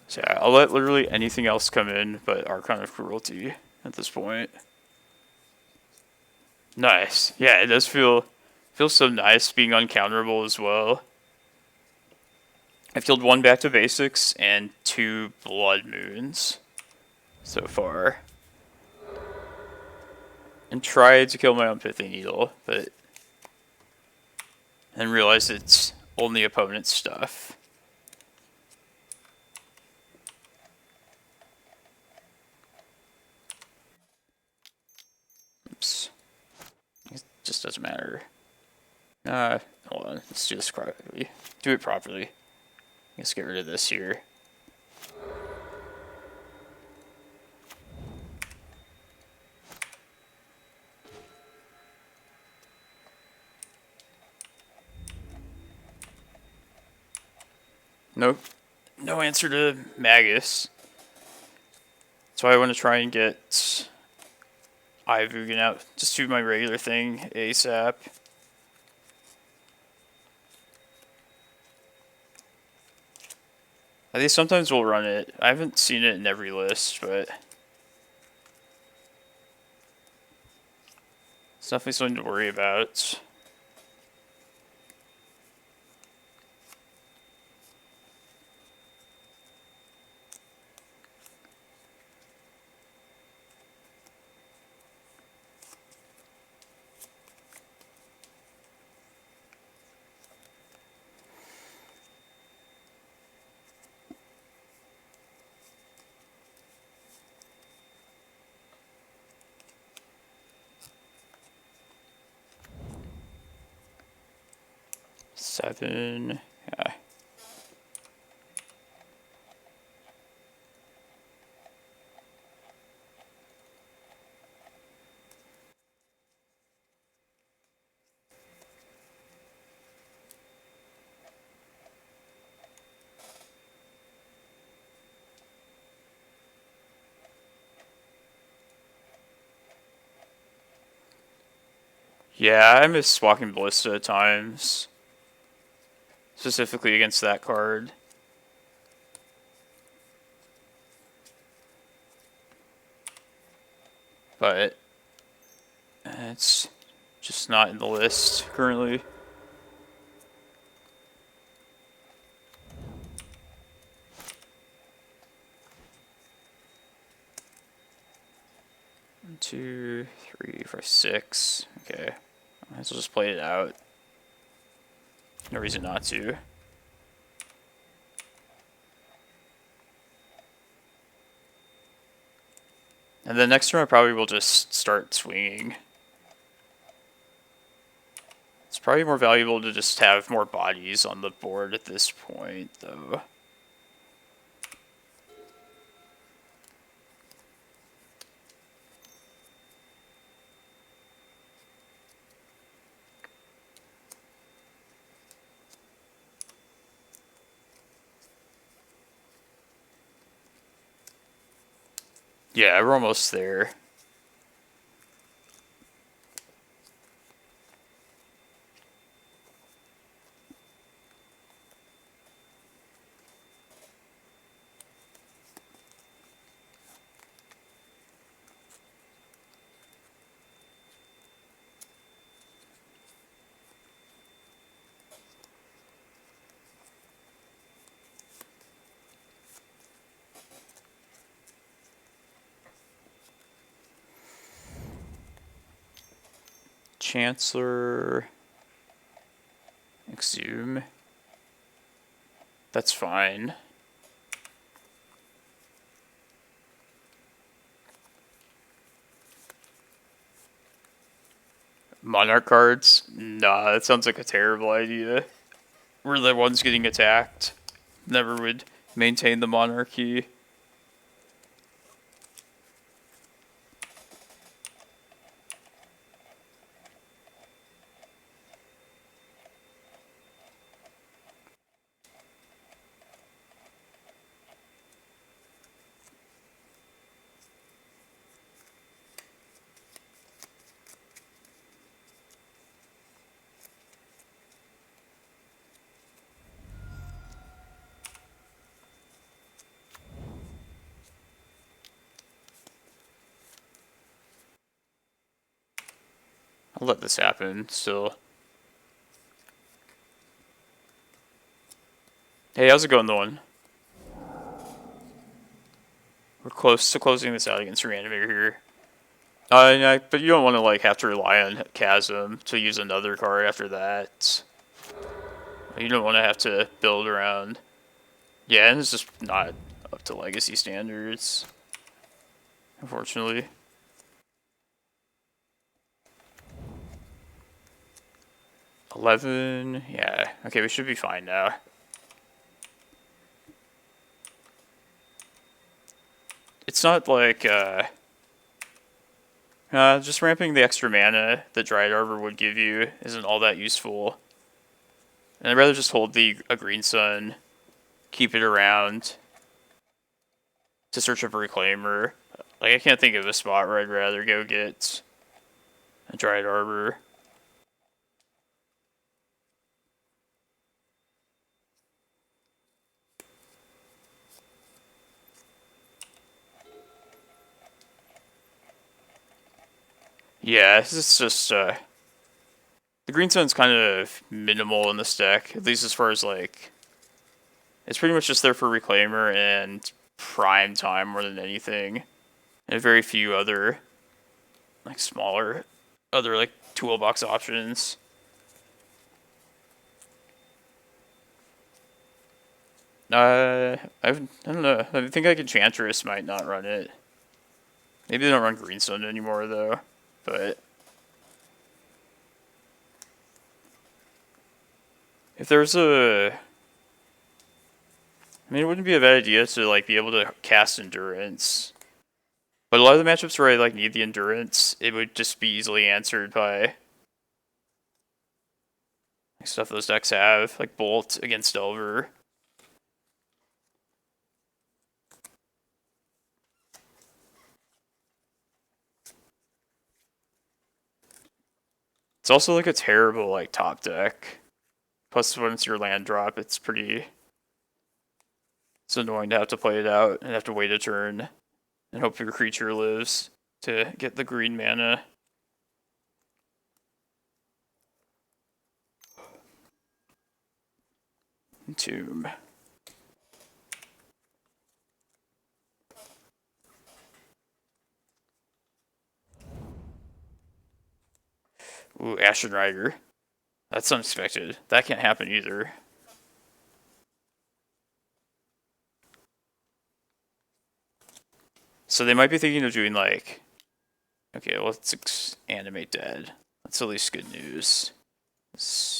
A: So yeah, I'll let literally anything else come in but Archon of Cruelty at this point. Nice. Yeah, it does feels so nice being uncounterable as well. I've killed 1 back to basics and 2 blood moons so far. And tried to kill my own Pithing Needle, but then realized it's only opponent's stuff. Oops. It just doesn't matter. Hold on. Let's do this properly. Do it properly. Let's get rid of this here. Nope. No answer to Magus. So I want to try and get Eye of Ugin out. Just do my regular thing ASAP. I think sometimes we'll run it. I haven't seen it in every list, but it's definitely something to worry about. Seven, yeah. Yeah, I miss Walking Ballista at times. Specifically against that card. But it's just not in the list currently. One, two, three, four, six. Okay. Might as well just play it out. No reason not to. And then next turn I probably will just start swinging. It's probably more valuable to just have more bodies on the board at this point, though. Yeah, we're almost there. Chancellor. Exhume. That's fine. Monarch cards? Nah, that sounds like a terrible idea. We're the ones getting attacked. Never would maintain the monarchy. I'll let this happen still. Hey, how's it going, the one? We're close to closing this out against Reanimator here. But you don't want to like have to rely on Chasm to use another card after that. You don't want to have to build around. Yeah, and it's just not up to Legacy standards, unfortunately. $11, yeah. Okay, we should be fine now. It's not like, just ramping the extra mana that Dryad Arbor would give you isn't all that useful. And I'd rather just hold a Green Sun keep it around to search up a Reclaimer. Like, I can't think of a spot where I'd rather go get a Dryad Arbor. Yeah, this is just, the green sun's kind of minimal in this deck, at least as far as, like, it's pretty much just there for Reclaimer and prime time more than anything. And very few other, like, smaller, other, like, toolbox options. I don't know. I think like Enchantress might not run it. Maybe they don't run Greenstone anymore, though. But if there's a... I mean, it wouldn't be a bad idea to, like, be able to cast Endurance. But a lot of the matchups where I, like, need the Endurance, it would just be easily answered by like, stuff those decks have, like Bolt against Delver. It's also, like, a terrible, like, top deck. Plus, when it's your land drop, it's pretty... It's annoying to have to play it out and have to wait a turn and hope your creature lives to get the green mana. Tomb. Ooh, Ashen Rider. That's unexpected. That can't happen either. So they might be thinking of doing, like... Okay, let's animate dead. That's at least good news.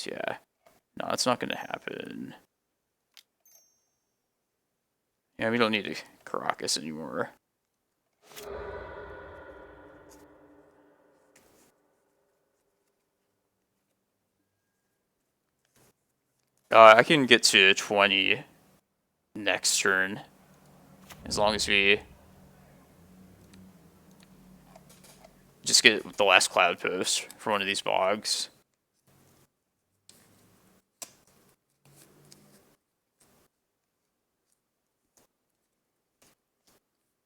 A: Yeah. No, that's not going to happen. Yeah, we don't need a Karakas anymore. I can get to 20 next turn. As long as we just get the last Cloudpost for one of these bogs.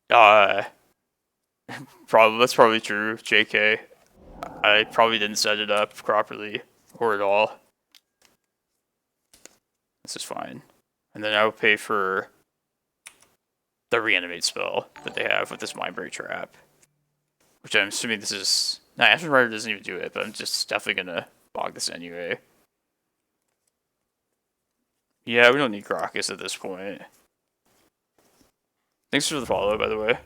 A: That's probably true, JK. I probably didn't set it up properly or at all. This is fine. And then I will pay for the reanimate spell that they have with this Mindbreak Trap. Which I'm assuming this is... Nah, Ashen Rider doesn't even do it, but I'm just definitely gonna bog this anyway. Yeah, we don't need Karakas at this point. Thanks for the follow, by the way.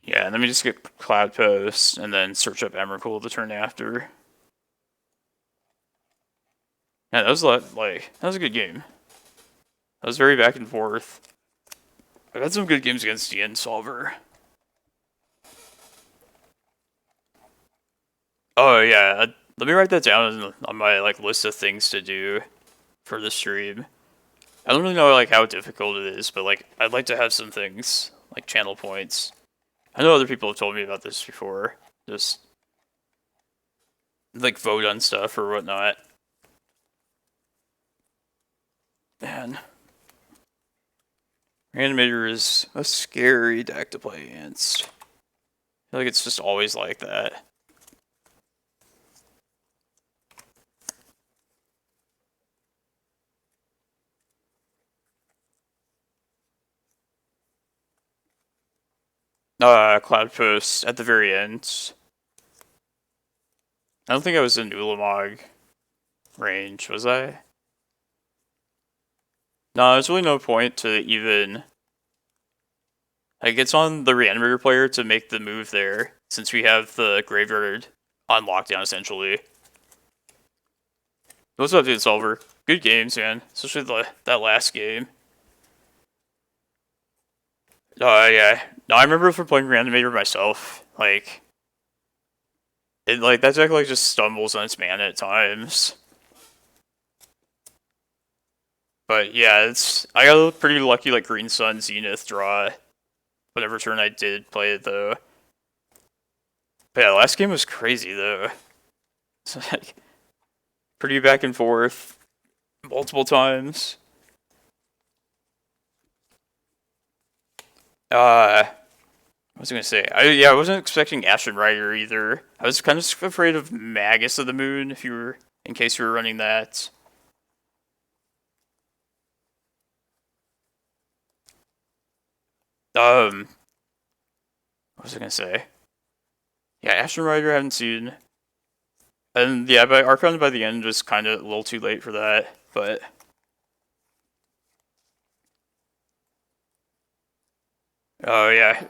A: Yeah, and let me just get Cloudpost and then search up Emrakul the turn after. Yeah, that was that was a good game. That was very back and forth. I've had some good games against the End Solver. Oh yeah, let me write that down on my list of things to do for the stream. I don't really know how difficult it is, but I'd like to have some things like channel points. I know other people have told me about this before. Just vote on stuff or whatnot. Man. Reanimator is a scary deck to play against. I feel like it's just always like that. Cloudpost at the very end. I don't think I was in Ulamog range, was I? No, there's really no point to even Like, it's on the Reanimator player to make the move there, since we have the graveyard on lockdown, essentially. What's up, Dude Solver? Good games, man. Especially that last game. Yeah. No, I remember from playing Reanimator myself. Like, that deck, like, just stumbles on its mana at times. But, yeah, I got a pretty lucky, like, Green Sun Zenith draw. Whatever turn I did play it, though. But yeah, the last game was crazy, though. It's like, pretty back and forth. Multiple times. What was I gonna say? I wasn't expecting Ashen Rider either. I was kind of afraid of Magus of the Moon, in case you were running that. What was I gonna say? Yeah, Ashen Rider I haven't seen. And yeah, but Archon by the end was kind of a little too late for that, but... Oh yeah,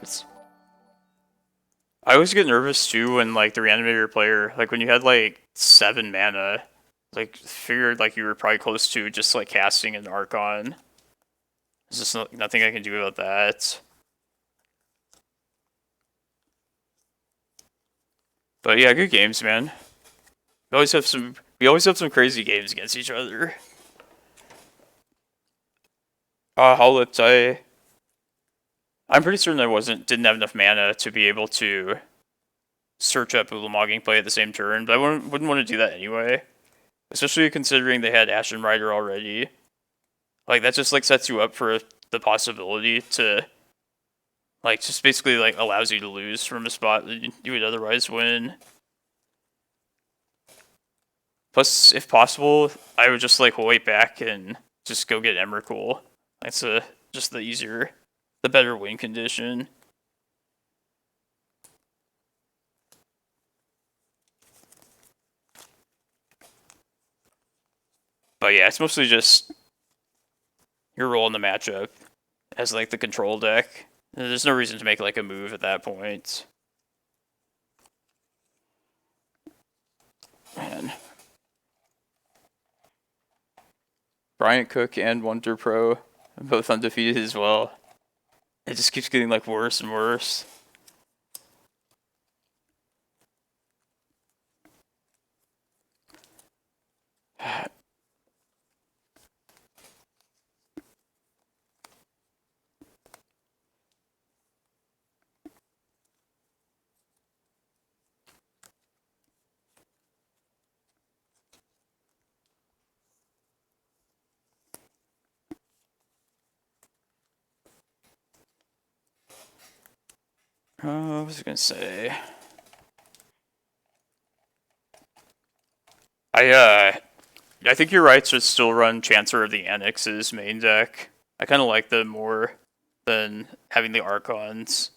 A: I always get nervous too when, like, the Reanimator player, like, when you had, like, 7 mana, like, figured, like, you were probably close to just, like, casting an Archon. There's just nothing I can do about that. But yeah, good games, man. We always have some crazy games against each other. Hololip, I'm pretty certain I didn't have enough mana to be able to search up Ulamog play at the same turn, but I wouldn't want to do that anyway. Especially considering they had Ashen Rider already. Like, that just, like, sets you up for the possibility to, like, just basically, like, allows you to lose from a spot that you would otherwise win. Plus, if possible, I would just, like, wait back and just go get Emrakul. That's just the better win condition. But yeah, it's mostly just your role in the matchup as, like, the control deck. There's no reason to make, like, a move at that point. Man. Bryant Cook and Wonder Pro, both undefeated as well. It just keeps getting, like, worse and worse. What was I gonna say? I think you're right to still run Chancer of the Annex's main deck. I kind of like them more than having the Archons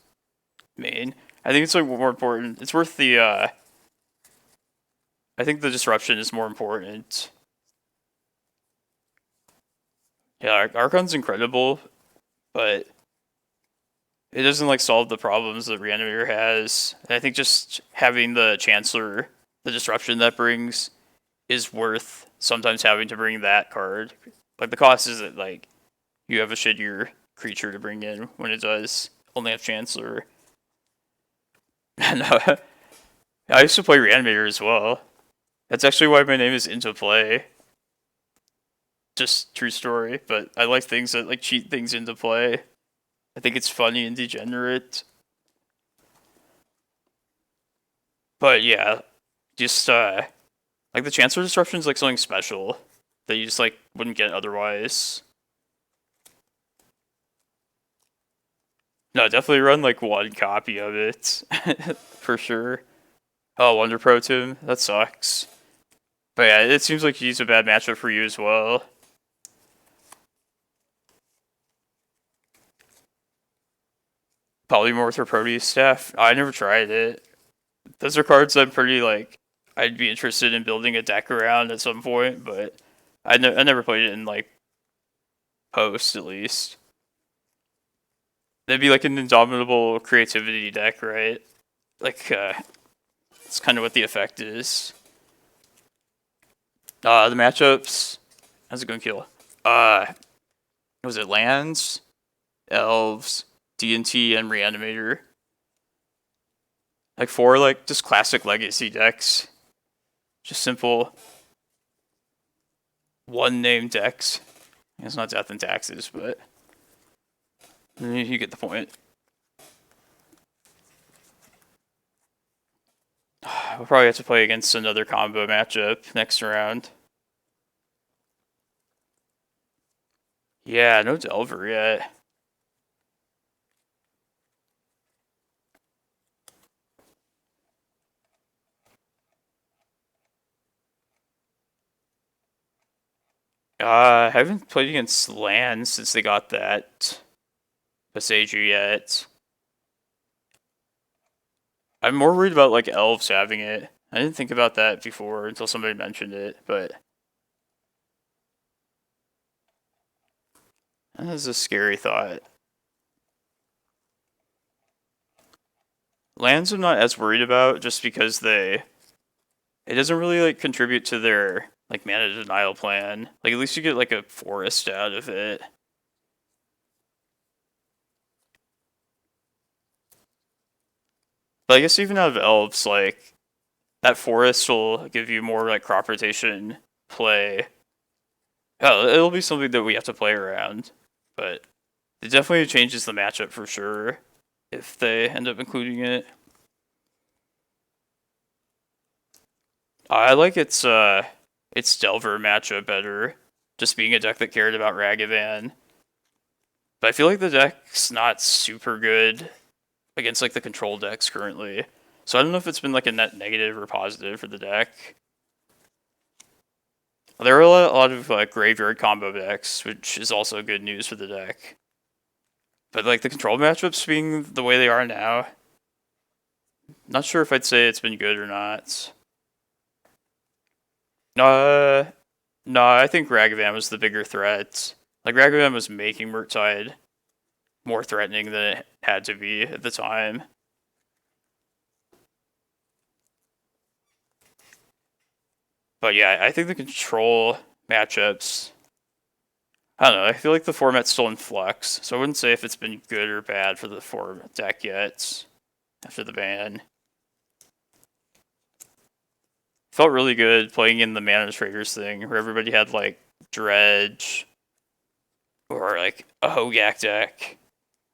A: main. I think it's, like, more important. It's worth the, I think the disruption is more important. Yeah, Archon's incredible, but it doesn't, like, solve the problems that Reanimator has. And I think just having the Chancellor, the disruption that brings, is worth sometimes having to bring that card. Like, the cost is that, like, you have a shittier creature to bring in when it does only have Chancellor. No, I used to play Reanimator as well. That's actually why my name is Into Play. Just true story, but I like things that, like, cheat things into play. I think it's funny and degenerate. But yeah, just like, the Chancellor Disruption is, like, something special that you just, like, wouldn't get otherwise. No, definitely run, like, one copy of it for sure. Oh, Wonder Pro Tim, that sucks. But yeah, it seems like he's a bad matchup for you as well. Polymorph or Proteus Staff? I never tried it. Those are cards I'm pretty, like, I'd be interested in building a deck around at some point, but I never played it in, like, post, at least. That'd be like an indomitable creativity deck, right? Like, that's kind of what the effect is. The matchups. How's it going to kill? Was it lands, elves, D&T, and reanimator? Like 4 like just classic legacy decks. Just simple 1-name decks. It's not Death and Taxes, but you get the point. We'll probably have to play against another combo matchup next round. Yeah, no Delver yet. I haven't played against lands since they got that Boseiju yet. I'm more worried about like elves having it. I didn't think about that before until somebody mentioned it, but that is a scary thought. Lands I'm not as worried about just because it doesn't really like contribute to their like mana denial plan. Like at least you get like a forest out of it. But I guess even out of elves, like that forest will give you more like crop rotation play. Oh, it'll be something that we have to play around, but it definitely changes the matchup for sure if they end up including it. I like its Delver matchup better, just being a deck that cared about Ragavan. But I feel like the deck's not super good against like the control decks currently. So I don't know if it's been like a net negative or positive for the deck. There are a lot of like graveyard combo decks, which is also good news for the deck. But like the control matchups being the way they are now, not sure if I'd say it's been good or not. Uh, no, I think Ragavan was the bigger threat. Like Ragavan was making Murktide more threatening than it had to be at the time. But yeah, I think the control matchups, I don't know, I feel like the format's still in flux, so I wouldn't say if it's been good or bad for the format deck yet after the ban. Felt really good playing in the Mana Traders thing, where everybody had like Dredge or like a Hogak deck.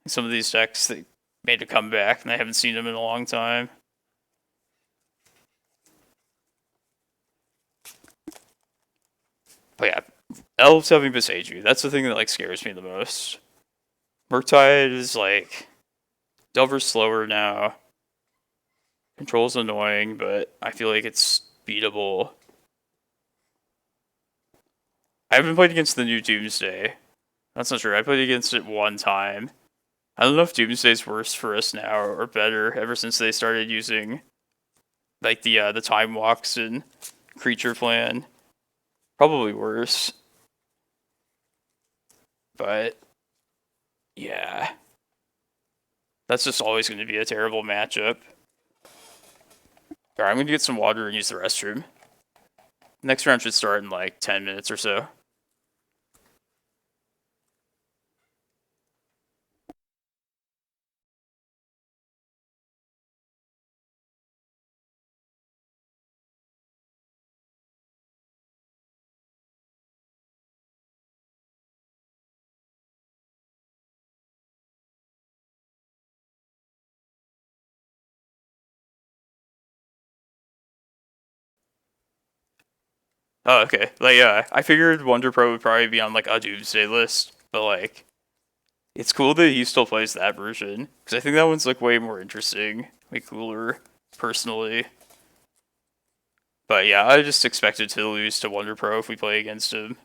A: Some of these decks that made a comeback, and I haven't seen them in a long time. But yeah, Elves having Boseiju, that's the thing that like scares me the most. Murktide is like Delver's slower now. Control's annoying, but I feel like it's beatable. I haven't played against the new Doomsday. That's not true. I played against it one time. I don't know if Doomsday's worse for us now or better ever since they started using like the time walks and creature plan. Probably worse. But yeah. That's just always going to be a terrible matchup. Alright, I'm going to get some water and use the restroom. Next round should start in like 10 minutes or so. Oh, okay. Like, yeah, I figured Wonder Pro would probably be on like a Doomsday list, but like, it's cool that he still plays that version because I think that one's like way more interesting, way cooler, personally. But yeah, I just expected to lose to Wonder Pro if we play against him.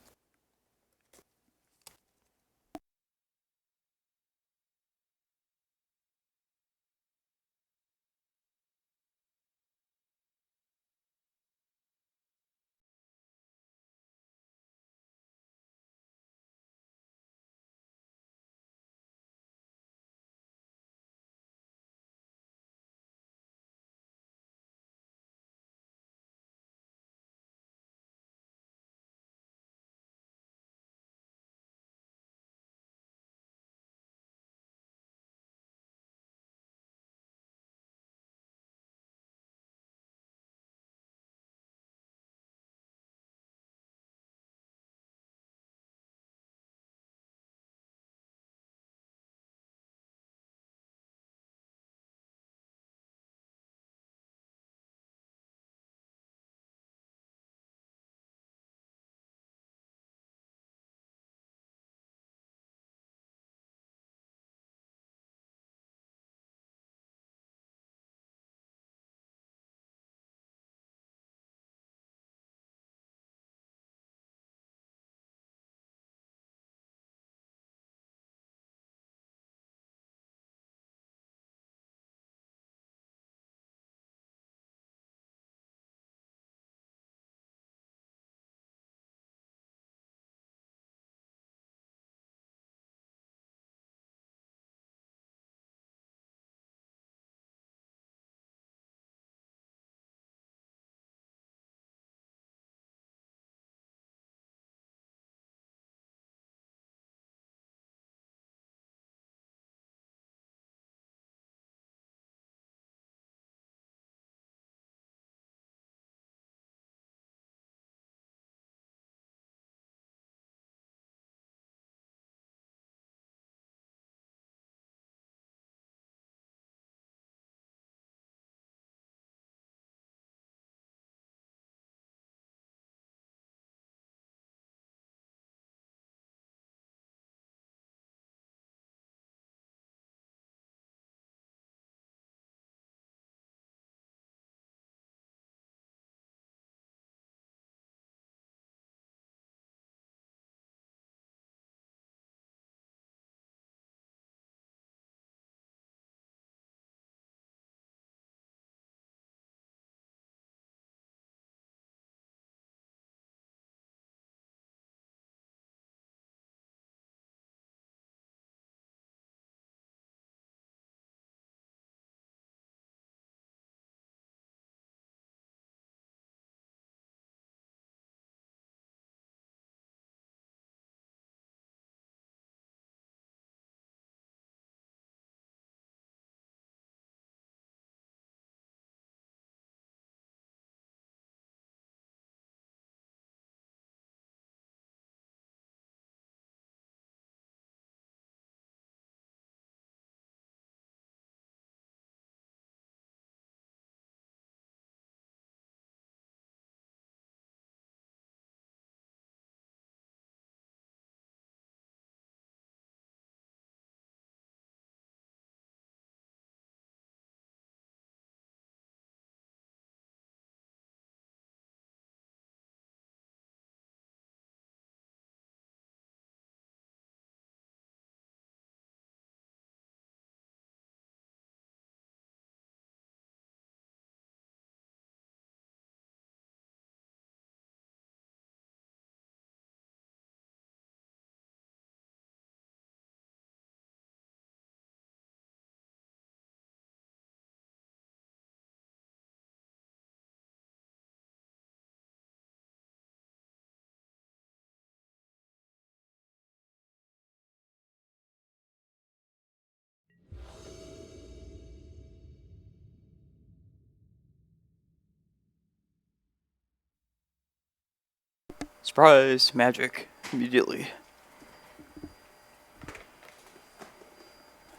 A: Surprise! Magic. Immediately.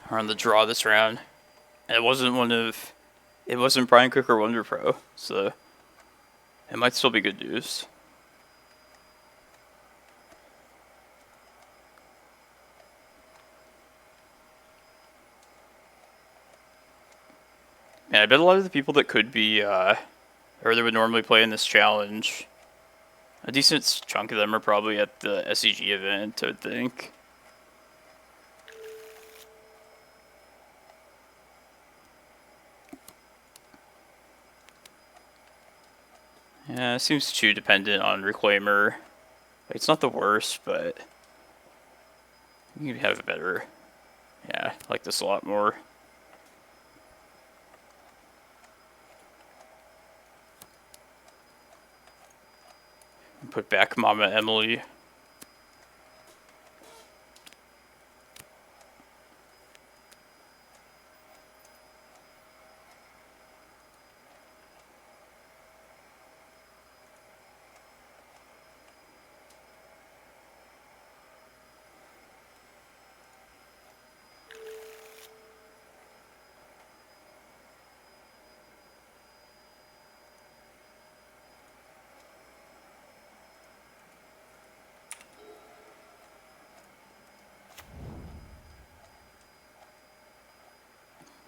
A: We're on the draw this round. And it wasn't it wasn't Brian Cook or Wonder Pro, so it might still be good news. Man, I bet a lot of the people that could be, or that would normally play in this challenge, a decent chunk of them are probably at the SEG event, I would think. Yeah, it seems too dependent on Reclaimer. Like, it's not the worst, but you could have a better. Yeah, I like this a lot more. Put back Mama Emily.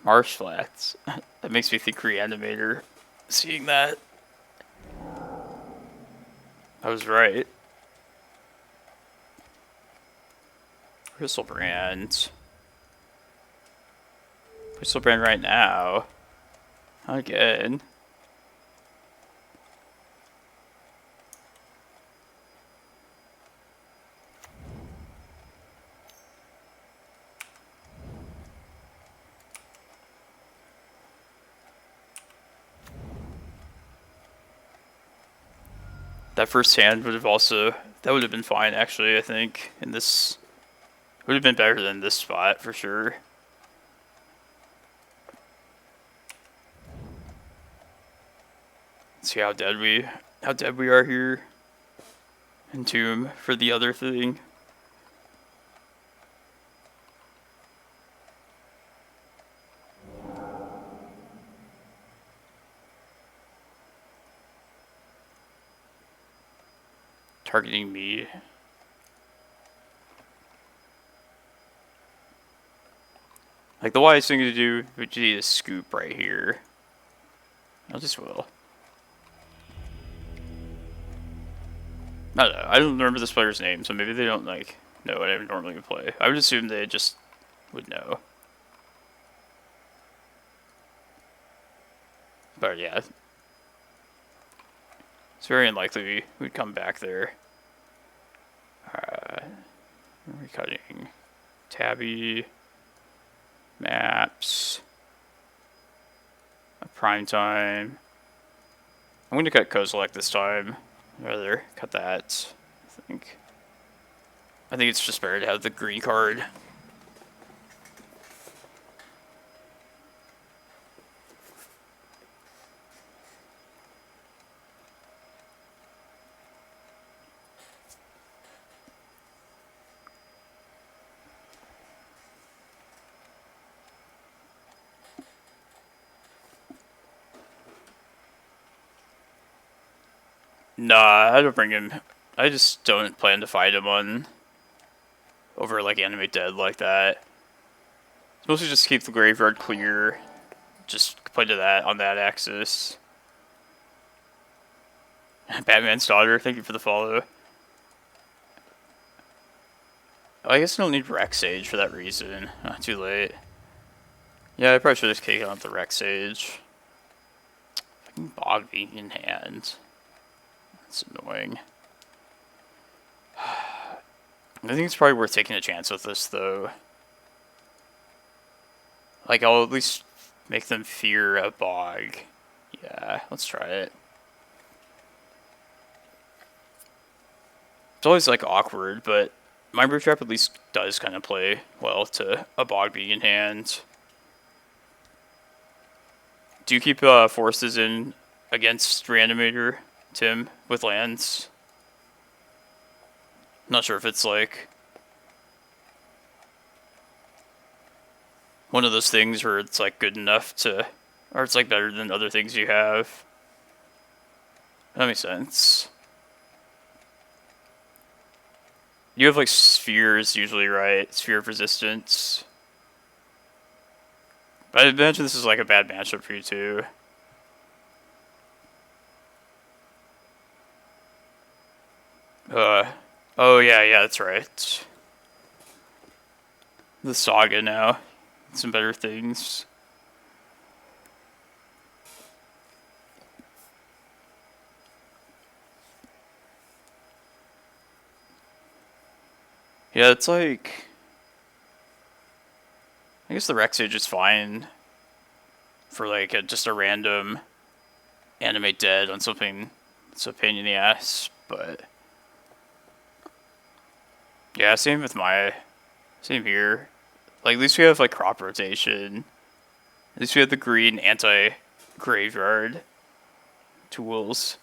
A: Marsh Flats. That makes me think Reanimator. Seeing that. I was right. Bristlebrand. Bristlebrand right now. Again. That first hand would have that would have been fine actually, I think. In this, would have been better than this spot for sure. Let's see how dead we are here. Entomb for the other thing. Targeting me. Like, the wise thing to do would be a scoop right here. I just will. I don't know. I don't remember this player's name, so maybe they don't, like, know what I would normally play. I would assume they just would know. But yeah. It's very unlikely we'd come back there. Recutting. Tabby. Maps. Prime time. I'm going to cut Kozilek this time. Rather, cut that. I think it's just better to have the green card. Nah, I don't bring him. I just don't plan to fight him over like Animate Dead like that. It's mostly just keep the graveyard clear. Just play to that on that axis. Batman's daughter, thank you for the follow. Oh, I guess I don't need Rec Sage for that reason. Oh, too late. Yeah, I probably should have taken out the Rec Sage. Fucking Bog being in hand. That's annoying. I think it's probably worth taking a chance with this, though. Like, I'll at least make them fear a Bog. Yeah, let's try it. It's always, like, awkward, but Mindbreak Trap at least does kind of play well to a Bog being in hand. Do you keep forces in against Reanimator, Tim, with lands? Not sure if it's like one of those things where it's like good enough to, or it's like better than other things you have. That makes sense. You have like spheres usually, right? Sphere of resistance. But I imagine this is like a bad matchup for you too. Oh yeah, that's right. The Saga now. Some better things. Yeah, it's like... I guess the Rec Sage is fine for like just a random animate dead on something that's a pain in the ass, but... Yeah, same with my... Same here. Like, at least we have like crop rotation. At least we have the green anti-graveyard tools.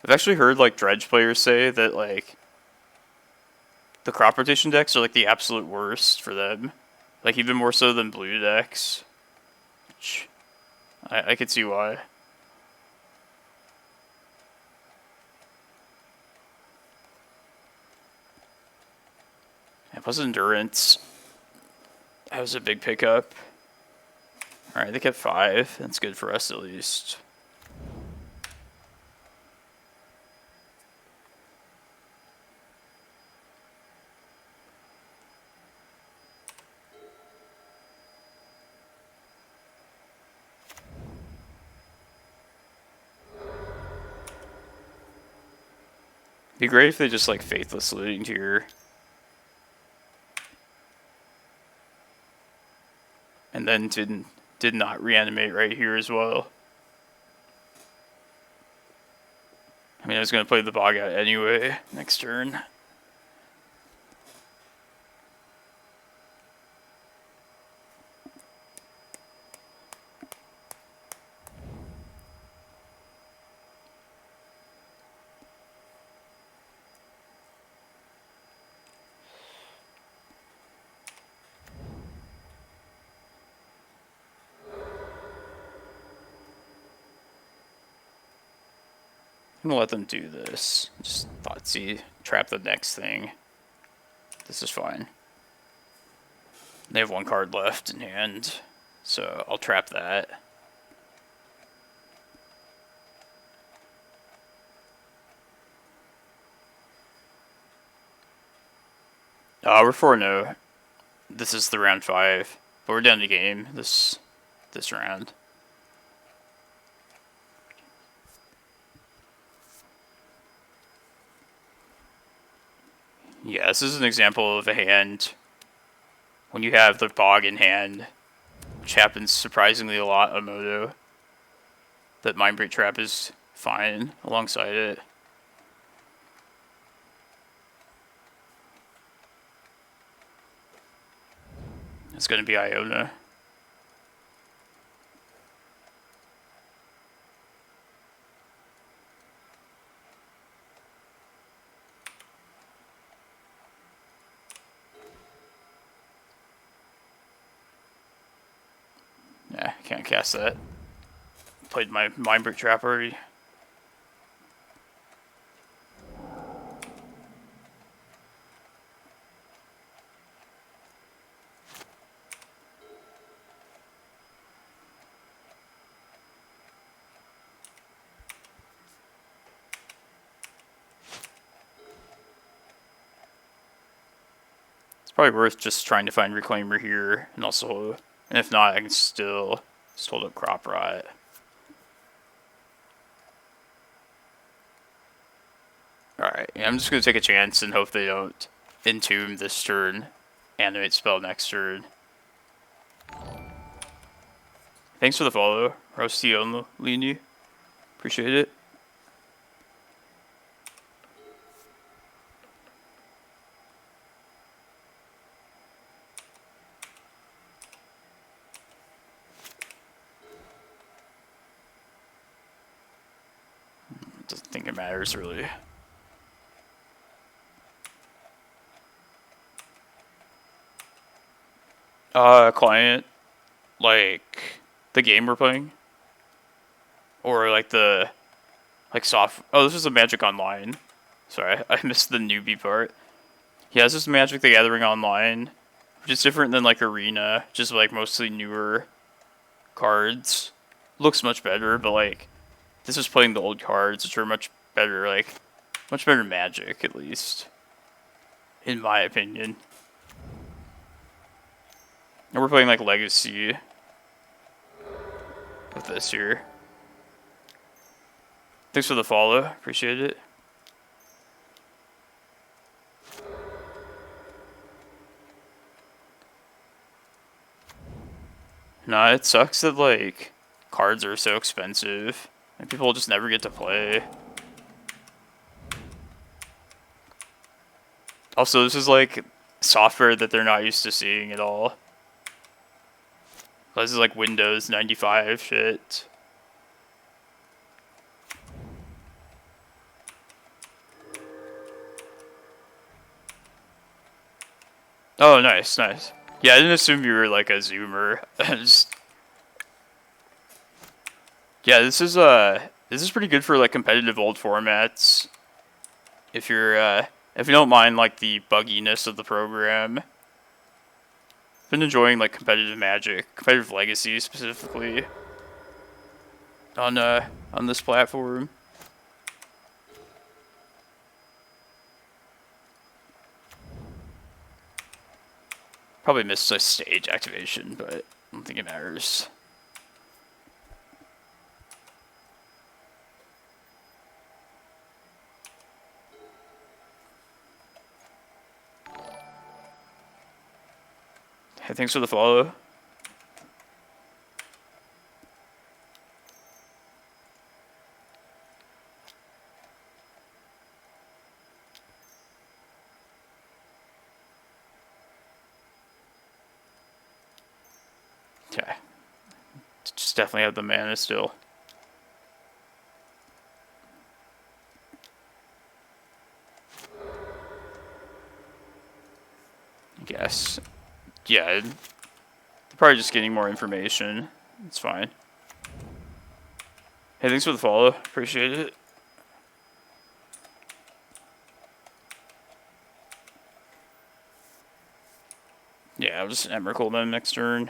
A: I've actually heard like Dredge players say that like the crop rotation decks are like the absolute worst for them. Like even more so than blue decks. Which I could see why. Yeah, plus endurance. That was a big pickup. Alright, they kept 5. That's good for us at least. Be great if they just like Faithless Looting here. And then did not reanimate right here as well. I mean, I was going to play the Bog out anyway next turn. I'm gonna let them do this. Just Thoughtseize, trap the next thing. This is fine. They have 1 card left in hand, so I'll trap that. We're 4-0. This is the round 5, but we're down the game this round. Yeah, this is an example of a hand when you have the Bog in hand, which happens surprisingly a lot on Moto, that Mindbreak Trap is fine alongside it. It's going to be Iona. Yeah, can't cast that. Played my Mindbreak Trap already. It's probably worth just trying to find Reclaimer here, and also, and if not, I can still just hold up Crop Rot. Alright, yeah, I'm just going to take a chance and hope they don't Entomb this turn, Animate Spell next turn. Thanks for the follow, Rosti Lini. Appreciate it. Doesn't think it matters really. Client, like the game we're playing, or like the soft. Oh, this is a Magic Online. Sorry, I missed the newbie part. Yeah, this is Magic the Gathering Online, which is different than like Arena, just like mostly newer cards. Looks much better, but like this is playing the old cards, which are much better, like much better Magic at least, in my opinion. And we're playing like Legacy with this here. Thanks for the follow, appreciate it. Nah, it sucks that like cards are so expensive and people just never get to play. Also, this is like software that they're not used to seeing at all. This is like Windows 95 shit. Oh, nice, nice. Yeah, I didn't assume you were like a zoomer. Yeah, this is pretty good for like competitive old formats. If you don't mind like the bugginess of the program. Been enjoying like competitive Magic, competitive Legacy specifically on this platform. Probably missed a stage activation, but I don't think it matters. Hey, thanks for the follow. Okay. Just definitely have the mana still. I guess. Yeah. Probably just getting more information. It's fine. Hey, thanks for the follow. Appreciate it. Yeah, I'll just Emrakul them next turn.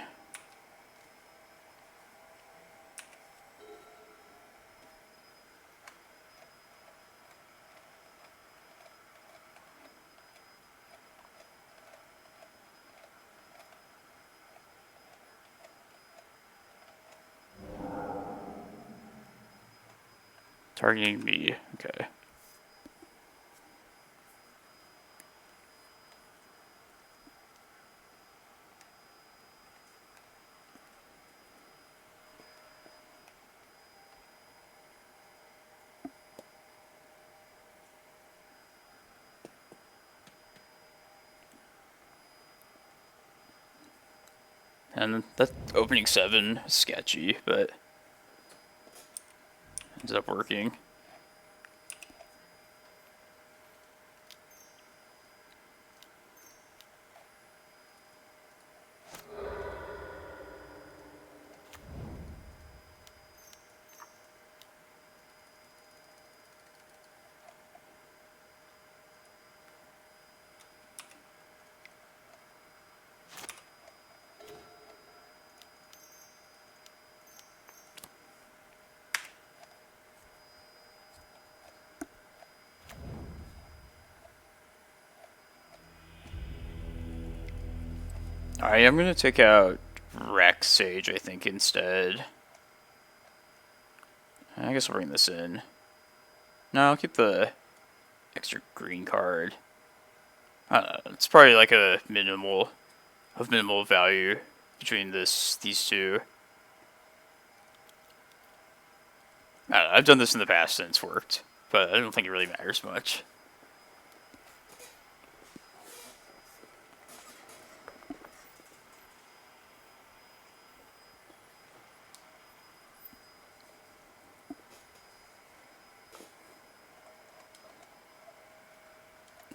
A: Targeting me. Okay. And that opening 7 is sketchy, but ends up working. Alright, I'm gonna take out Reclamation Sage, I think, instead. I guess I'll bring this in. No, I'll keep the extra green card. I don't know, it's probably like a minimal value between these two. I don't know, I've done this in the past and it's worked, but I don't think it really matters much.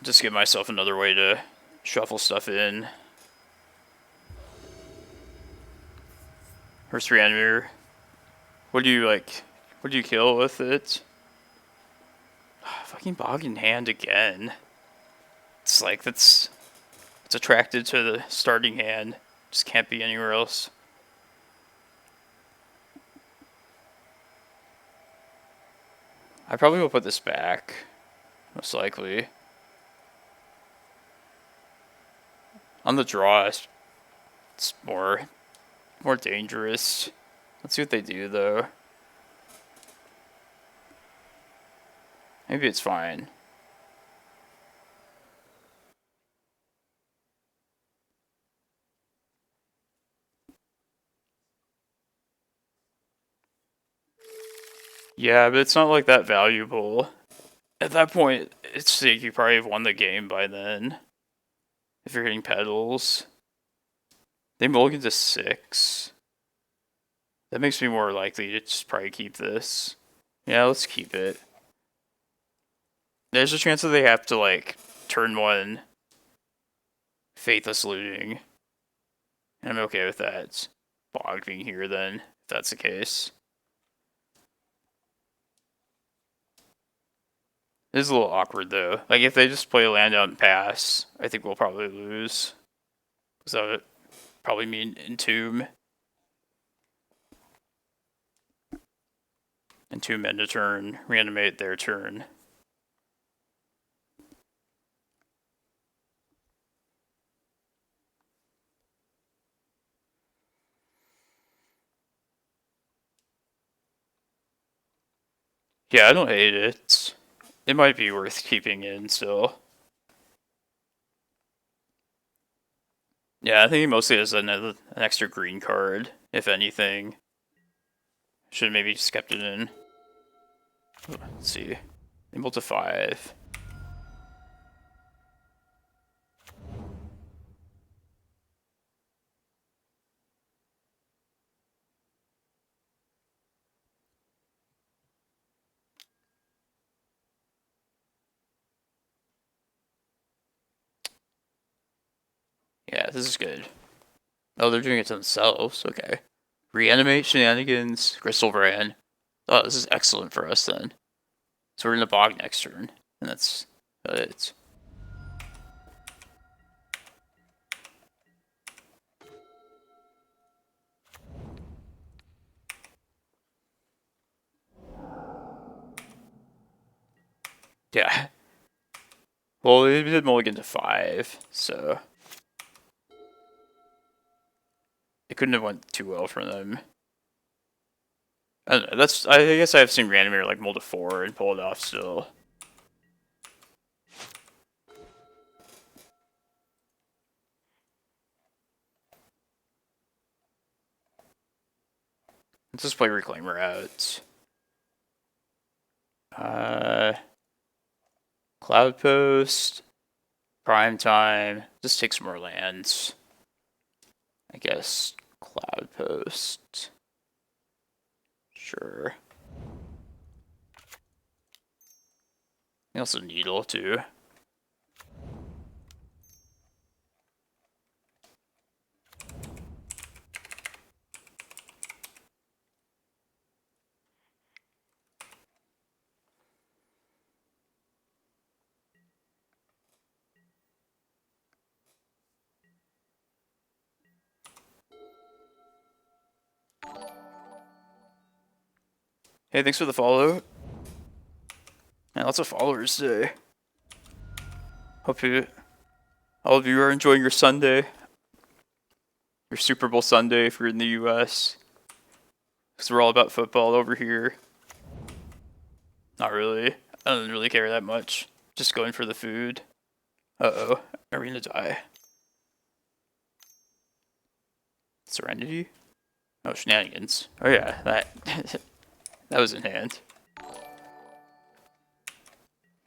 A: Just give myself another way to shuffle stuff in. First reanimator. What do you like? What do you kill with it? Fucking Bog in hand again. It's like it's attracted to the starting hand. Just can't be anywhere else. I probably will put this back, most likely. On the draw, it's more dangerous. Let's see what they do, though. Maybe it's fine. Yeah, but it's not like that valuable. At that point, it's like you probably have won the game by then. If you're hitting pedals. They mulligan to 6. That makes me more likely to just probably keep this. Yeah, let's keep it. There's a chance that they have to, like, turn 1 Faithless looting. And I'm okay with that. Bog being here then, if that's the case. It is a little awkward though. Like if they just play a land out and pass, I think we'll probably lose. Because that would probably mean Entomb. Entomb end a turn, reanimate their turn. Yeah, I don't hate it. It might be worth keeping in still. Yeah, I think he mostly has an extra green card, if anything. Should maybe just kept it in. Let's see. Able to 5. Yeah, this is good. Oh, they're doing it to themselves. Okay. Reanimate shenanigans. Crystal Brand. Oh, this is excellent for us then. So we're in the Bog next turn. And that's it. Yeah. Well, they did mulligan to 5, so it couldn't have went too well for them. I don't know, I guess I've seen Reanimator like mull to 4 and pull it off still. Let's just play Reclaimer out. Cloudpost. Prime time. Just take some more lands. I guess Cloudpost. Sure. Also Needle too. Hey, thanks for the follow. Man, lots of followers today. Hope all of you are enjoying your Sunday. Your Super Bowl Sunday if you're in the US. Because we're all about football over here. Not really. I don't really care that much. Just going for the food. Uh-oh. Are we gonna die? Serenity? Oh, shenanigans. Oh yeah, that that was in hand.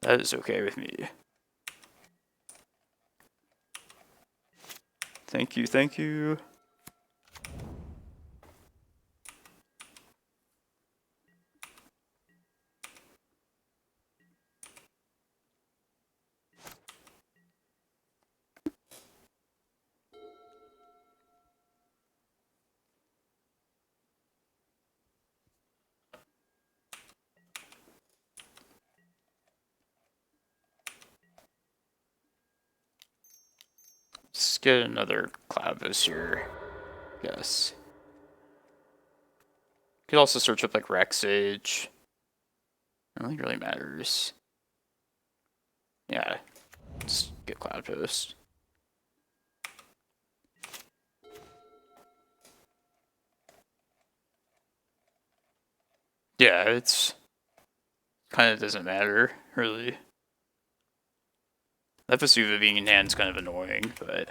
A: That is okay with me. Thank you, thank you. get another Cloudpost here. Yes. Could also search up like Rec Sage. I don't think it really matters. Yeah. Just get Cloudpost. Yeah, it's kind of doesn't matter, really. That Vesuva being in hand is kind of annoying, but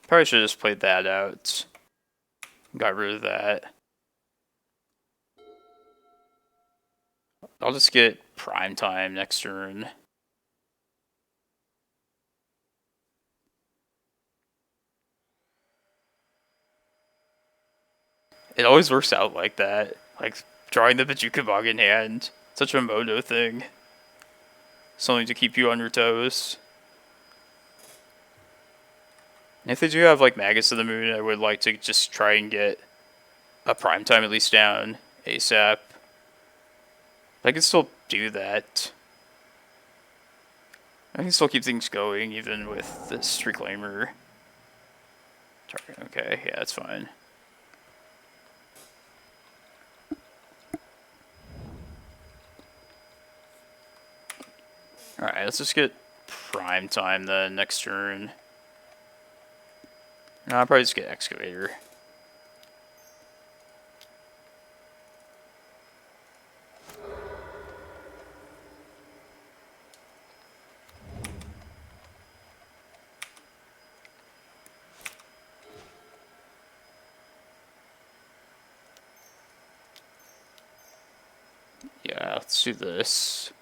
A: probably should have just played that out. Got rid of that. I'll just get Prime Time next turn. It always works out like that. Like, drawing the Bojuka Bog in hand. Such a mono thing. Something to keep you on your toes. And if they do have, like, Magus of the Moon, I would like to just try and get a Prime Time at least down ASAP. I can still do that. I can still keep things going, even with this Reclaimer. Okay, yeah, that's fine. Alright, let's just get Prime Time then next turn. No, I'll probably just get Excavator. Yeah, let's do this.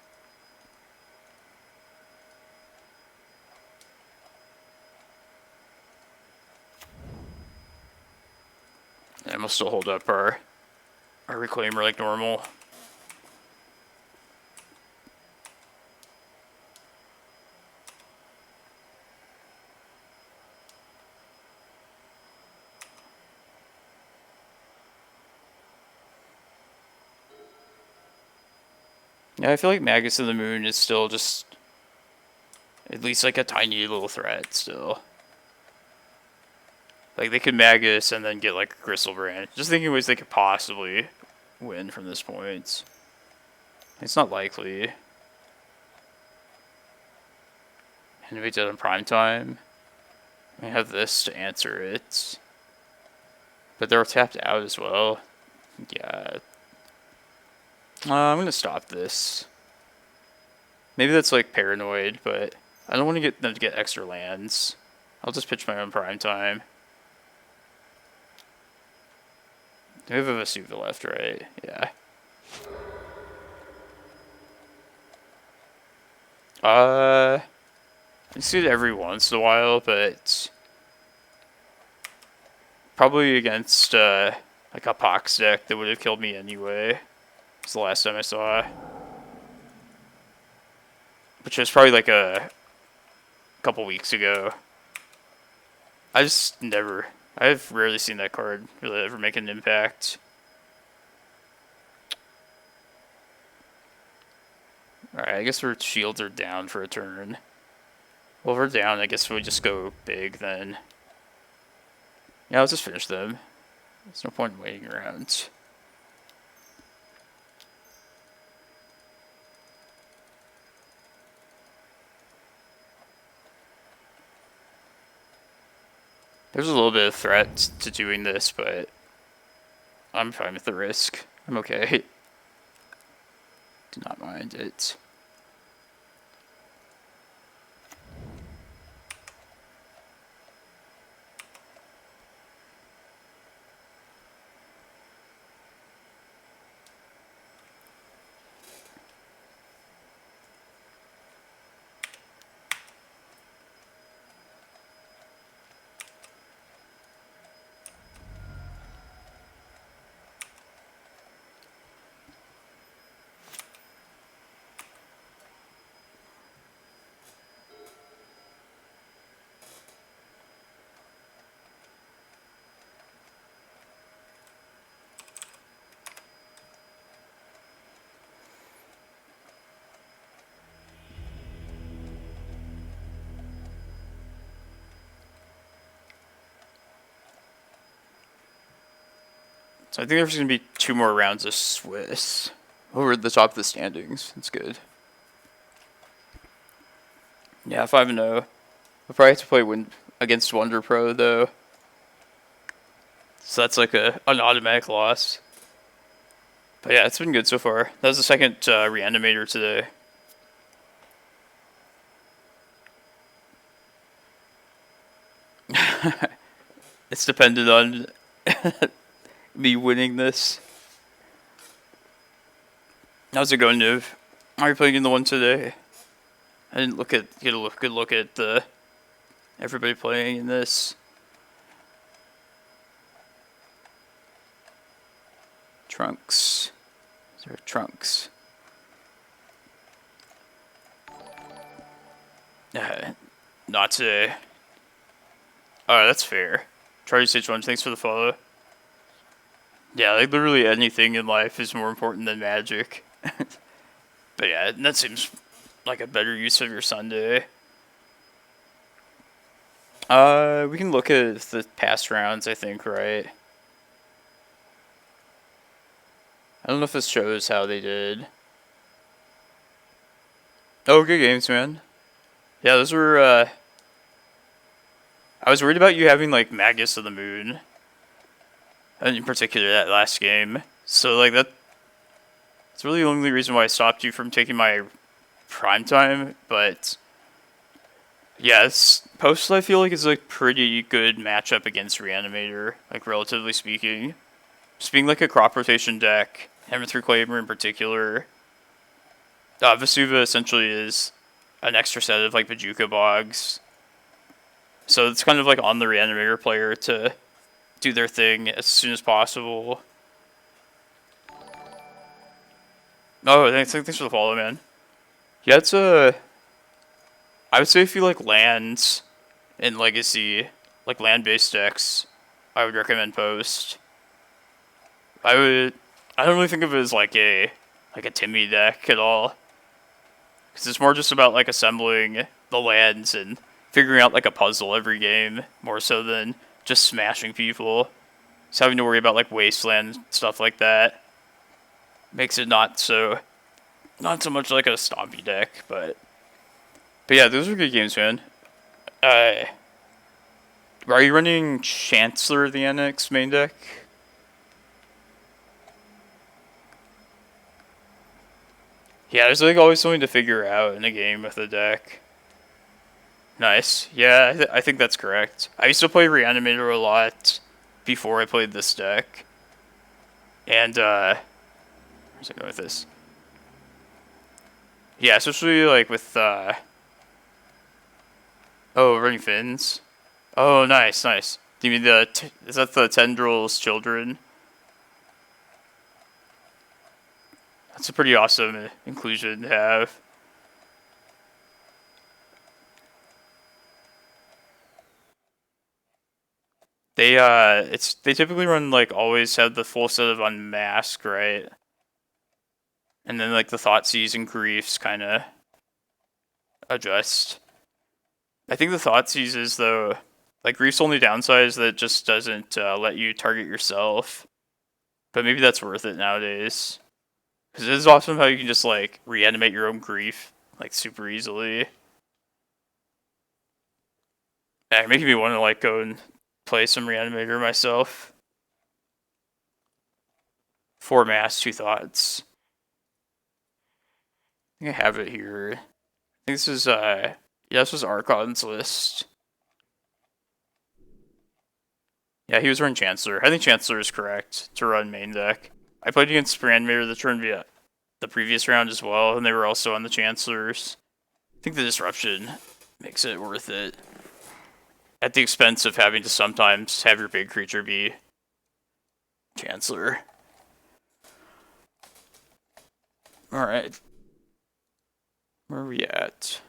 A: And we'll still hold up our Reclaimer like normal. Yeah, I feel like Magus of the Moon is still just at least like a tiny little threat still. Like, they could Magus and then get like a Gristlebrand. Just thinking ways they could possibly win from this point. It's not likely. And if we did on Prime Time, we have this to answer it. But they're tapped out as well. Yeah. I'm gonna stop this. Maybe that's like paranoid, but I don't want to get them to get extra lands. I'll just pitch my own Prime Time. We have a Vesuva left, right? Yeah. I see it every once in a while, but probably against like a Pox deck that would have killed me anyway. It's the last time I saw, which was probably like a couple weeks ago. I've rarely seen that card really ever make an impact. Alright, I guess our shields are down for a turn. Well, if we're down, I guess we just go big then. Yeah, let's just finish them. There's no point in waiting around. There's a little bit of threat to doing this, but I'm fine with the risk. I'm okay. Do not mind it. So I think there's going to be 2 more rounds of Swiss. Over at the top of the standings. That's good. Yeah, 5-0. We'll probably have to play against Wonder Pro, though. So that's like an automatic loss. But yeah, it's been good so far. That was the second Reanimator today. It's dependent on me winning this. How's it going, Niv? Are you playing in the one today? I didn't get a good look at everybody playing in this. Trunks. Is there Trunks? Not today. Alright, that's fair. Try to Stage 1, thanks for the follow. Yeah, like literally anything in life is more important than Magic. But yeah, that seems like a better use of your Sunday. We can look at the past rounds, I think, right? I don't know if this shows how they did. Oh, good games, man. Yeah, those were, I was worried about you having, like, Magus of the Moon. And in particular, that last game. So, like, that's really the only reason why I stopped you from taking my prime time, but yeah, Post I feel like is a pretty good matchup against Reanimator, like relatively speaking. Just being like a crop rotation deck, Elvish Reclaimer in particular. Vesuva essentially is an extra set of like Bojuka Bogs. So it's kind of like on the Reanimator player to do their thing as soon as possible. Oh, thanks for the follow, man. Yeah, it's I would say if you like lands in Legacy, like land-based decks, I would recommend Post. I don't really think of it as like a Timmy deck at all, because it's more just about like assembling the lands and figuring out like a puzzle every game, more so than just smashing people. Just having to worry about like wasteland stuff like that makes it not so much like a stompy deck, but yeah, those are good games, man. Are you running Chancellor of the Annex main deck? Yeah, there's like always something to figure out in a game with a deck. Nice. Yeah, I think that's correct. I used to play Reanimator a lot before I played this deck. And, where's I going with this? Yeah, especially like with, oh, running Fins. Oh, nice. Do you mean is that the Tendrils children? That's a pretty awesome inclusion to have. They typically run like always have the full set of Unmask, right? And then like the Thoughtseize and Griefs kind of adjust. I think the Thoughtseizes though, like Grief's only downside is that it just doesn't let you target yourself. But maybe that's worth it nowadays. Because it is awesome how you can just like reanimate your own Grief like super easily. Yeah, making me want to like go and play some Reanimator myself. 4 Mass, 2 Thoughts. I think I have it here. I think this is yeah, this was Archon's list. Yeah, he was running Chancellor. I think Chancellor is correct to run main deck. I played against Reanimator the turn via the previous round as well, and they were also on the Chancellors. I think the disruption makes it worth it. At the expense of having to sometimes have your big creature be Chancellor. Alright. Where are we at?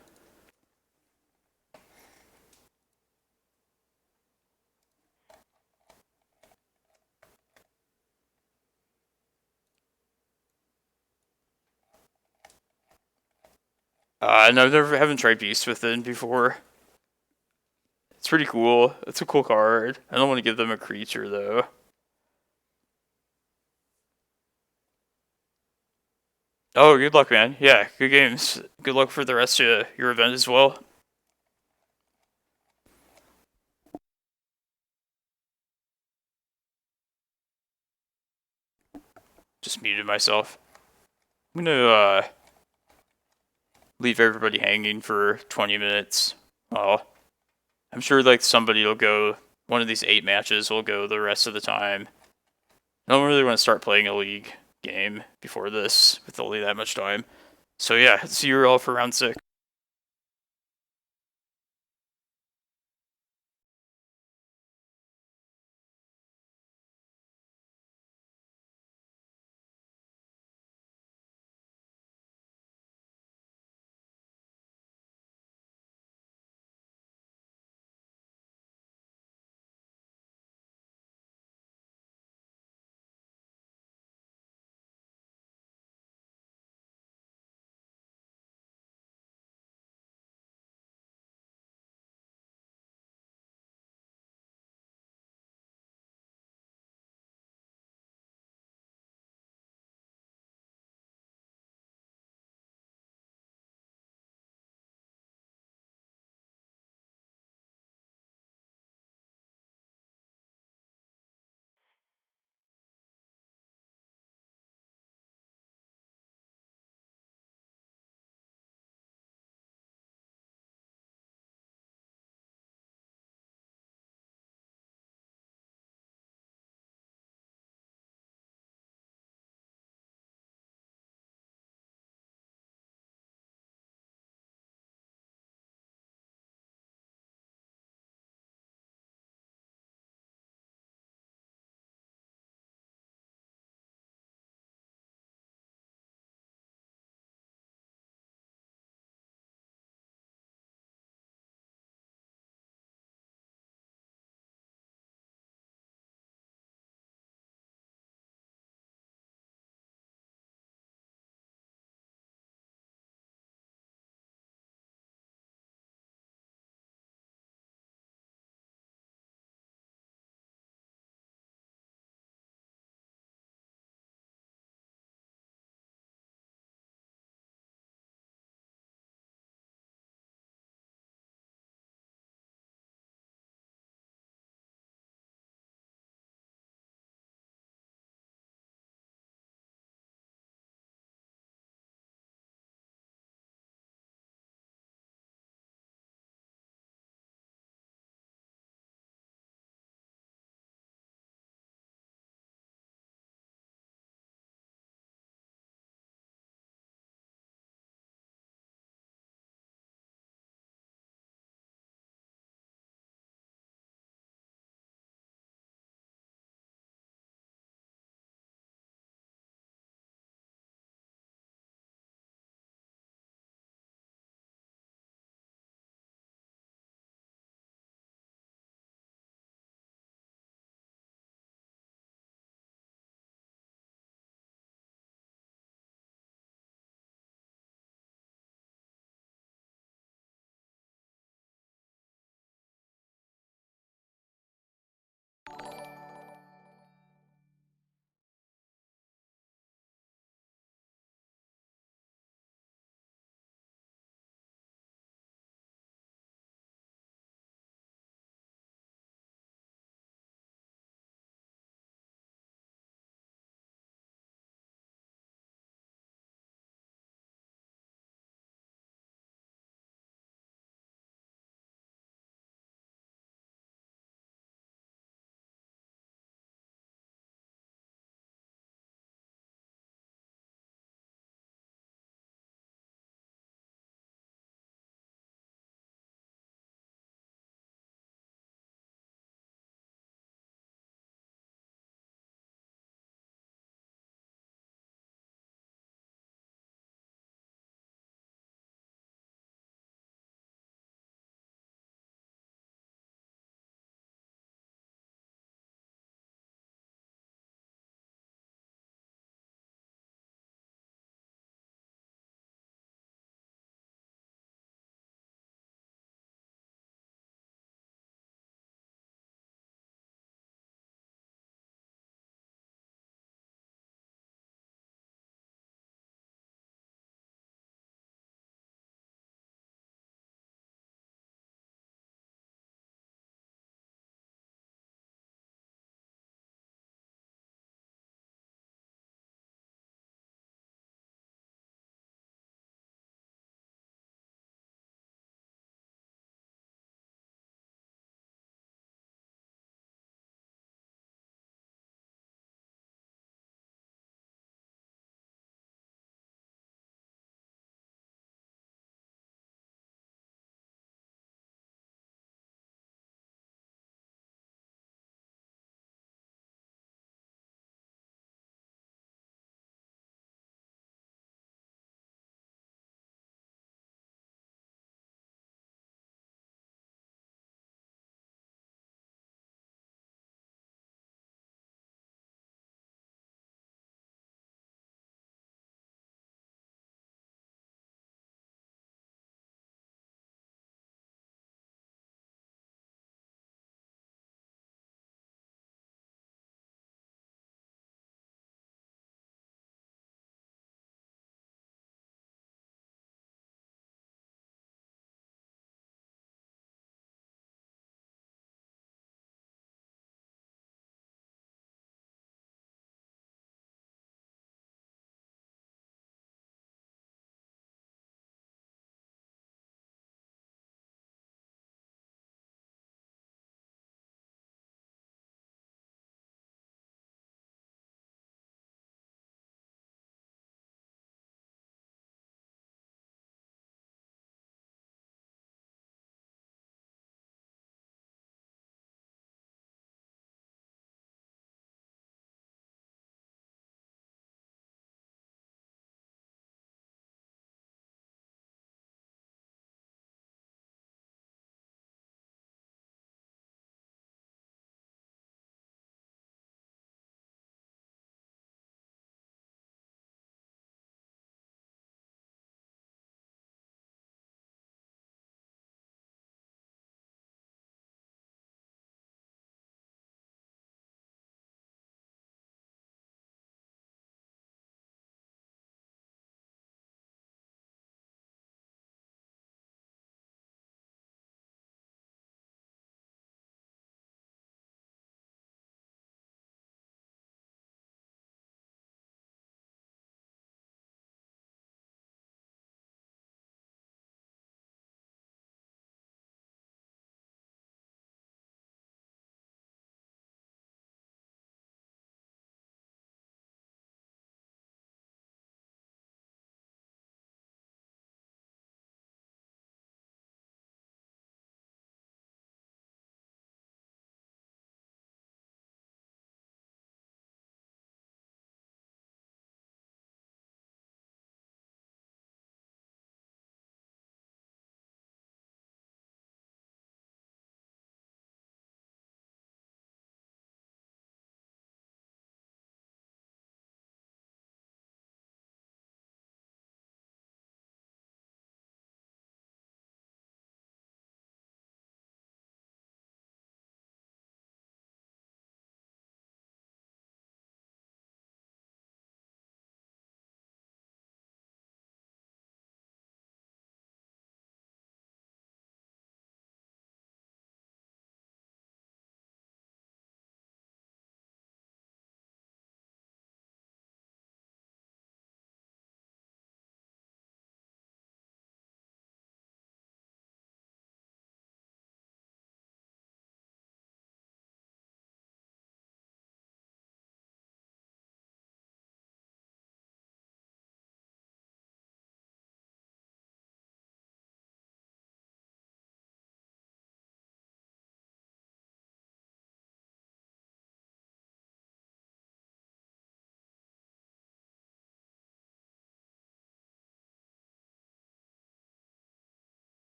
A: No, haven't tried Beast Within before. It's pretty cool. It's a cool card. I don't want to give them a creature though. Oh, good luck, man. Yeah, good games. Good luck for the rest of your event as well. Just muted myself. I'm gonna leave everybody hanging for 20 minutes. Oh, I'm sure like somebody will go. One of these 8 matches will go the rest of the time. I don't really want to start playing a league game before this with only that much time. So yeah, see you all for round 6.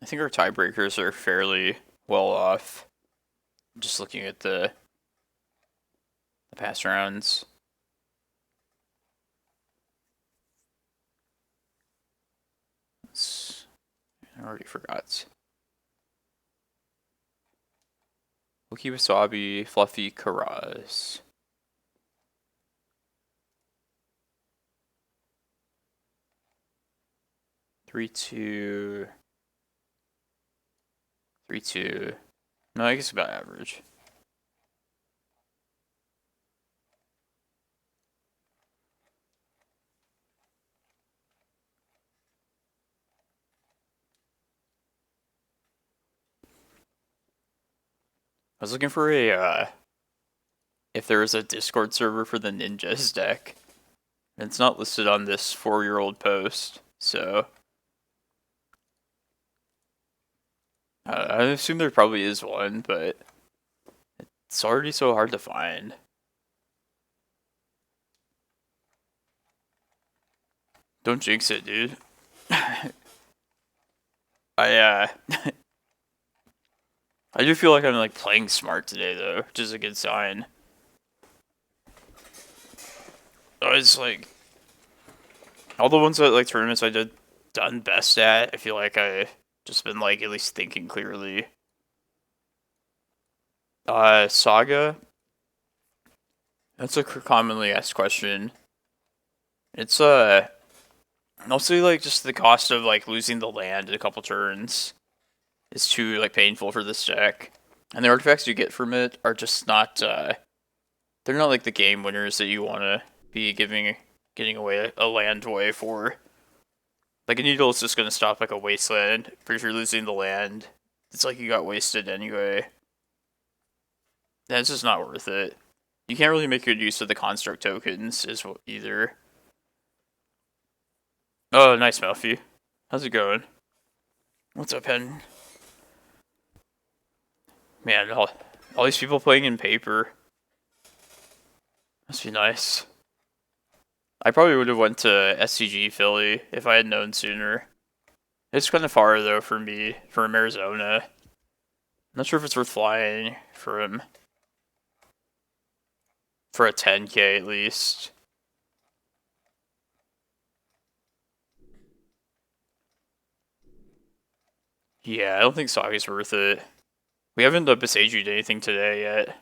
A: I think our tiebreakers are fairly well off. Just looking at the past rounds. I already forgot. Wookie Wasabi, Fluffy Karakas. Three, two. No, I guess about average. I was looking for a, if there was a Discord server for the Ninjas deck. And it's not listed on this 4-year-old post, so I assume there probably is one, but it's already so hard to find. Don't jinx it, dude. I I do feel like I'm like playing smart today though, which is a good sign. It's like all the ones that like tournaments I done best at, I feel like I just been like at least thinking clearly. Saga. That's a commonly asked question. It's mostly like just the cost of like losing the land in a couple turns is too like painful for this deck. And the artifacts you get from it are just not they're not like the game winners that you wanna be getting away a land away for. Like a needle is just gonna stop like a wasteland, but if you're losing the land, it's like you got wasted anyway. That's just not worth it. You can't really make good use of the construct tokens either. Oh, nice, Melfi. How's it going? What's up, Hen? Man, all these people playing in paper. Must be nice. I probably would have went to SCG Philly if I had known sooner. It's kind of far though for me, from Arizona. I'm not sure if it's worth flying from for a 10K at least. Yeah, I don't think Saga's worth it. We haven't Boseiju anything today yet.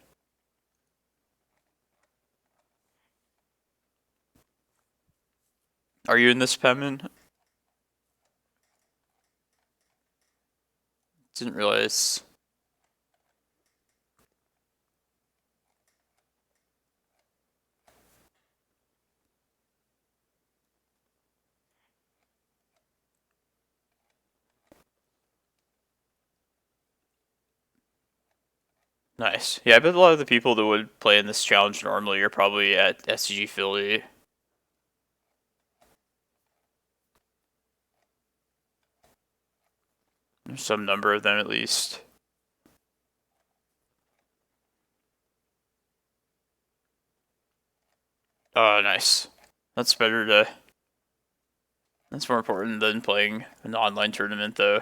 A: Are you in this, Pemin? Didn't realize. Nice. Yeah, I bet a lot of the people that would play in this challenge normally are probably at SCG Philly. There's some number of them at least. Oh, nice. That's better to... That's more important than playing an online tournament, though.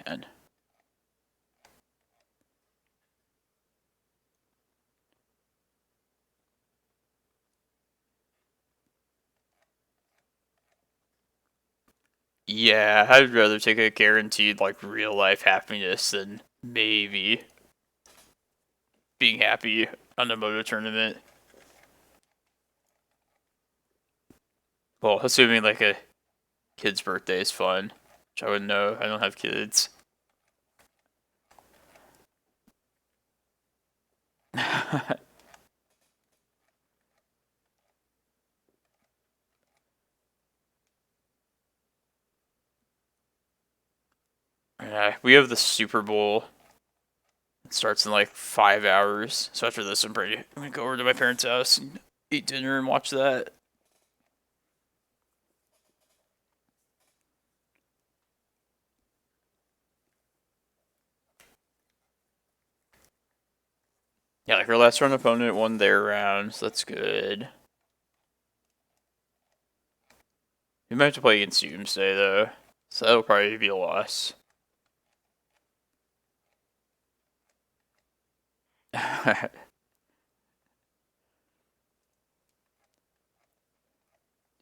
A: Man. Yeah, I'd rather take a guaranteed, like, real life happiness than maybe being happy on a moto tournament. Well, assuming, like, a kid's birthday is fun, which I wouldn't know. I don't have kids. Yeah, we have the Super Bowl. It starts in like 5 hours. So after this, I'm gonna go over to my parents' house and eat dinner and watch that. Yeah, like our last round opponent won their round, so that's good. We might have to play against Doomsday though, so that'll probably be a loss.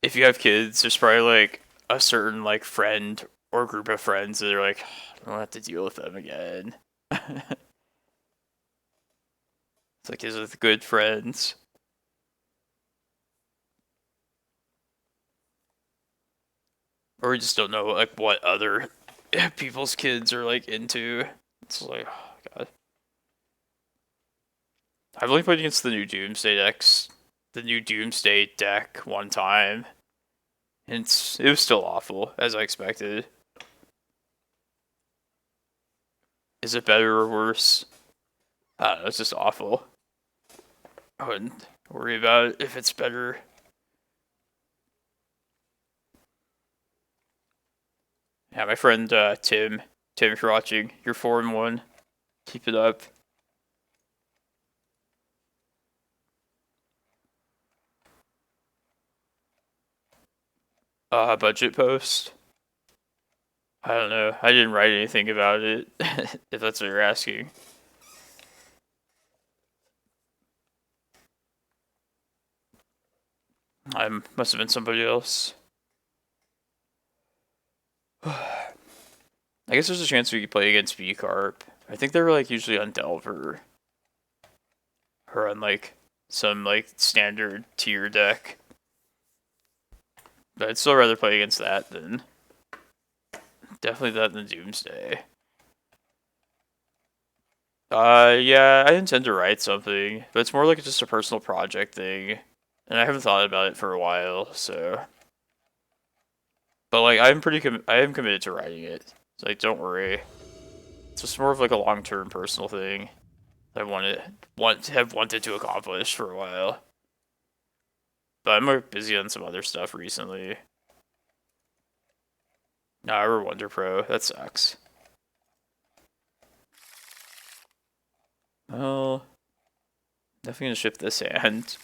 A: If you have kids, there's probably like a certain like friend or group of friends that are like, I don't have to deal with them again. It's like, is it good friends? Or we just don't know like what other people's kids are like into. It's like, oh god. I've only played against the new Doomsday deck one time. And it was still awful, as I expected. Is it better or worse? I don't know, it's just awful. I wouldn't worry about it if it's better. Yeah, my friend Tim, if you're watching, you're 4-1. Keep it up. Budget post. I don't know. I didn't write anything about it, if that's what you're asking. I must have been somebody else. I guess there's a chance we could play against V-Carp. I think they were like usually on Delver. Or on like some like standard tier deck. But I'd still rather play against that than definitely that than Doomsday. Yeah, I intend to write something, but it's more like just a personal project thing. And I haven't thought about it for a while, so. But like, I am committed to writing it. So, like, don't worry. It's just more of like a long-term personal thing that I have wanted to accomplish for a while. But I'm more busy on some other stuff recently. Nah, we're Wonder Pro. That sucks. Well, definitely gonna ship this hand.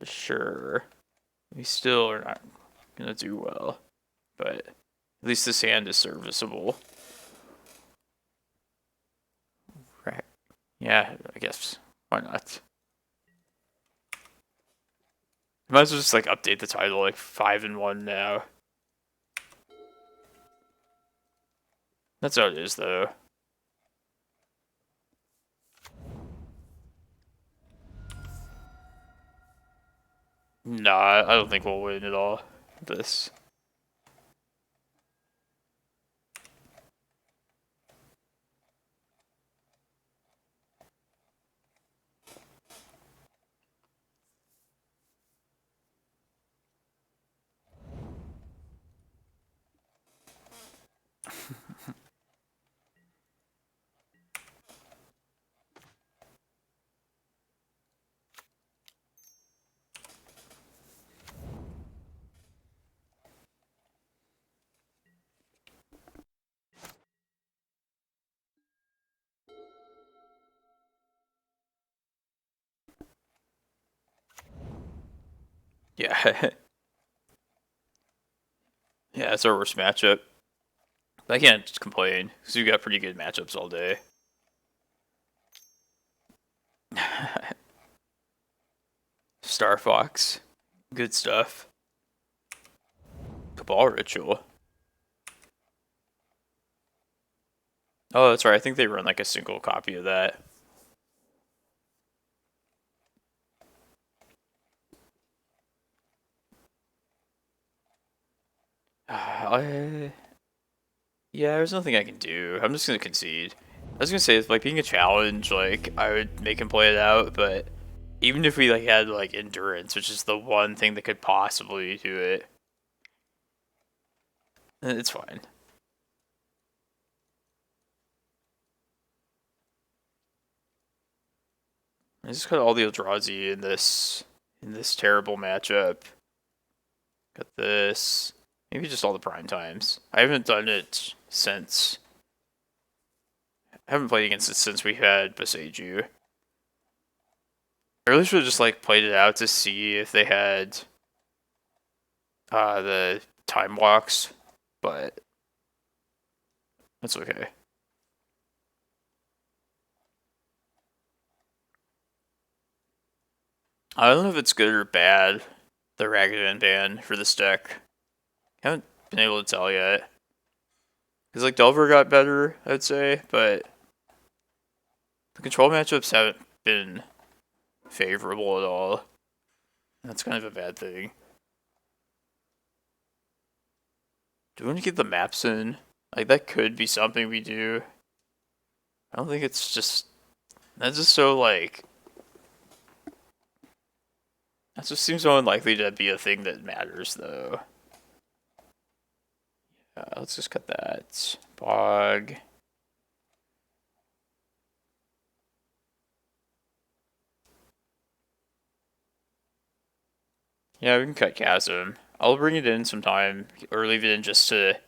A: Sure. We still are not gonna do well. But at least this hand is serviceable. Right. Yeah, I guess. Why not? Might as well just like update the title like 5-1 now. That's how it is though. Nah, I don't think we'll win at all. This. Yeah. Yeah, that's our worst matchup. I can't just complain, because we got pretty good matchups all day. Star Fox. Good stuff. Cabal Ritual. Oh, that's right. I think they run like a single copy of that. Yeah, there's nothing I can do. I'm just gonna concede. I was gonna say, it's like being a challenge, like I would make him play it out, but even if we like had like endurance, which is the one thing that could possibly do it, it's fine. I just got all the Eldrazi in this terrible matchup. Got this. Maybe just all the prime times. I haven't done it since. I haven't played against it since we had Boseiju. I really should have just like played it out to see if they had the time walks, but that's okay. I don't know if it's good or bad, the Ragavan ban for this deck. Haven't been able to tell yet. Because like Delver got better, I'd say, but the control matchups haven't been favorable at all. That's kind of a bad thing. Do we want to get the maps in? Like, that could be something we do. I don't think it's just... That's just so, like... That just seems so unlikely to be a thing that matters, though. Yeah, let's just cut that. Bog. Yeah, we can cut Chasm. I'll bring it in sometime, or leave it in just to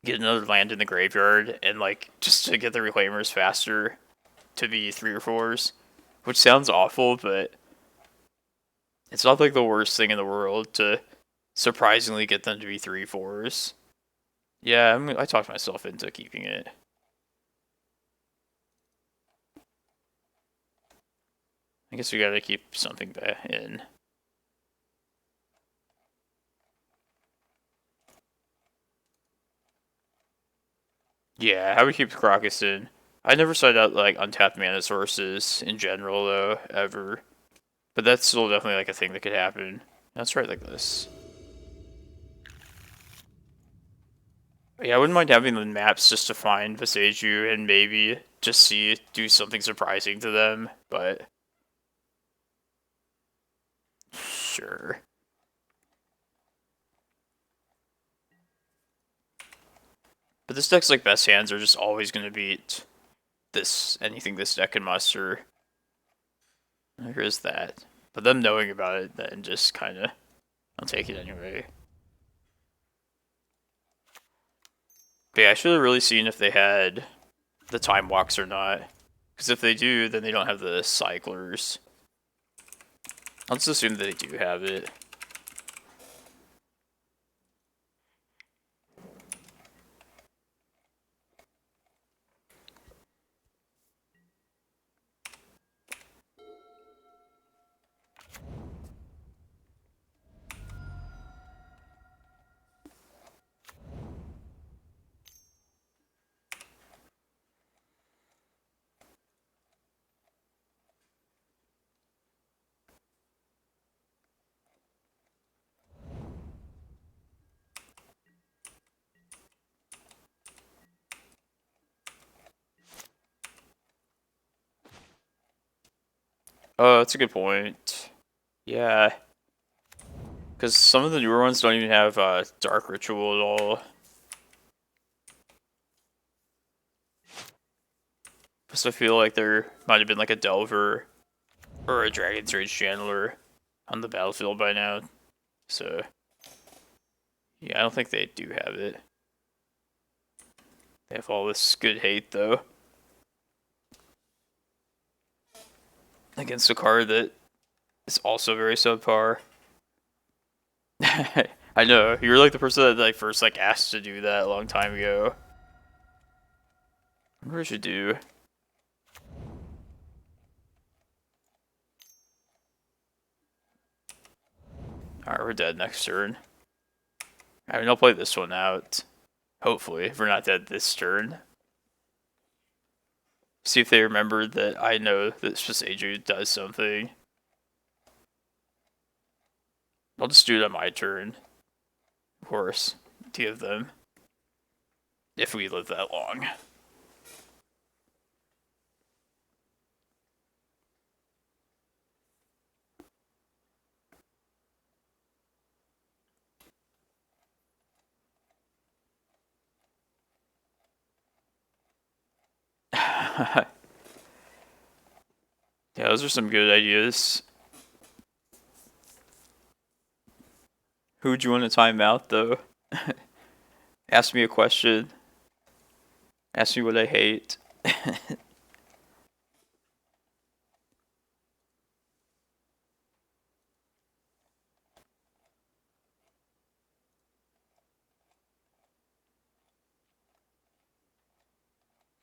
A: get another land in the graveyard, and like, just to get the Reclaimers faster to be 3 or 4s. Which sounds awful, but it's not like the worst thing in the world to surprisingly get them to be 3/4s. Yeah, I talked myself into keeping it. I guess we gotta keep something back in. Yeah, I would keep Karakas in. I never tried out like untapped mana sources in general though, ever. But that's still definitely like a thing that could happen. Let's try it like this. Yeah, I wouldn't mind having the maps just to find Boseiju and maybe just do something surprising to them, but sure. But this deck's like best hands are just always gonna beat anything this deck can muster. There is that. But them knowing about it then just kinda I'll take it anyway. But yeah, I should have really seen if they had the time walks or not. Because if they do, then they don't have the cyclers. Let's assume that they do have it. Oh, that's a good point. Yeah. Because some of the newer ones don't even have Dark Ritual at all. Plus I feel like there might have been like a Delver or a Dragon's Rage Channeler on the battlefield by now. So, yeah, I don't think they do have it. They have all this good hate, though. Against a card that is also very subpar. I know, you were like the person that like first like asked to do that a long time ago. I wonder what I should do. Alright, we're dead next turn. I mean, I'll play this one out. Hopefully, if we're not dead this turn. See if they remember that I know that Boseiju does something. I'll just do it on my turn. Of course, to give them. If we live that long. Yeah, those are some good ideas. Who would you want to time out, though? Ask me a question. Ask me what I hate.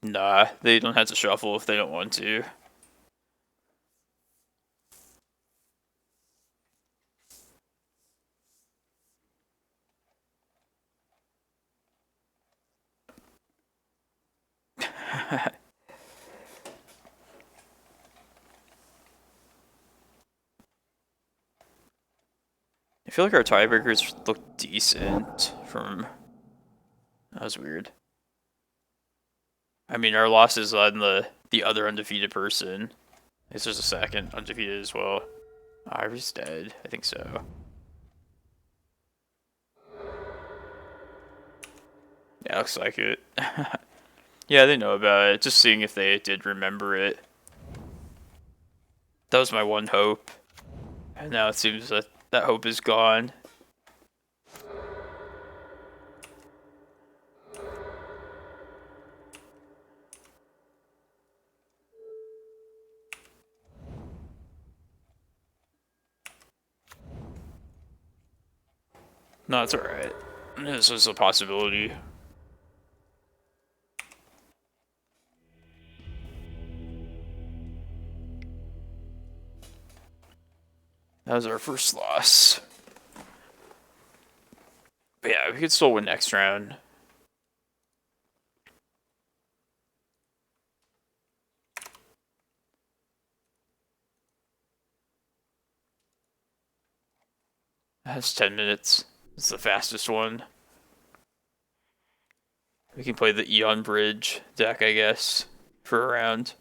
A: Nah, they don't have to shuffle if they don't want to. I feel like our tiebreakers look decent from... That was weird. I mean, our losses on the other undefeated person. I guess there's a second undefeated as well. Ivy's dead. I think so. Yeah, looks like it. Yeah, they know about it. Just seeing if they did remember it. That was my one hope. And now it seems that that hope is gone. No, it's alright. This was a possibility. That was our first loss. But yeah, we could still win next round. That's 10 minutes. It's the fastest one. We can play the Eon Bridge deck, I guess, for a round.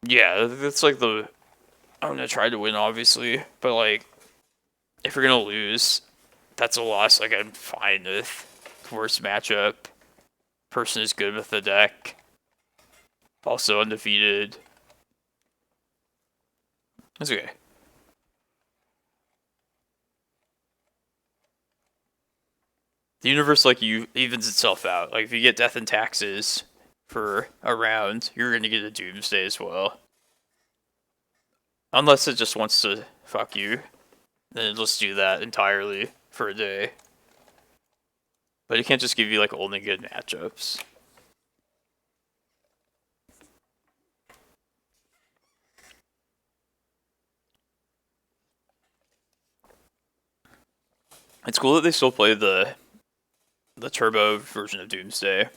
A: Yeah, that's like the... I'm gonna try to win, obviously, but like, if we're gonna lose, that's a loss. Like, I'm fine with. Worst matchup. Person is good with the deck. Also undefeated. That's okay. The universe, like, evens itself out. Like, if you get death and taxes for a round, you're gonna get a doomsday as well. Unless it just wants to fuck you. Then let's do that entirely for a day. But it can't just give you, like, only good matchups. It's cool that they still play the turbo version of Doomsday.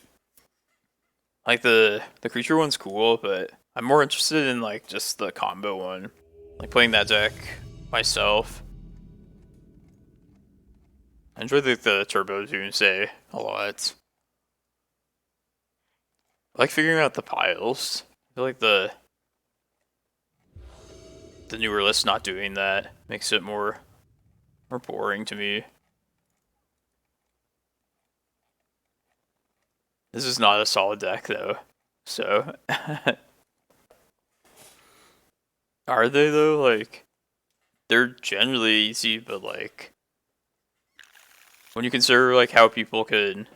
A: Like, the creature one's cool, but I'm more interested in, like, just the combo one. Like, playing that deck myself. I enjoy the turbo Doomsday a lot. I like figuring out the piles. I feel like the newer list not doing that makes it more boring to me. This is not a solid deck, though. So... Are they, though? Like, they're generally easy, but, like... When you consider, like, how people could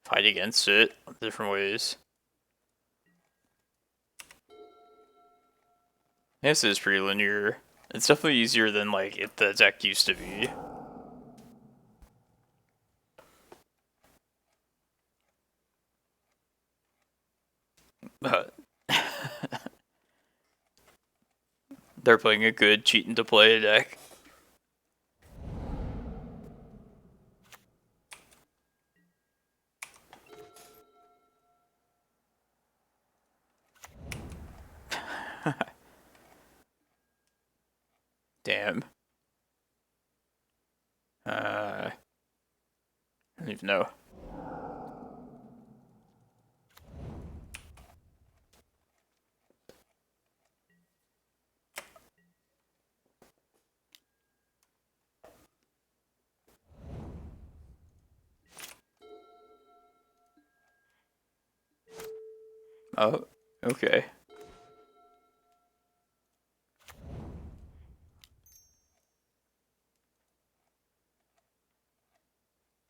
A: fight against it in different ways... I guess it is pretty linear. It's definitely easier than, like, the deck used to be. But They're playing a good cheating to play deck. Damn. I don't even know. Oh, okay.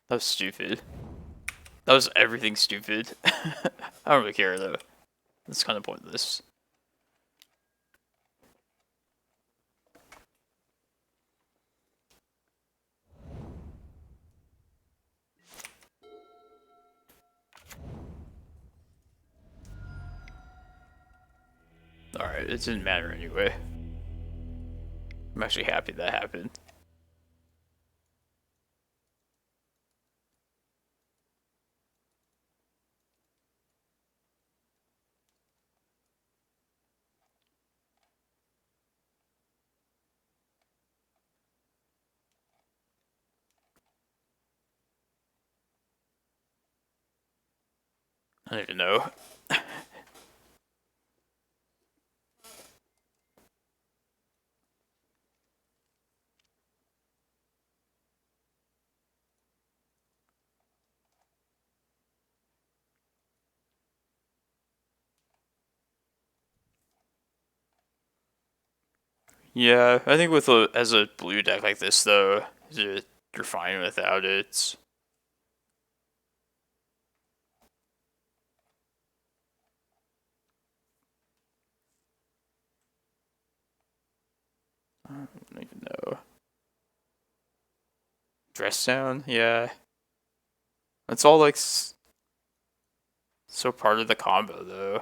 A: That was stupid. That was everything stupid. I don't really care though. That's kind of pointless. Alright, it didn't matter anyway. I'm actually happy that happened. I don't even know. Yeah, I think with as a blue deck like this though, you're fine without it. I don't even know. Dress down, yeah. That's all like so part of the combo though.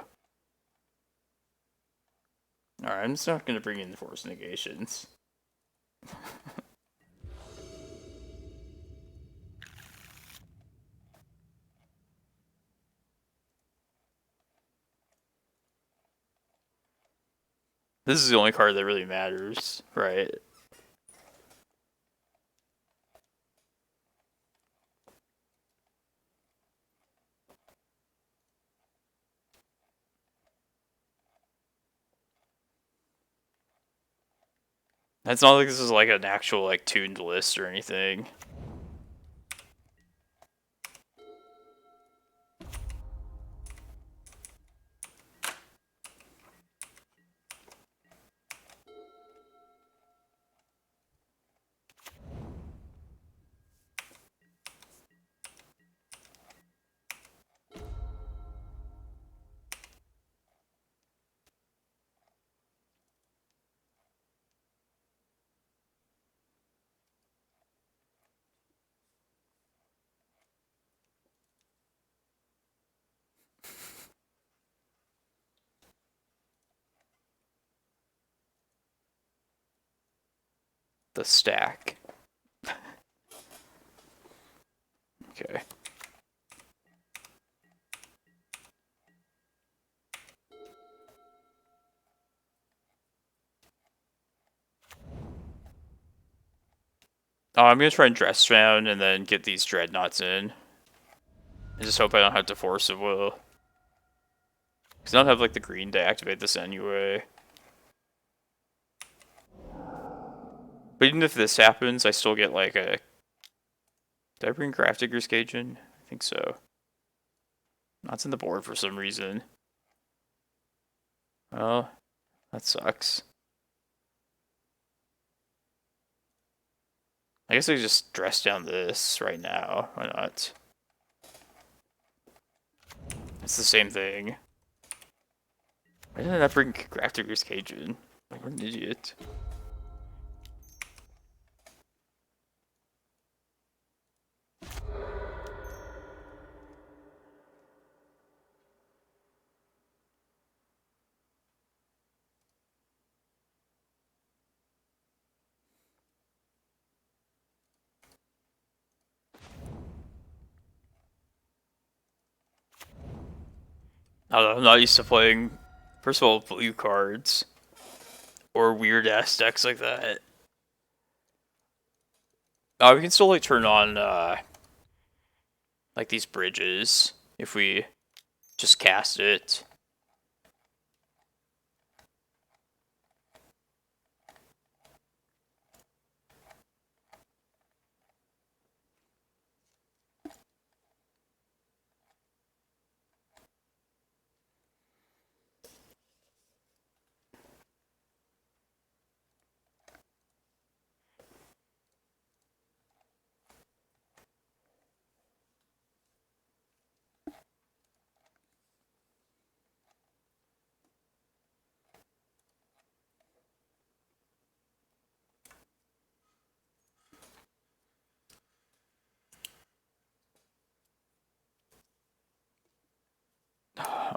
A: Alright, I'm just not gonna bring in force negations. This is the only card that really matters, right? It's not like this is like an actual like tuned list or anything. The stack. Okay. Oh, I'm gonna try and dress down and then get these dreadnoughts in. I just hope I don't have to force a will. Because I don't have like the green to activate this anyway. But even if this happens, I still get like a... Did I bring Grafdigger's Cage in? I think so. Not in the board for some reason. Well, that sucks. I guess I could just dress down this right now. Why not? It's the same thing. Why did I not bring Grafdigger's Cage in? Like, what an idiot. I don't know, I'm not used to playing, first of all, blue cards. Or weird ass decks like that. We can still like turn on like these bridges if we just cast it.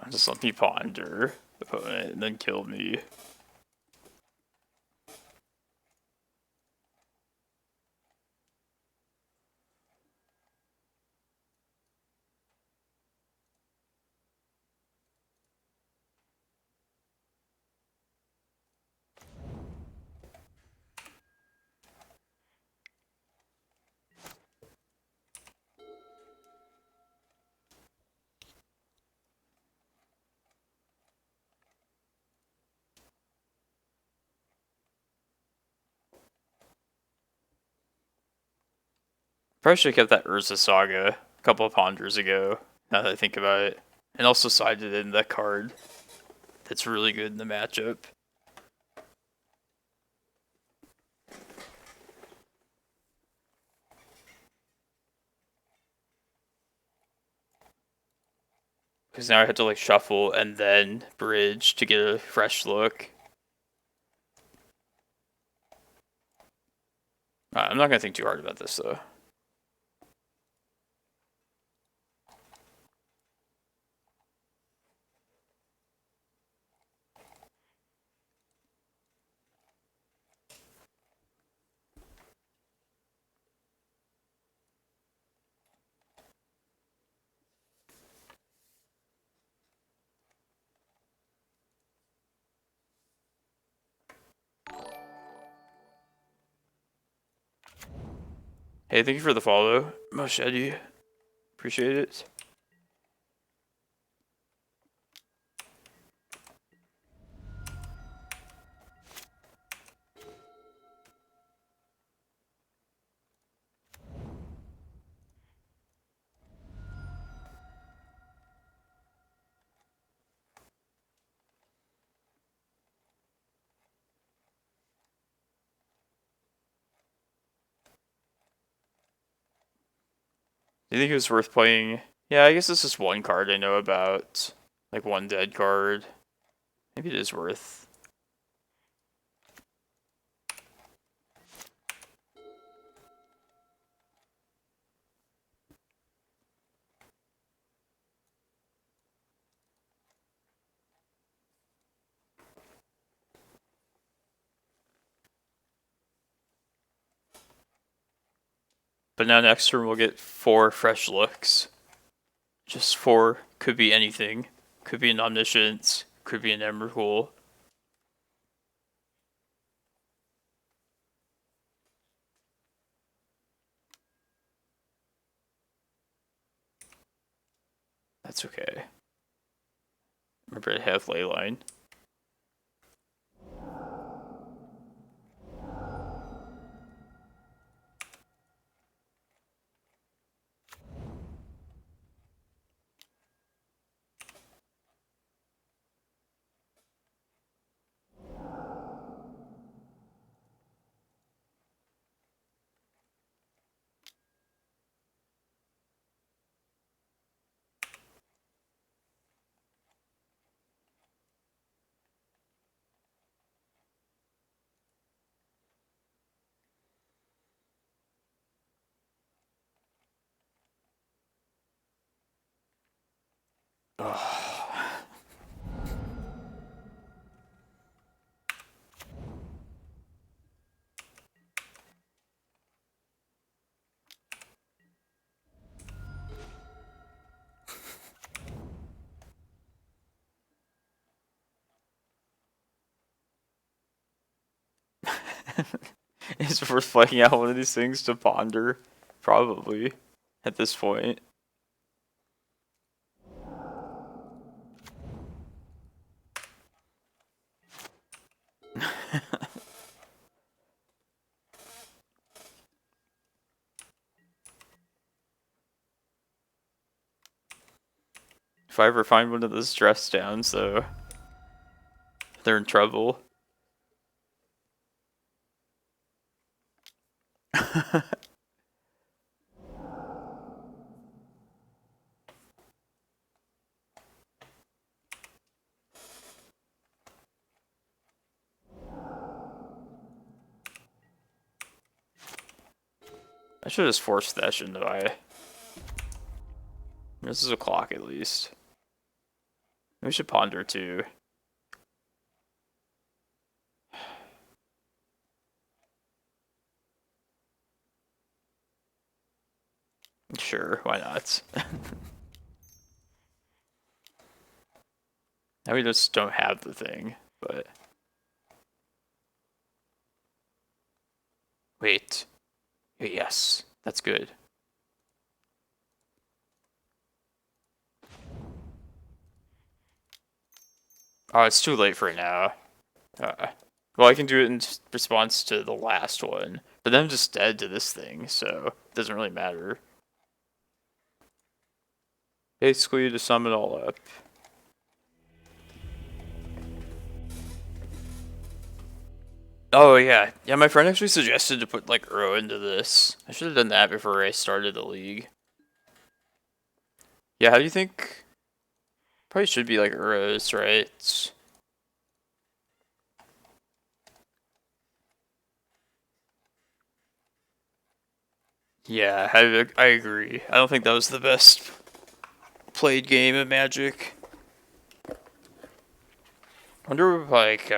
A: Just let me ponder opponent and then kill me. Probably should have kept that Urza Saga a couple of ponders ago, now that I think about it. And also sided in that card that's really good in the matchup. Because now I have to like shuffle and then bridge to get a fresh look. I'm not gonna think too hard about this though. Hey, thank you for the follow, Moshedi. Appreciate it. Do you think it was worth playing? Yeah, I guess this is one card I know about. Like one dead card. Maybe it is worth. But now next turn we'll get 4 fresh looks. Just 4. Could be anything. Could be an Omniscience. Could be an Emrakul. That's okay. Remember I have Leyline. Is it worth finding out one of these things to ponder? Probably, at this point. If I ever find one of those dress downs, though, they're in trouble. I should just force that, shouldn't I? This is a clock, at least. We should ponder, too. Sure, why not? Now we just don't have the thing, but... Wait. Yes, that's good. Oh, it's too late for it now. Well, I can do it in response to the last one, but then I'm just dead to this thing, so it doesn't really matter. Basically, to sum it all up. Oh, yeah. Yeah, my friend actually suggested to put, like, Uro into this. I should have done that before I started the league. Yeah, how do you think... Probably should be, like, Uros, right? Yeah, I agree. I don't think that was the best played game of Magic. I wonder, like,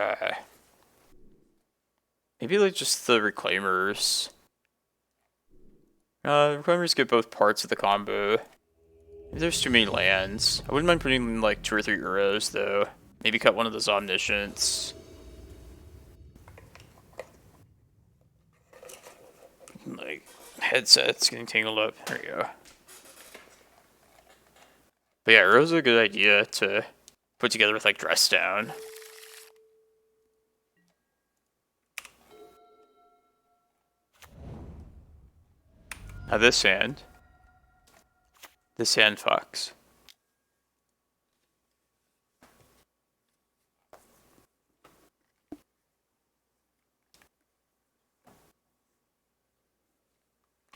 A: maybe, like, just the Reclaimers. Reclaimers get both parts of the combo. Maybe there's too many lands. I wouldn't mind putting, like, 2 or 3 Uros, though. Maybe cut one of those Omniscients. Like, headset's getting tangled up. There we go. But yeah, Uro's a good idea to put together with, like, Dress Down. Now this hand. This hand fucks.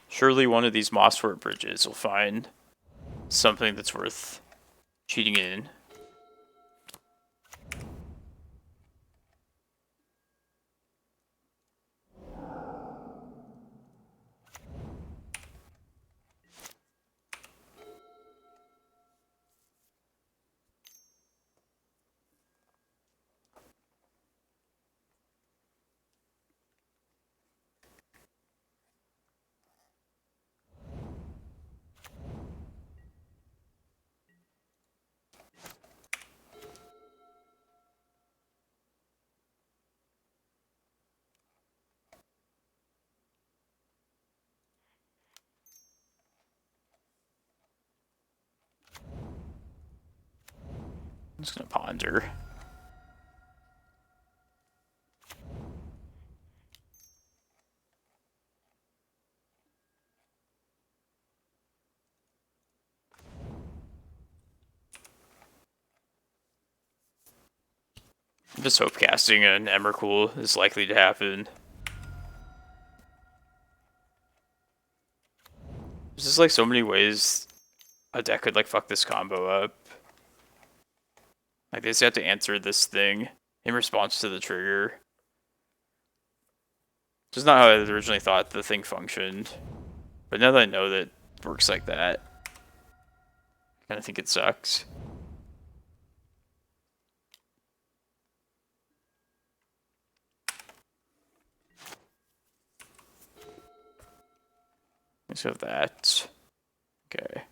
A: Surely one of these Mosswort bridges will find something that's worth cheating in. I'm just gonna ponder. I'm just hope casting an Emrakul is likely to happen. There's just like so many ways a deck could like fuck this combo up. Like they just have to answer this thing in response to the trigger. Which is not how I originally thought the thing functioned. But now that I know that it works like that, I kinda think it sucks. Let's have that. Okay.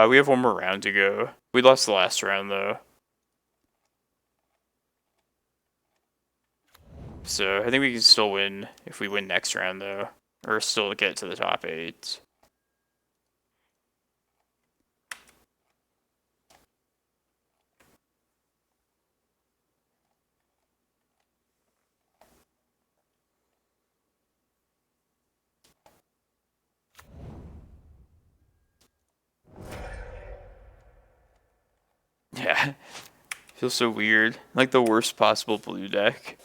A: We have one more round to go. We lost the last round though. So I think we can still win if we win next round though. Or still get to the top 8. Yeah. Feels so weird. Like the worst possible blue deck.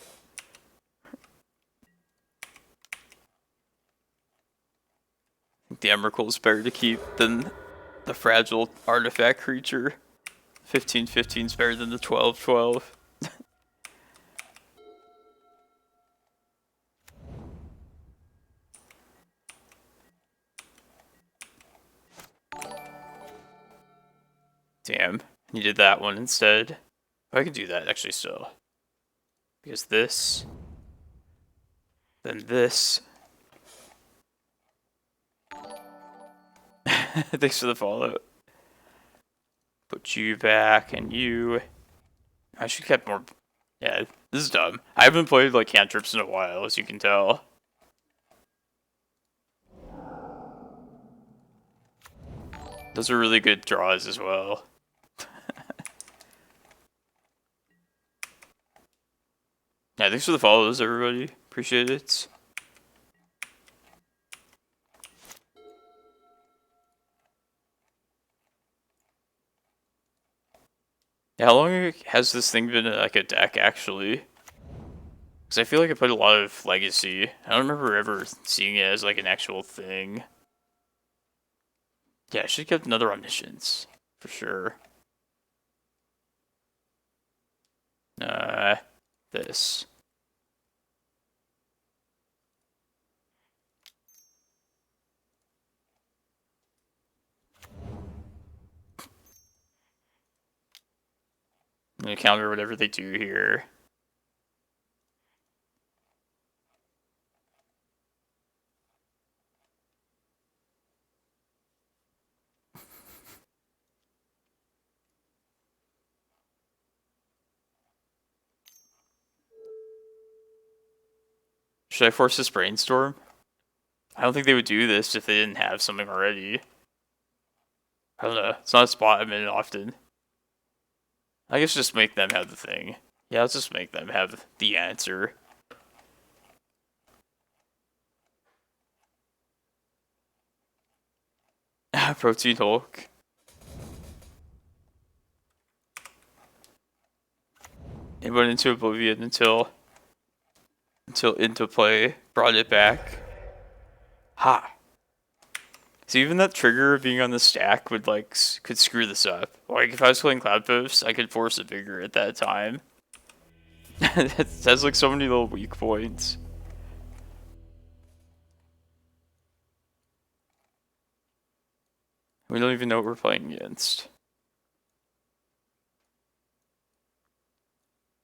A: The Emrakul is better to keep than the fragile artifact creature. 15/15 is better than the 12/12. Damn, you did that one instead. I could do that actually still. Because this, then this. Thanks for the follow. Put you back and you. I should kept more. Yeah, this is dumb. I haven't played like cantrips in a while, as you can tell. Those are really good draws as well. Yeah, thanks for the follows, everybody. Appreciate it. Yeah, how long has this thing been like a deck, actually? Because I feel like I played a lot of Legacy. I don't remember ever seeing it as like an actual thing. Yeah, I should have kept another Omniscience. For sure. This. I'm gonna counter whatever they do here. Should I force this brainstorm? I don't think they would do this if they didn't have something already. I don't know. It's not a spot I'm in often. I guess just make them have the thing. Yeah, let's just make them have the answer. Protein Hulk. It went into oblivion until into play brought it back. Ha! So even that trigger of being on the stack would like could screw this up. Like if I was playing Cloudpost, I could Force of Vigor at that time. It has like so many little weak points. We don't even know what we're playing against.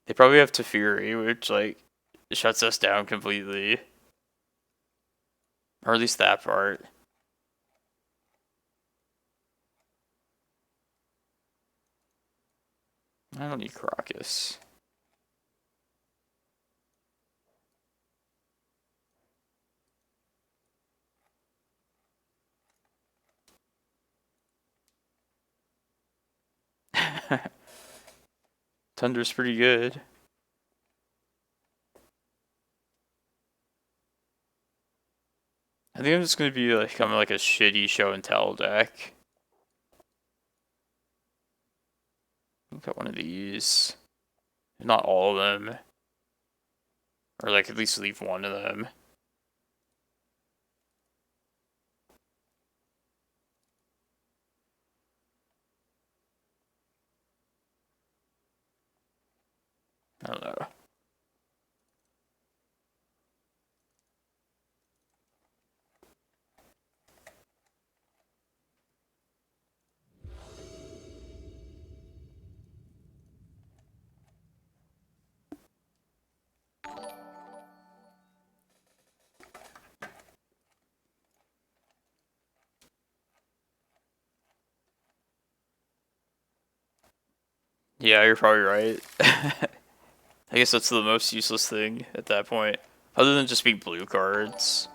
A: They probably have Teferi, which like shuts us down completely. Or at least that part. I don't need Karakas. Tundra's pretty good. I think I'm just gonna be like kind of like a shitty show and tell deck. Look at one of these. Not all of them. Or like at least leave one of them. I don't know. Yeah, you're probably right. I guess that's the most useless thing at that point. Other than just being blue cards.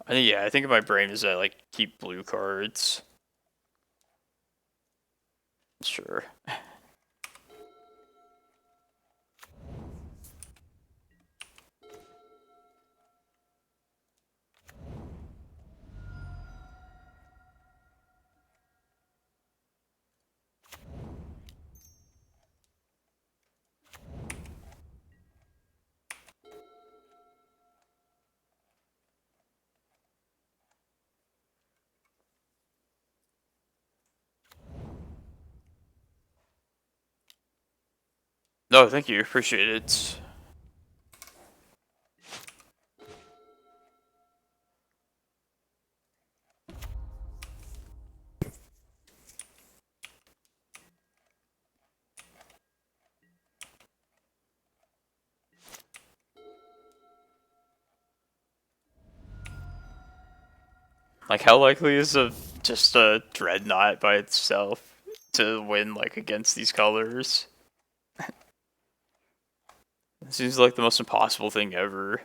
A: I think in my brain is that, like, keep blue cards. Sure. No, thank you. Appreciate it. Like, how likely is just a Dreadnought by itself to win, like, against these colors? It seems like the most impossible thing ever.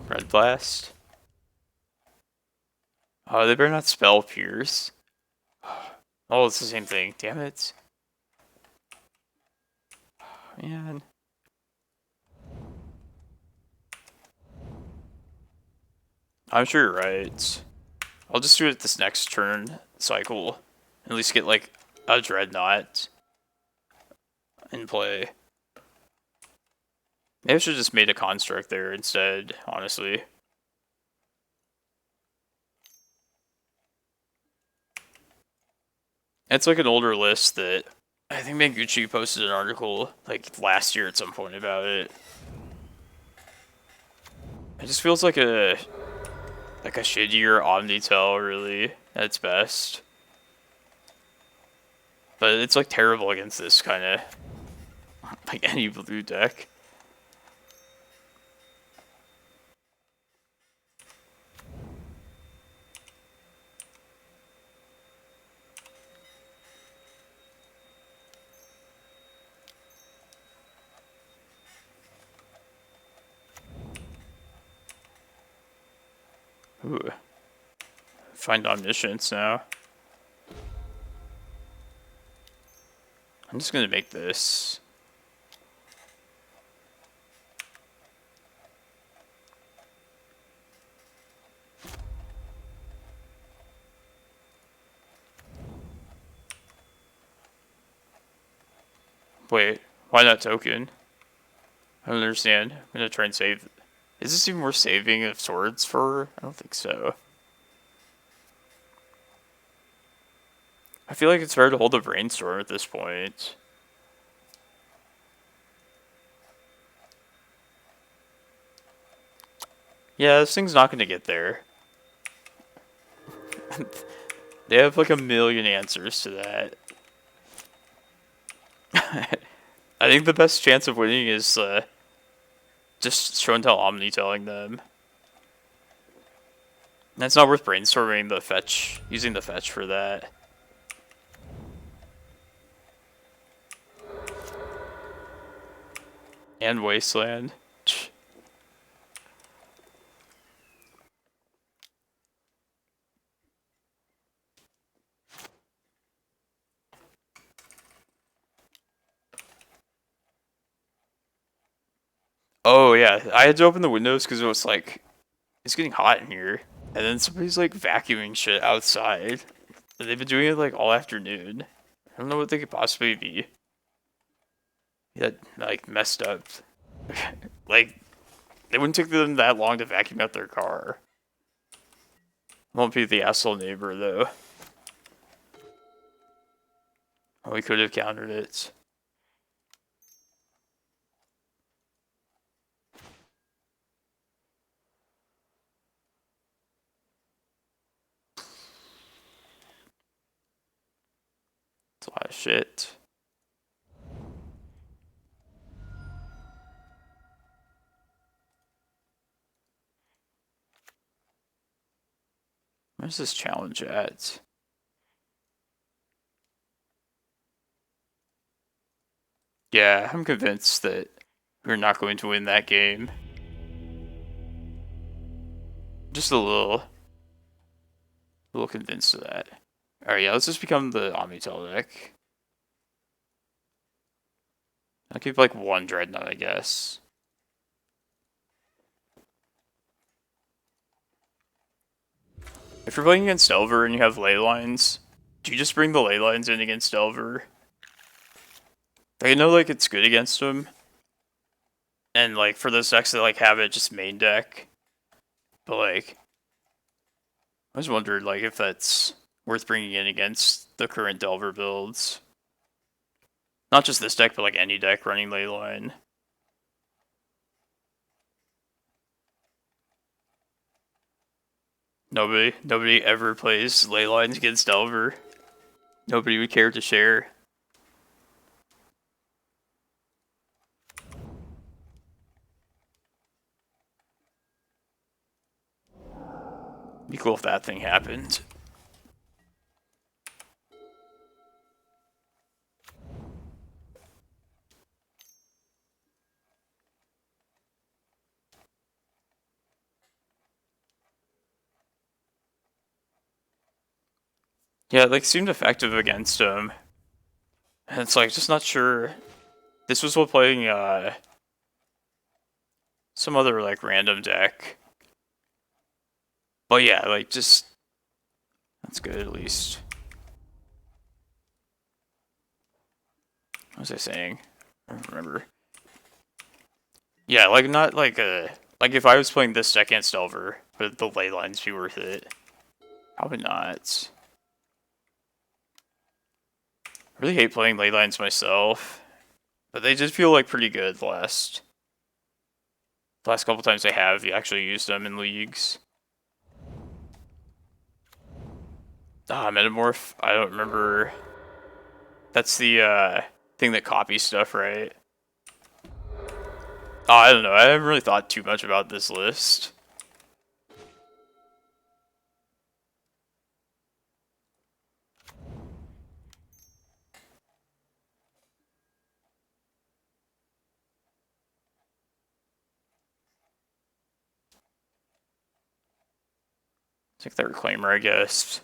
A: Red Blast. Oh, they better not spell Pierce. Oh, it's the same thing. Damn it. Man. I'm sure you're right. I'll just do it this next turn cycle. At least get, like, a Dreadnought in play. Maybe I should have just made a construct there instead, honestly. It's like an older list that I think Manguchi posted an article like last year at some point about it. It just feels like a shittier Omnitel, really, at its best. But it's like terrible against this kind of like any blue deck. Ooh. Find Omniscience now. I'm just gonna make this. Wait, why not token? I don't understand. I'm gonna try and save. Is this even worth saving of swords for? I don't think so. I feel like it's fair to hold a brainstorm at this point. Yeah, this thing's not gonna get there. They have like a million answers to that. I think the best chance of winning is just show and tell Omni telling them. And it's not worth brainstorming the fetch, using the fetch for that. And Wasteland. Oh yeah, I had to open the windows because it was like, it's getting hot in here. And then somebody's like vacuuming shit outside. And they've been doing it like all afternoon. I don't know what they could possibly be. That like messed up. Like, it wouldn't take them that long to vacuum out their car. Won't be the asshole neighbor though. Oh, we could have countered it. It's a lot of shit. Where's this challenge at? Yeah, I'm convinced that we're not going to win that game. Just a little convinced of that. Alright, yeah, let's just become the Omnitel deck. I'll keep like one Dreadnought, I guess. If you're playing against Elver and you have ley lines, do you just bring the ley lines in against Elver? I know like it's good against him. And like for those decks that like have it just main deck. But like I was wondering like if that's worth bringing in against the current Delver builds. Not just this deck, but like any deck running Leyline. Nobody ever plays Leylines against Delver. Nobody would care to share. Be cool if that thing happened. Yeah, it like seemed effective against him. And it's like just not sure. This was while playing some other like random deck. But yeah, like just that's good at least. What was I saying? I don't remember. Yeah, like not like like if I was playing this deck against Delver, would the ley lines be worth it? Probably not. I really hate playing ley lines myself, but they just feel like pretty good the last couple times I have actually used them in leagues. Metamorph, I don't remember. That's the thing that copies stuff, right? Oh, I don't know. I haven't really thought too much about this list. Take that Reclaimer, I guess.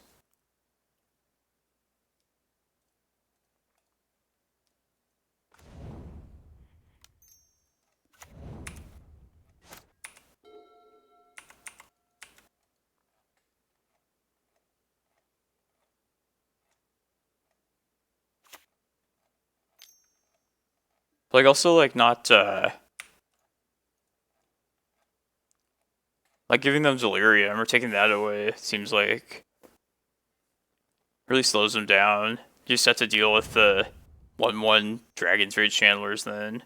A: Like also like not like giving them Delirium or taking that away seems like really slows them down. You just have to deal with the 1/1 Dragon's Rage Chandlers then.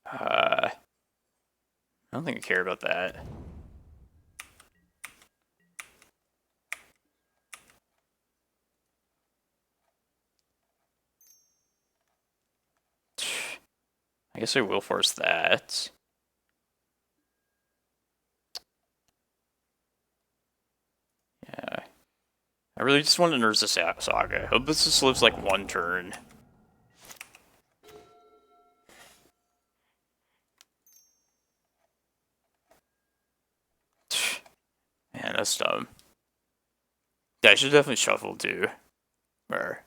A: I don't think I care about that. I guess I will force that. Yeah. I really just want to nurse the Saga. I hope this just lives like one turn. Man, that's dumb. Yeah, I should definitely shuffle too. Where?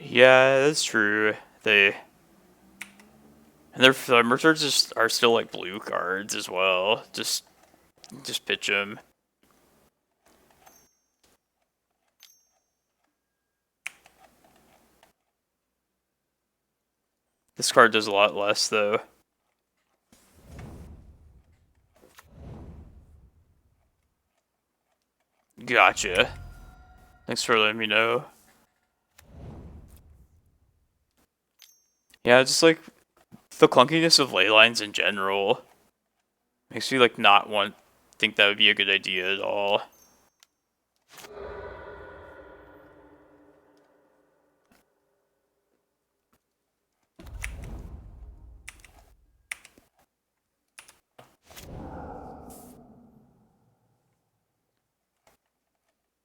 A: Yeah, that's true. And their merchants just are still like blue cards as well. Just pitch them. This card does a lot less though. Gotcha. Thanks for letting me know. Yeah, just like the clunkiness of ley lines in general makes me like not think that would be a good idea at all.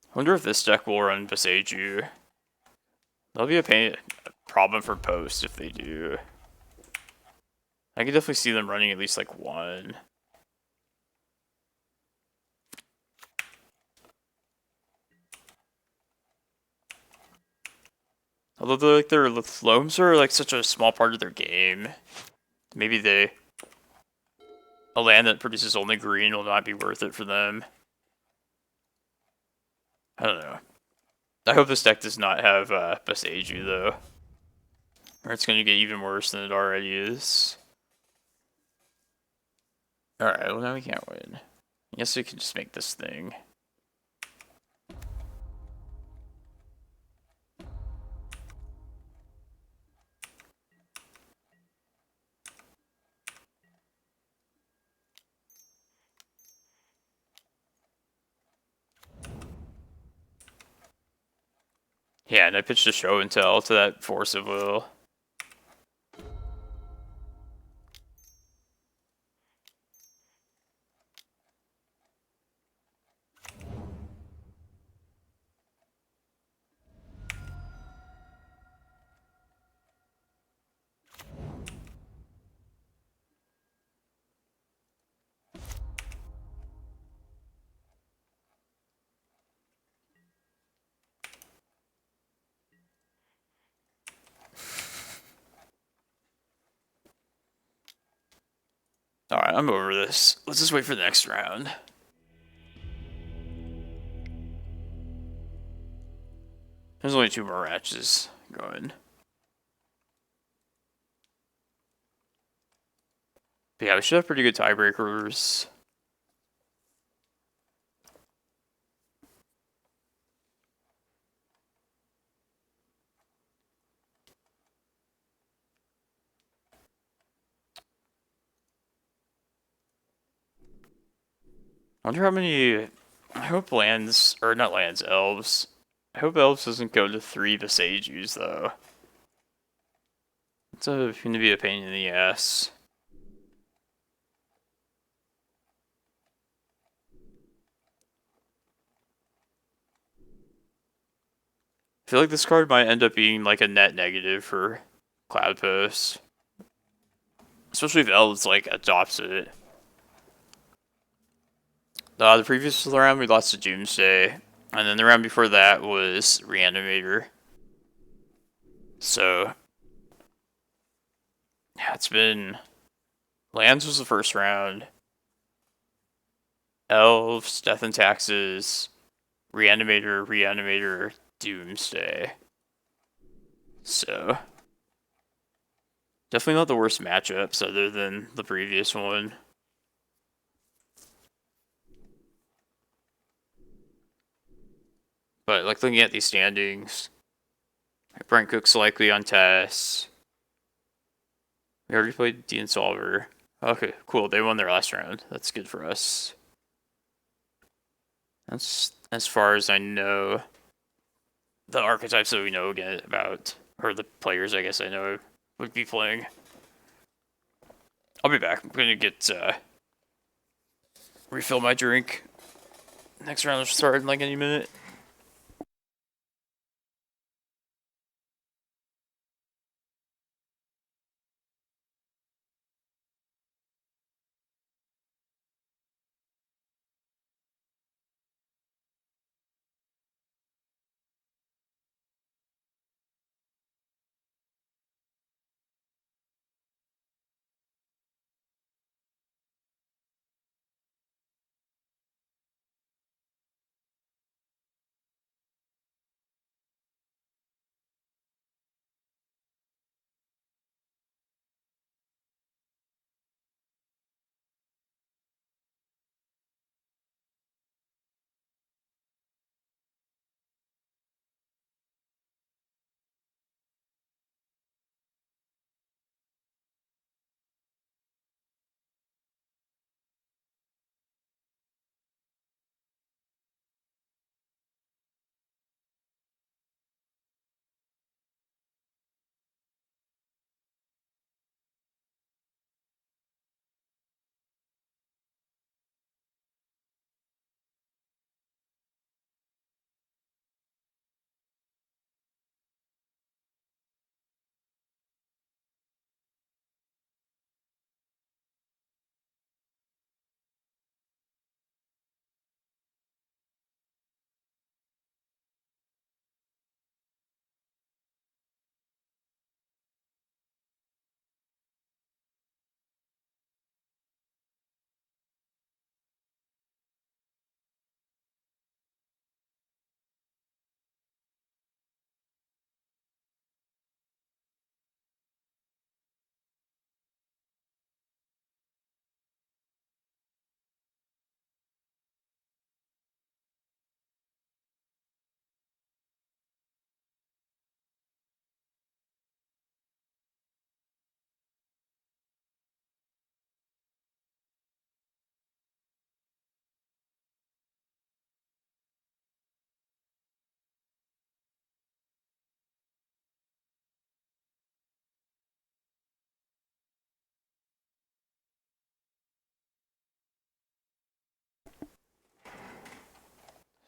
A: I wonder if this deck will run Boseiju. That'll be a problem for post if they do. I could definitely see them running at least like one. Although their loams are like such a small part of their game. Maybe a land that produces only green will not be worth it for them. I don't know. I hope this deck does not have Boseiju though. Or it's going to get even worse than it already is. Alright, well now we can't win. I guess we can just make this thing. Yeah, and I pitched a show and tell to that Force of Will. Alright, I'm over this. Let's just wait for the next round. There's only 2 more matches going. But yeah, we should have pretty good tiebreakers. I wonder how many... I hope lands... Or not lands, elves. I hope elves doesn't go to 3 Boseijus, though. It's going to be a pain in the ass. I feel like this card might end up being like a net negative for Cloudpost. Especially if elves like adopts it. The previous round we lost to Doomsday. And then the round before that was Reanimator. So... yeah, it's been... Lands was the first round. Elves, Death and Taxes, Reanimator, Doomsday. So... definitely not the worst matchups other than the previous one. But like looking at these standings, Brent Cook's likely on Tess. We already played the Insolver. Okay, cool. They won their last round. That's good for us. That's as far as I know. The archetypes that we know again about, or the players I guess I know would be playing. I'll be back. I'm gonna get refill my drink. Next round will start in like any minute.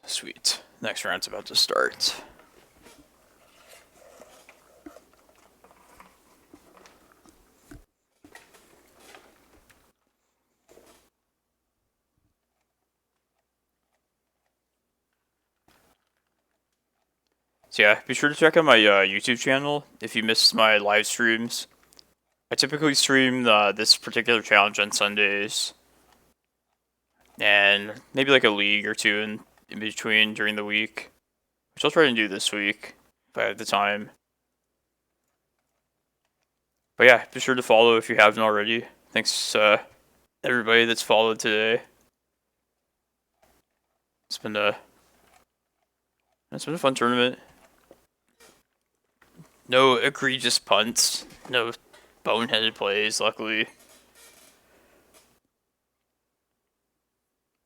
A: Sweet. Next round's about to start. So yeah, be sure to check out my YouTube channel if you missed my live streams. I typically stream this particular challenge on Sundays, and maybe like a league or two in between during the week, which I'll try to do this week if I have the time. But yeah, be sure to follow if you haven't already. Thanks everybody that's followed today. It's been a fun tournament. No egregious punts, no boneheaded plays, luckily.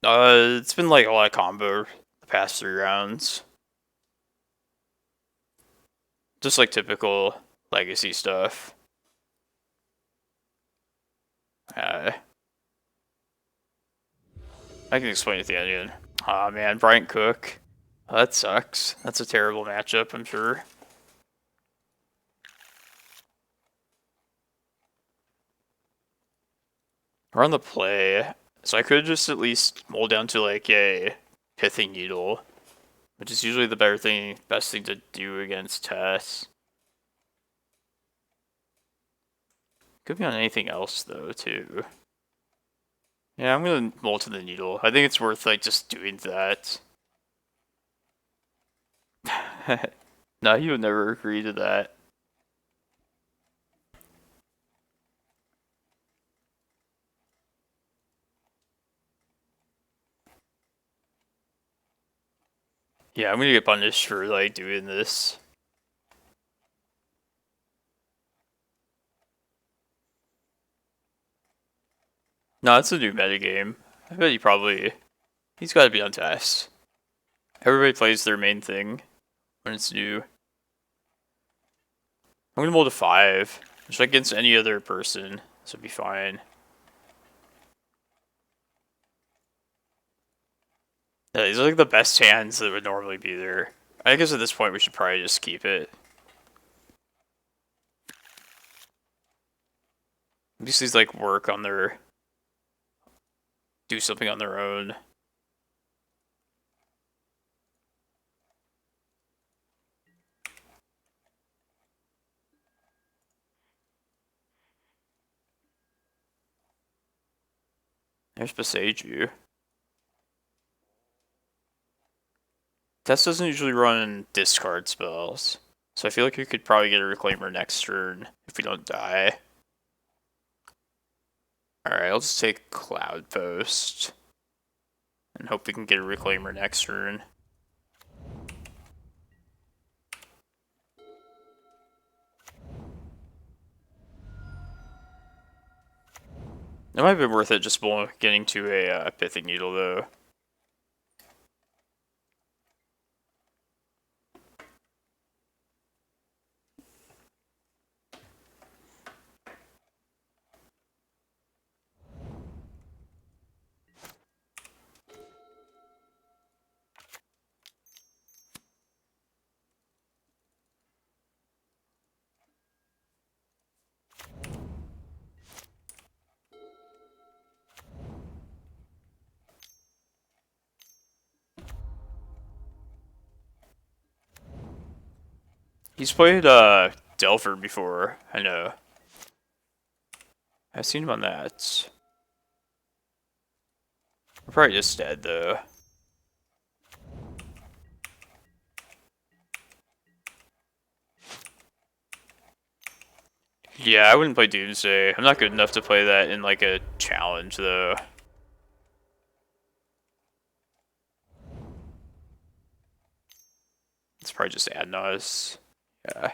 A: It's been like a lot of combo the past 3 rounds. Just like typical legacy stuff. I can explain at the end. Aw man, Bryant Cook. Oh, that sucks. That's a terrible matchup, I'm sure. We're on the play, so I could just at least mold down to like a Pithing Needle, which is usually the best thing to do against Tess. Could be on anything else though too. Yeah, I'm gonna mold to the Needle. I think it's worth like just doing that. No, you would never agree to that. Yeah, I'm gonna get punished for like doing this. No, it's a new metagame. I bet he's gotta be on Tess. Everybody plays their main thing when it's new. I'm gonna mold a 5. Just like against any other person. This would be fine. Yeah, these are like the best hands that would normally be there. I guess at this point we should probably just keep it. At least these like work on their... do something on their own. There's Boseiju. Tess doesn't usually run discard spells, so I feel like we could probably get a Reclaimer next turn if we don't die. Alright, I'll just take Cloudpost and hope we can get a Reclaimer next turn. It might have been worth it just getting to a Pithing Needle though. He's played Delver before, I know. I've seen him on that. We're probably just dead though. Yeah, I wouldn't play Doomsday. I'm not good enough to play that in like a challenge though. It's probably just Adnos. Yeah.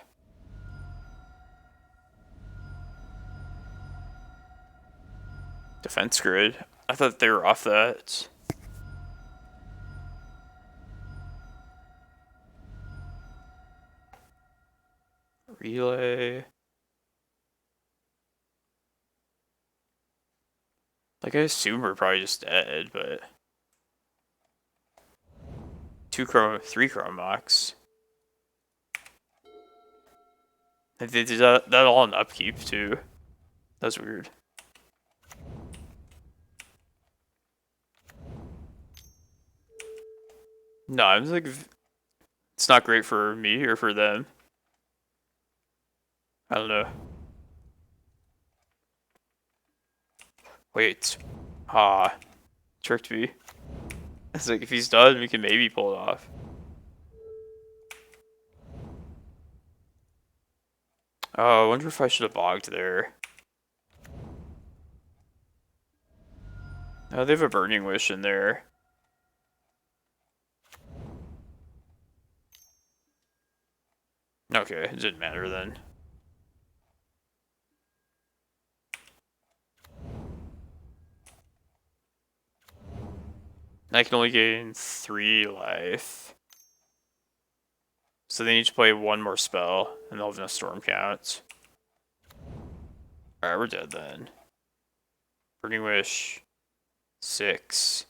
A: Defense grid. I thought they were off that. Relay. Like I assume we're probably just dead, but three chrome mox. They did that all in upkeep too. That's weird. No, I'm like, it's not great for me or for them. I don't know. Wait. Tricked me. It's like, if he's done, we can maybe pull it off. Oh, I wonder if I should have bogged there. Oh, they have a Burning Wish in there. Okay, it didn't matter then. I can only gain 3 life. So they need to play one more spell, and they'll have enough storm counts. Alright, we're dead then. Burning Wish. 6.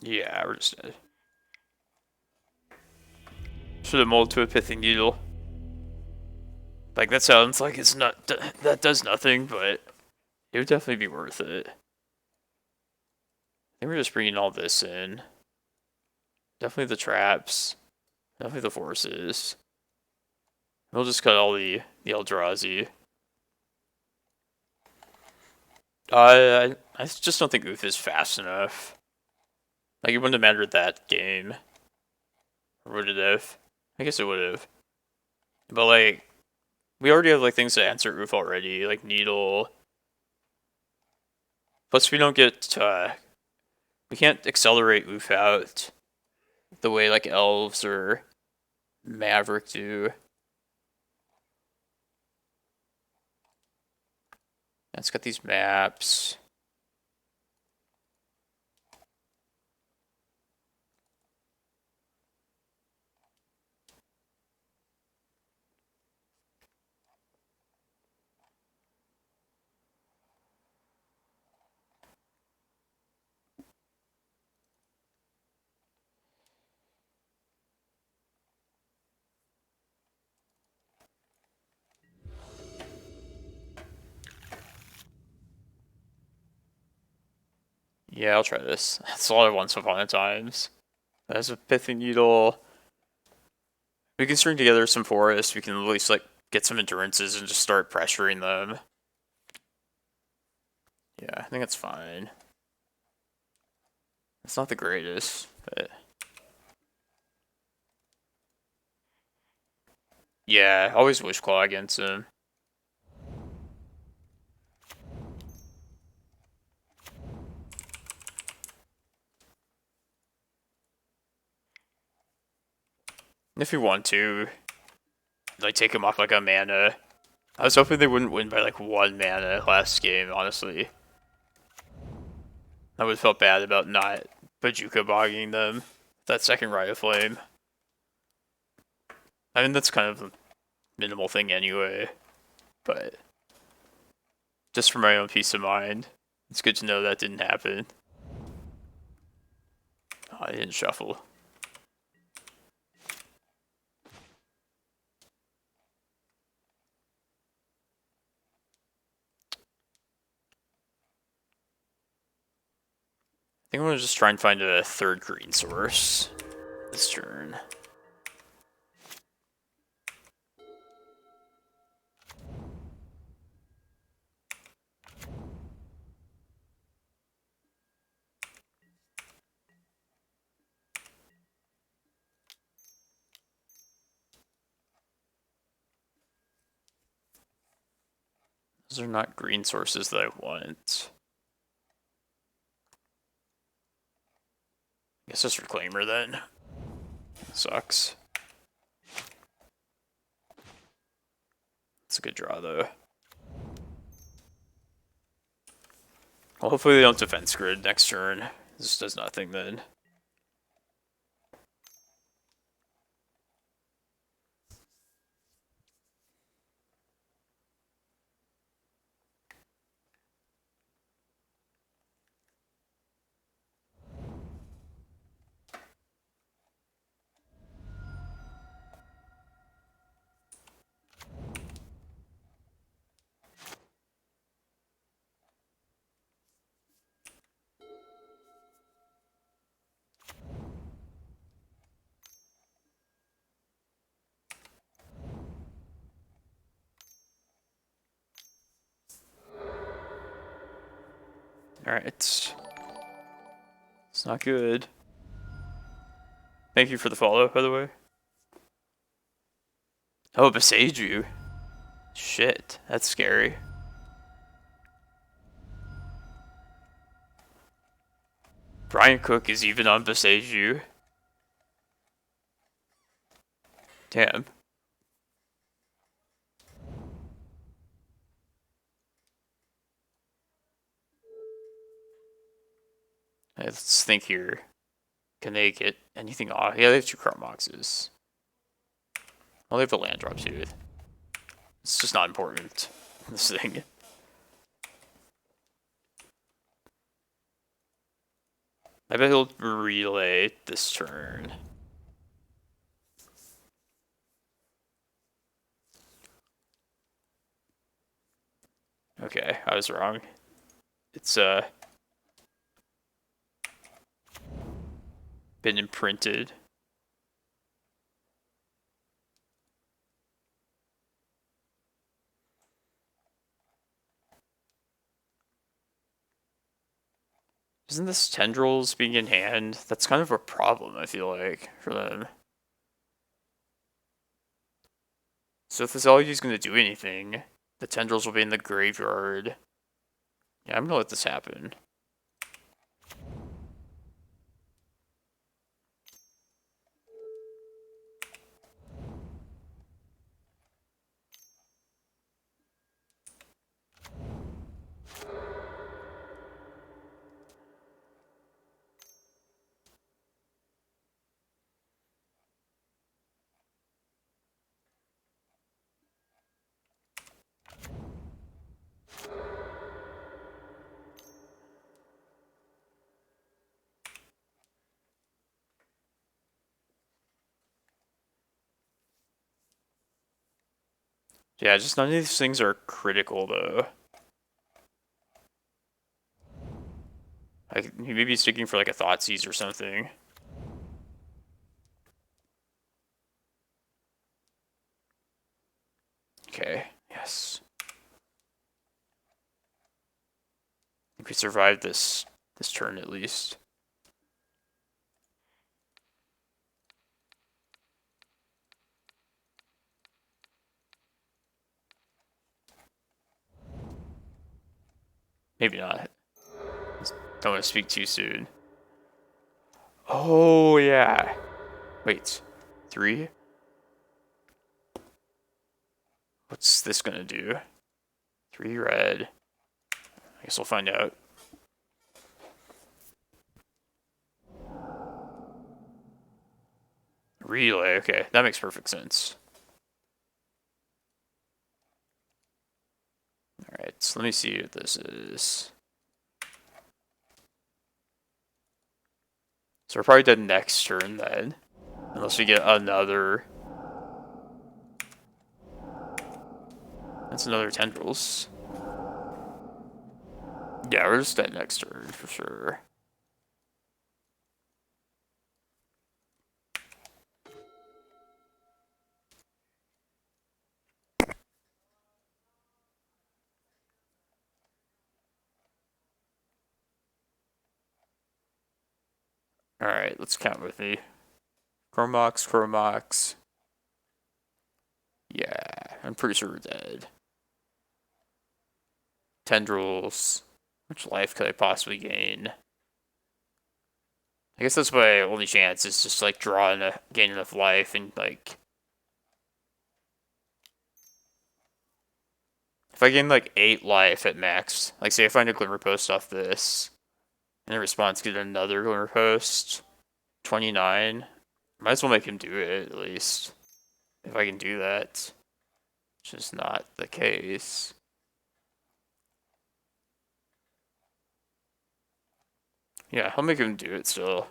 A: Yeah, we're just dead. Should have molded to a Pithing Needle. Like, that sounds like it's not... that does nothing, but it would definitely be worth it. I think we're just bringing all this in. Definitely the traps. Definitely the forces. We'll just cut all the Eldrazi. I just don't think Oof is fast enough. Like, it wouldn't have mattered that game. Or would it have? I guess it would have. But, like, we already have, like, things to answer Oof already. Like, Needle. Plus, we don't get, we can't accelerate Oof out the way, like, Elves or Maverick do. It's got these maps. Yeah, I'll try this. That's all I want so far at times. As a Pithing Needle. We can string together some forests. We can at least, like, get some endurances and just start pressuring them. Yeah, I think that's fine. It's not the greatest, but... yeah, always Wishclaw against him. If you want to, like, take him off like a mana. I was hoping they wouldn't win by like 1 mana last game, honestly. I would have felt bad about not Bojuka bogging them. That second Riot of Flame. I mean, that's kind of a minimal thing anyway. But just for my own peace of mind, it's good to know that didn't happen. Oh, I didn't shuffle. I think I'm gonna just try and find a third green source this turn. Those are not green sources that I want. I guess it's Reclaimer then. Sucks. It's a good draw though. Well, hopefully they don't defense grid next turn. This does nothing then. Alright. It's not good. Thank you for the follow, by the way. Oh, Boseiju. Shit, that's scary. Brian Cook is even on Boseiju. Damn. Let's think here. Can they get anything off? Yeah, they have 2 Chrome Boxes. Well, they have a land drop too. It's just not important. This thing. I bet he'll relay this turn. Okay, I was wrong. It's been imprinted. Isn't this Tendrils being in hand? That's kind of a problem, I feel like, for them. So if this Elugi's going to do anything, the Tendrils will be in the graveyard. Yeah, I'm going to let this happen. Yeah, just none of these things are critical, though. Like, he may be sticking for, like, a Thoughtseize or something. Okay, yes. I think we survived this turn, at least. Maybe not. Don't want to speak too soon. Oh, yeah. Wait. 3? What's this gonna do? 3 red. I guess we'll find out. Relay, okay. That makes perfect sense. Alright, so let me see what this is. So we're probably dead next turn then. Unless we get another. That's another Tendrils. Yeah, we're just dead next turn for sure. Alright, let's count with me. Chromox. Yeah, I'm pretty sure we're dead. Tendrils. How much life could I possibly gain? I guess that's my only chance is just like gain enough life and like. If I gain like 8 life at max, like say I find a Glimmerpost off this, and in response get another Glimmerpost, 29. Might as well make him do it at least. If I can do that. Which is not the case. Yeah, I'll make him do it still.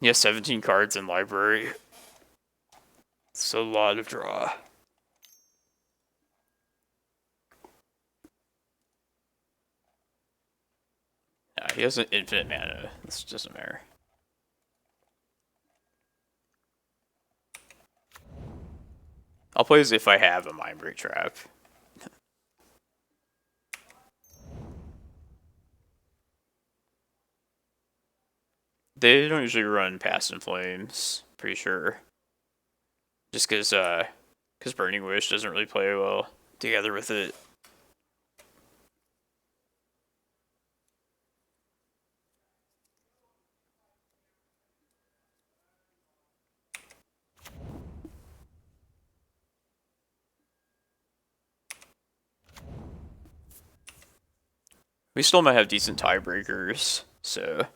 A: He has 17 cards in library. It's a lot of draw. He has an infinite mana. This doesn't matter. I'll play as if I have a Mindbreak Trap. They don't usually run Past in Flames, pretty sure. Just because Burning Wish doesn't really play well together with it. We still might have decent tiebreakers, so...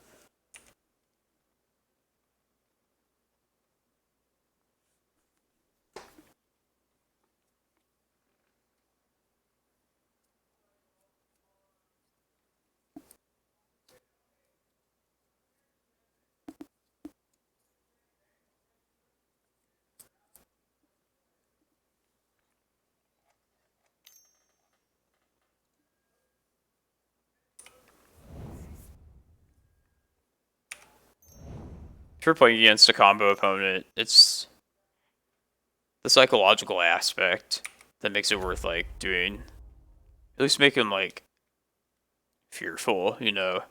A: If you're playing against a combo opponent, it's the psychological aspect that makes it worth, like, doing. At least make him, like, fearful, you know?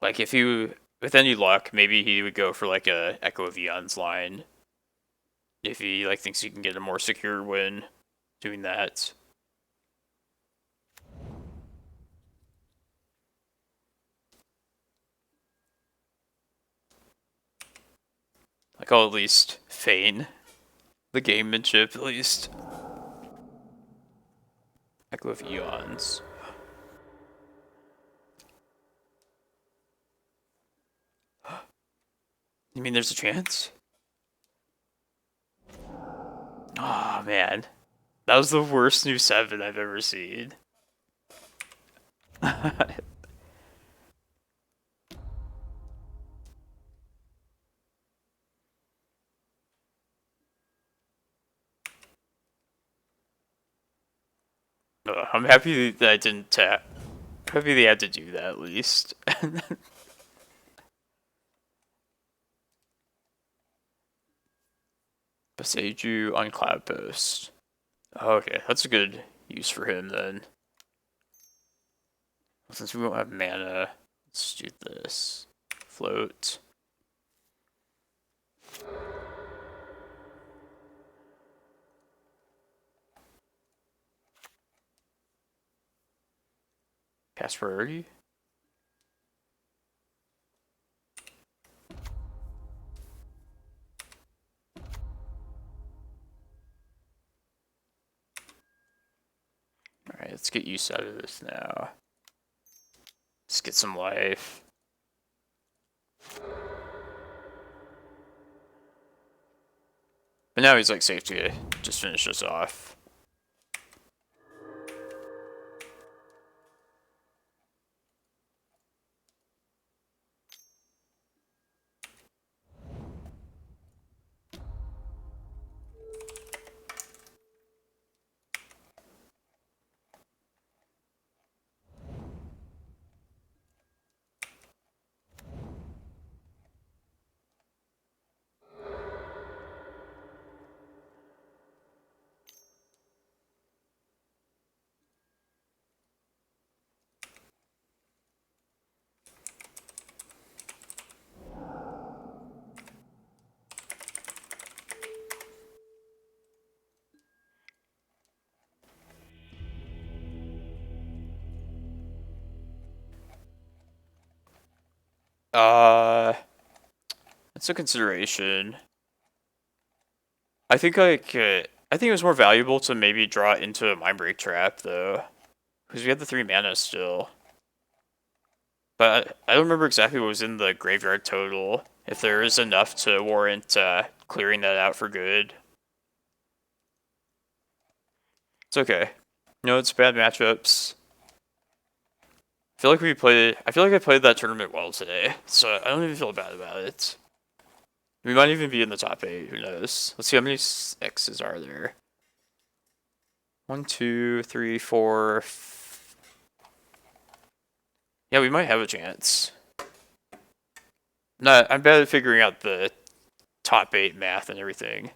A: Like, if you, with any luck, maybe he would go for, like, a Echo of Eons line. If he, like, thinks he can get a more secure win doing that. Like, I'll at least feign the gamemanship, at least. Echo of Eons. You mean there's a chance? Oh man. That was the worst new 7 I've ever seen. I'm happy that I didn't tap. I'm happy they had to do that at least. Boseiju on Cloudpost. Okay, that's a good use for him then. Since we won't have mana, let's do this. Float. Cast priority? Alright, let's get use out of this now. Let's get some life. But now he's like safe to just finish us off. That's a consideration. I think like I think it was more valuable to maybe draw into a Mindbreak Trap though, because we had the 3 mana still. But I don't remember exactly what was in the graveyard total. If there is enough to warrant clearing that out for good. It's okay. No, it's bad matchups. I feel like I played that tournament well today, so I don't even feel bad about it. We might even be in the top 8, who knows. Let's see how many X's are there. 1, 2, 3, 4. Yeah, we might have a chance. No, I'm bad at figuring out the top 8 math and everything.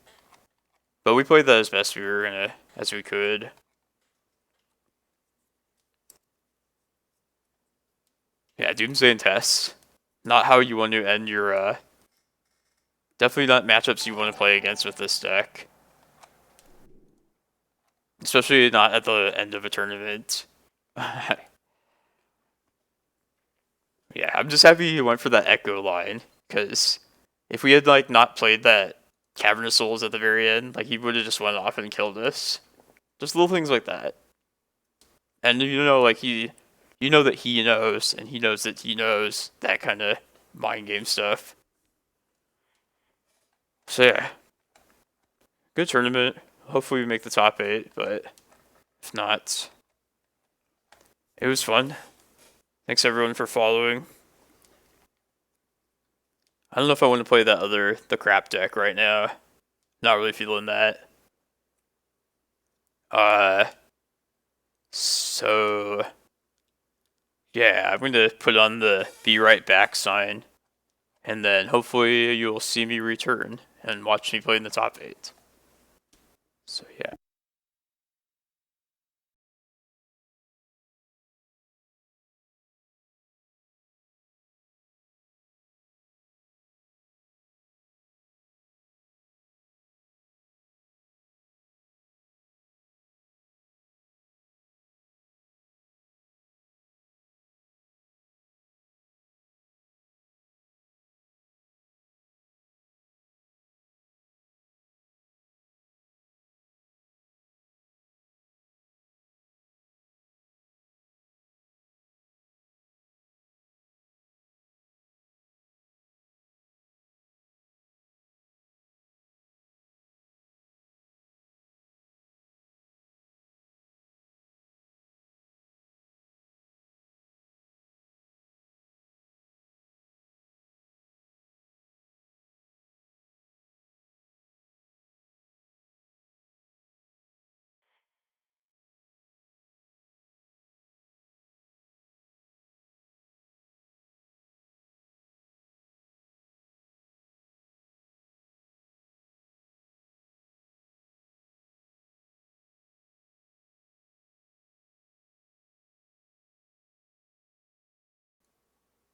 A: But we played that as best as we could. Yeah, Doomsday and Test. Not how you want to end your, definitely not matchups you want to play against with this deck. Especially not at the end of a tournament. Yeah, I'm just happy he went for that Echo line, because if we had, like, not played that Cavern of Souls at the very end, like, he would have just went off and killed us. Just little things like that. And, you know, like, you know that he knows, and he knows that he knows, that kind of mind game stuff. So, yeah. Good tournament. Hopefully we make the top 8, but if not, it was fun. Thanks everyone for following. I don't know if I want to play the crap deck right now. Not really feeling that. So yeah, I'm gonna put on the be right back sign, and then hopefully you'll see me return and watch me play in the top 8. So yeah.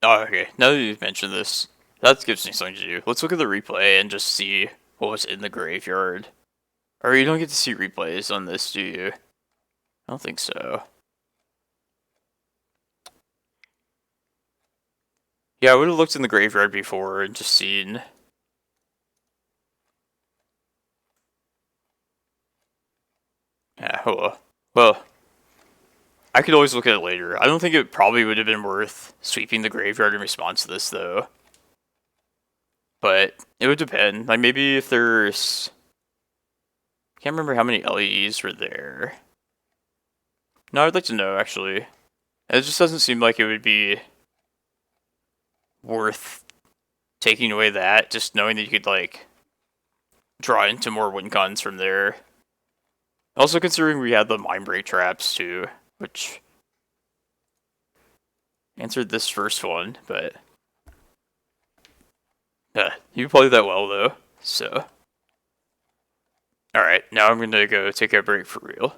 A: Oh, okay. Now that you've mentioned this, that gives me something to do. Let's look at the replay and just see what was in the graveyard. Or you don't get to see replays on this, do you? I don't think so. Yeah, I would have looked in the graveyard before and just seen. Yeah, well, I could always look at it later. I don't think it probably would have been worth sweeping the graveyard in response to this, though. But it would depend. Like, maybe if there's... I can't remember how many LEDs were there. No, I'd like to know, actually. It just doesn't seem like it would be worth taking away that, just knowing that you could, like, draw into more win cons from there. Also considering we had the Mindbreak Traps, too, which answered this first one, but... you played that well, though, so... Alright, now I'm gonna go take a break for real.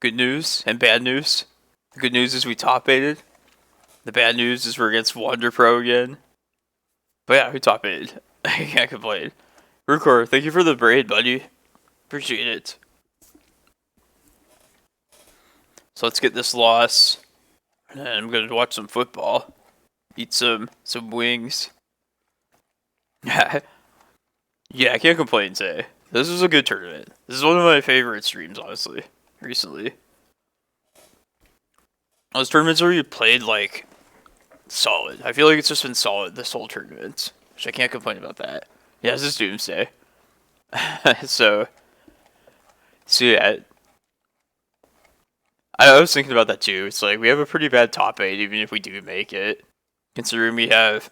A: good news and bad news. The good news is we top 8'd. The bad news is we're against Wonder Pro again. But yeah, we top 8'd. I can't complain. Rukor, thank you for the braid, buddy. Appreciate it. So let's get this loss. And then I'm gonna watch some football. Eat some wings. Yeah, I can't complain today. This was a good tournament. This is one of my favorite streams, honestly, recently. Those tournaments where you played, like, solid. I feel like it's just been solid this whole tournament, which I can't complain about that. Yeah, this is Doomsday. so yeah. I was thinking about that too. It's like, we have a pretty bad top 8, even if we do make it. Considering we have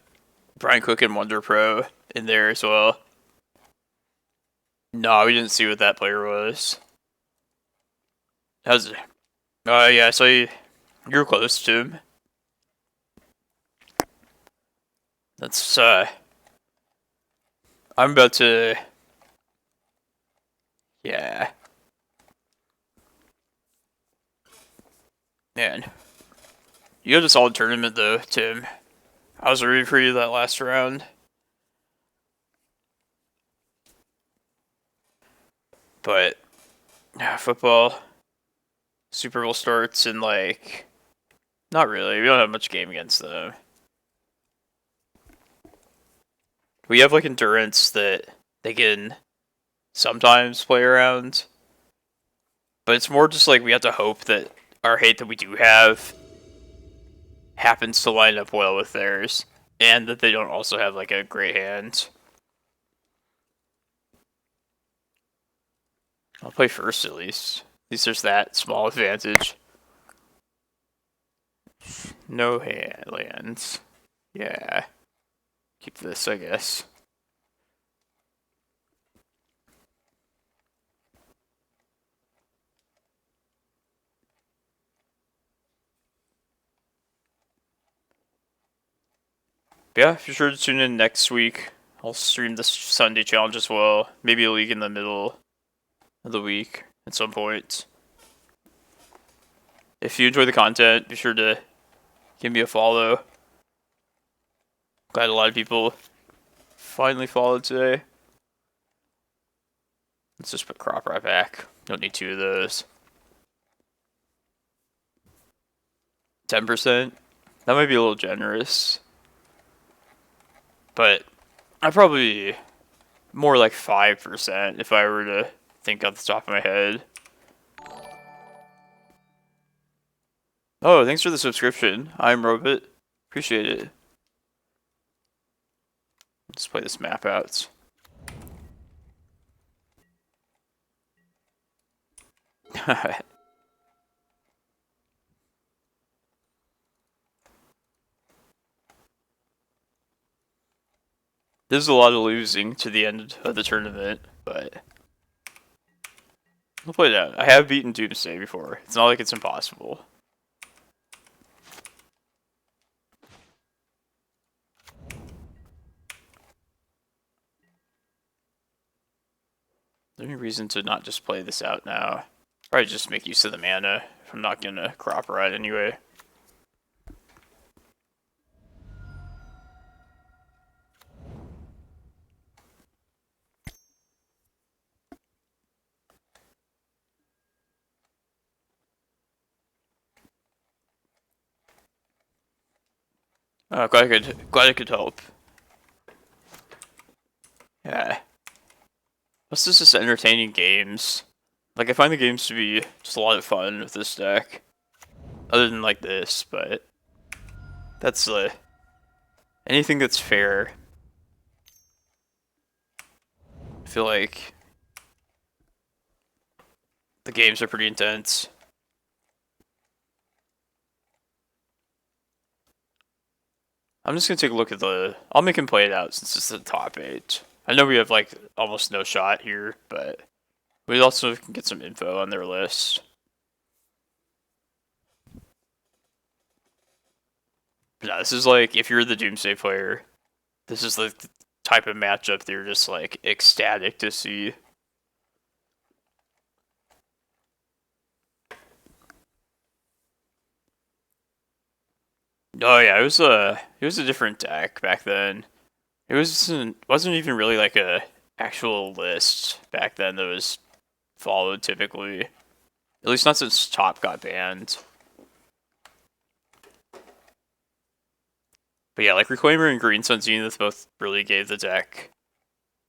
A: Brian Cook and Wonder Pro in there as well. No, we didn't see what that player was. How's it? Yeah, I saw you. You were close to him. That's, I'm about to... Yeah. Man. You had a solid tournament, though, Tim. I was rooting for you that last round. But, yeah, football, Super Bowl starts in, like, not really. We don't have much game against them. We have, like, endurance that they can sometimes play around. But it's more just, like, we have to hope that our hate that we do have happens to line up well with theirs. And that they don't also have, like, a great hand. I'll play first, at least. At least there's that small advantage. No lands. Yeah. Keep this, I guess. But yeah, be sure to tune in next week. I'll stream this Sunday challenge as well. Maybe a league in the middle of the week at some point. If you enjoy the content, be sure to give me a follow. Glad a lot of people finally followed today. Let's just put crop right back. Don't need 2 of those. 10%? That might be a little generous. But I'd probably more like 5% if I were to think off the top of my head. Oh, thanks for the subscription. I'm Robot. Appreciate it. Let's play this map out. There's a lot of losing to the end of the tournament, but we'll play it out. I have beaten Doomsday before. It's not like it's impossible. Is there any reason to not just play this out now? Probably just make use of the mana if I'm not gonna crop ride anyway. Glad I could help. Yeah. What's just entertaining games? Like, I find the games to be just a lot of fun with this deck. Other than, like, this, but... That's, anything that's fair. I feel like... the games are pretty intense. I'm just gonna take a look at the... I'll make him play it out since it's the top 8. I know we have, like, almost no shot here, but... we also can get some info on their list. But no, this is like, if you're the Doomsday player, this is the type of matchup they're just, like, ecstatic to see. Oh yeah, it was a different deck back then. Wasn't even really like a actual list back then that was followed typically. At least not since Top got banned. But yeah, like Reclaimer and Green Sun Zenith both really gave the deck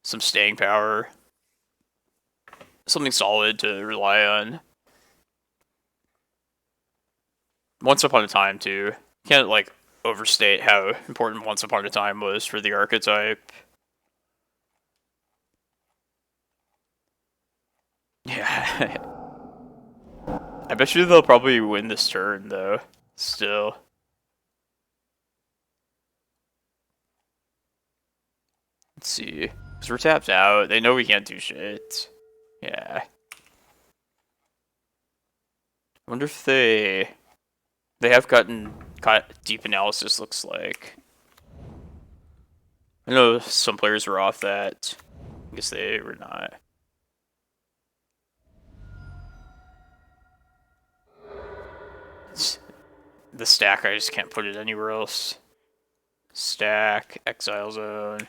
A: some staying power. Something solid to rely on. Once Upon a Time too. Can't like overstate how important Once Upon a Time was for the archetype. Yeah. I bet you they'll probably win this turn though. Still. Let's see. Because we're tapped out. They know we can't do shit. Yeah. I wonder if they have got deep analysis, looks like. I know some players were off that. I guess they were not. The stack, I just can't put it anywhere else. Stack, Exile Zone.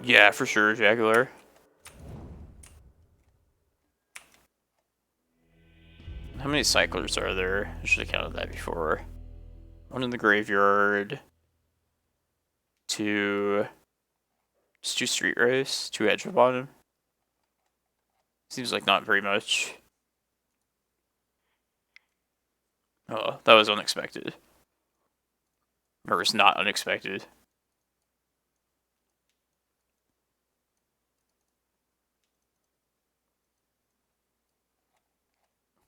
A: Yeah, for sure, Jaguar. How many cyclers are there? I should have counted that before. One in the graveyard. Just two street race, two edge of bottom. Seems like not very much. Oh, that was unexpected. Or was not unexpected.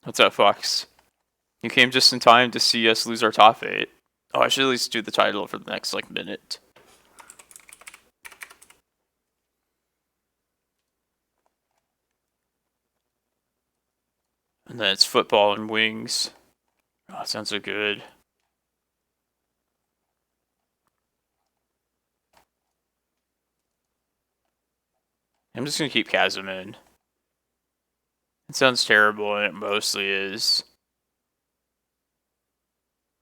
A: What's up, Fox? You came just in time to see us lose our top 8. Oh, I should at least do the title for the next, like, minute. And then it's football and wings. Oh, it sounds so good. I'm just gonna keep Chasm in. It sounds terrible, and it mostly is.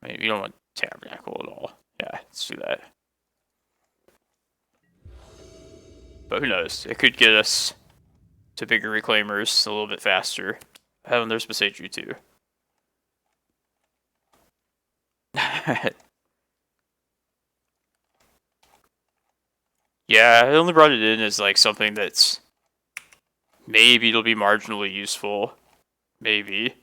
A: I mean, you don't want Tabernacle at all. Yeah, let's do that. But who knows? It could get us to bigger Reclaimers a little bit faster. Oh, and there's Boseiju too. Yeah, I only brought it in as like something that's maybe it'll be marginally useful. Maybe.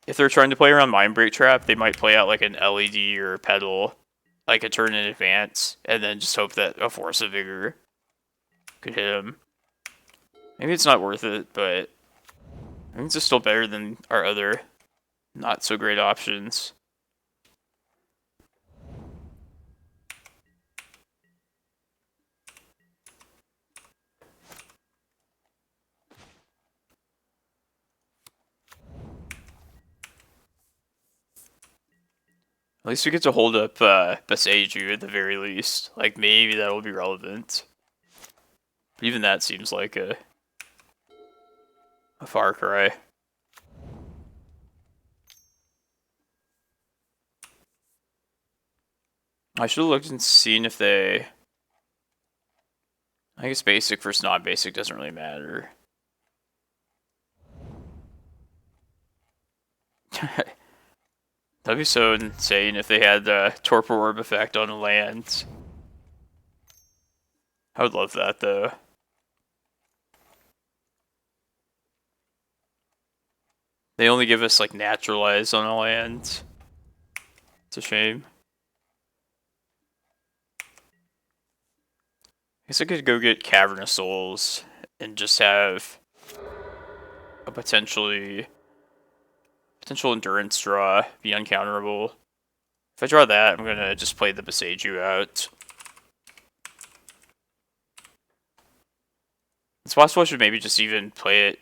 A: If they're trying to play around Mindbreak Trap, they might play out like an LED or a pedal, like a turn in advance, and then just hope that a Force of Vigor could hit him. Maybe it's not worth it, but I think it's still better than our other not so great options. At least we get to hold up Boseiju at the very least. Like, maybe that'll be relevant. But even that seems like a far cry. I should have looked and seen if they... I guess basic versus non-basic doesn't really matter. That'd be so insane if they had the Torpor Orb effect on a land. I would love that, though. They only give us, like, Naturalize on a land. It's a shame. I guess I could go get Cavern of Souls and just have a potential endurance draw be uncounterable. If I draw that, I'm gonna just play the Boseiju out. It's possible I should maybe just even play it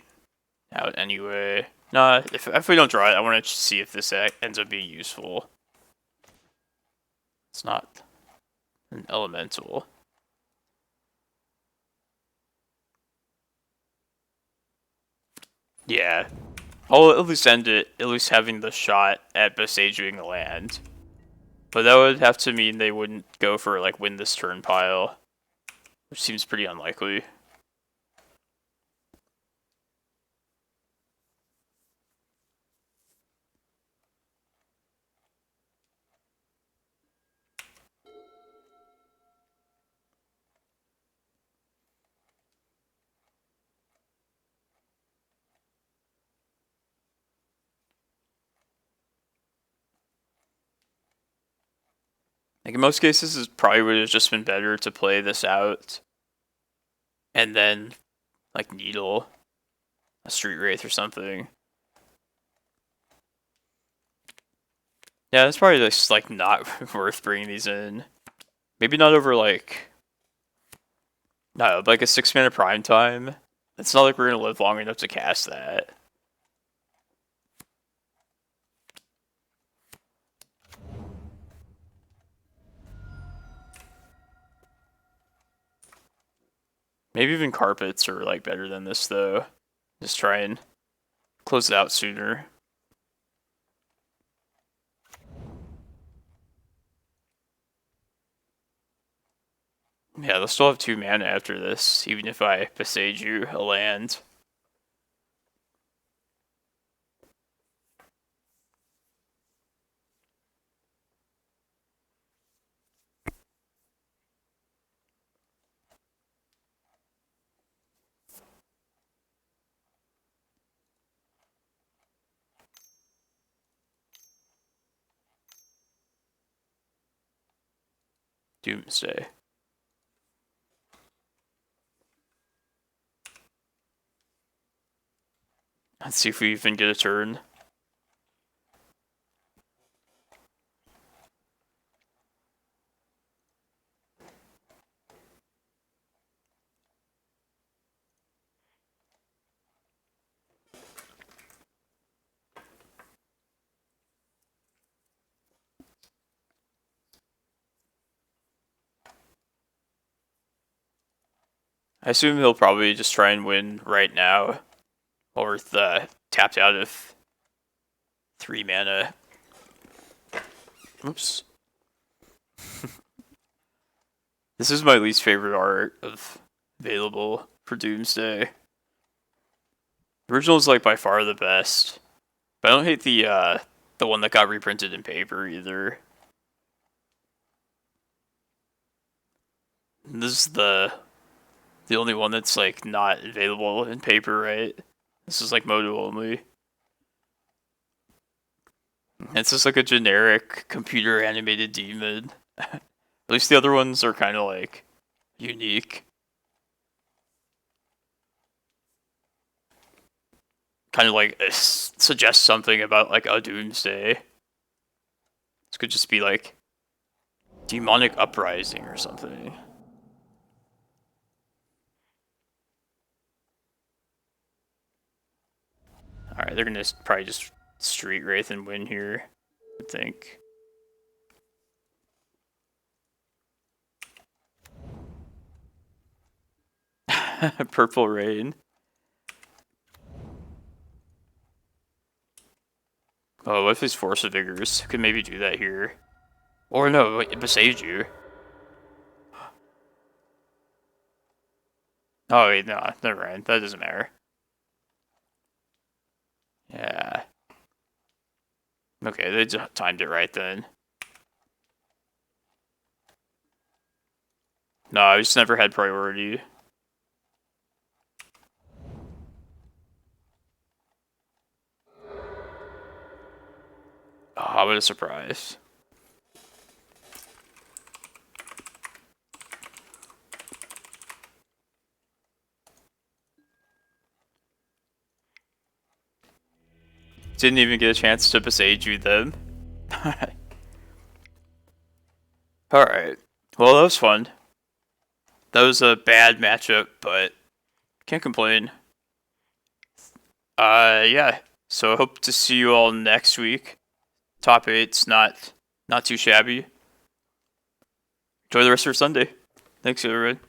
A: out anyway. Nah, if we don't draw it, I want to see if this ends up being useful. It's not an elemental. Yeah. I'll at least end it, at least having the shot at Boseijuing a land. But that would have to mean they wouldn't go for, like, win this turn pile. Which seems pretty unlikely. Like, in most cases, it probably would have just been better to play this out. And then, like, Needle a Street Wraith or something. Yeah, it's probably just, like, not worth bringing these in. Maybe not over, like... No, like a 6-mana prime time. It's not like we're gonna live long enough to cast that. Maybe even carpets are, like, better than this, though. Just try and close it out sooner. Yeah, they'll still have 2 mana after this, even if I Boseiju a land. Doomsday. Let's see if we even get a turn. I assume he'll probably just try and win right now. While we're tapped out of 3 mana. Oops. This is my least favorite art of available for Doomsday. The original is, like, by far the best. But I don't hate the one that got reprinted in paper either. This is the only one that's, like, not available in paper, right? This is, like, Moto only. It's just like a generic computer animated demon. At least the other ones are kind of, like, unique. Kind of, like, suggest something about, like, a Doomsday. This could just be, like, Demonic Uprising or something. Alright, they're gonna probably just Street Wraith and win here, I think. Purple Rain. Oh, what if his Force of Vigors? Could maybe do that here. Or no, wait, Boseiju. Oh wait, no, never mind. That doesn't matter. Yeah. Okay, they just timed it right then. No, I just never had priority. Oh, what a surprise. Didn't even get a chance to Boseiju them. Alright. Well, that was fun. That was a bad matchup, but can't complain. Yeah. So I hope to see you all next week. Top 8's not too shabby. Enjoy the rest of your Sunday. Thanks, everyone.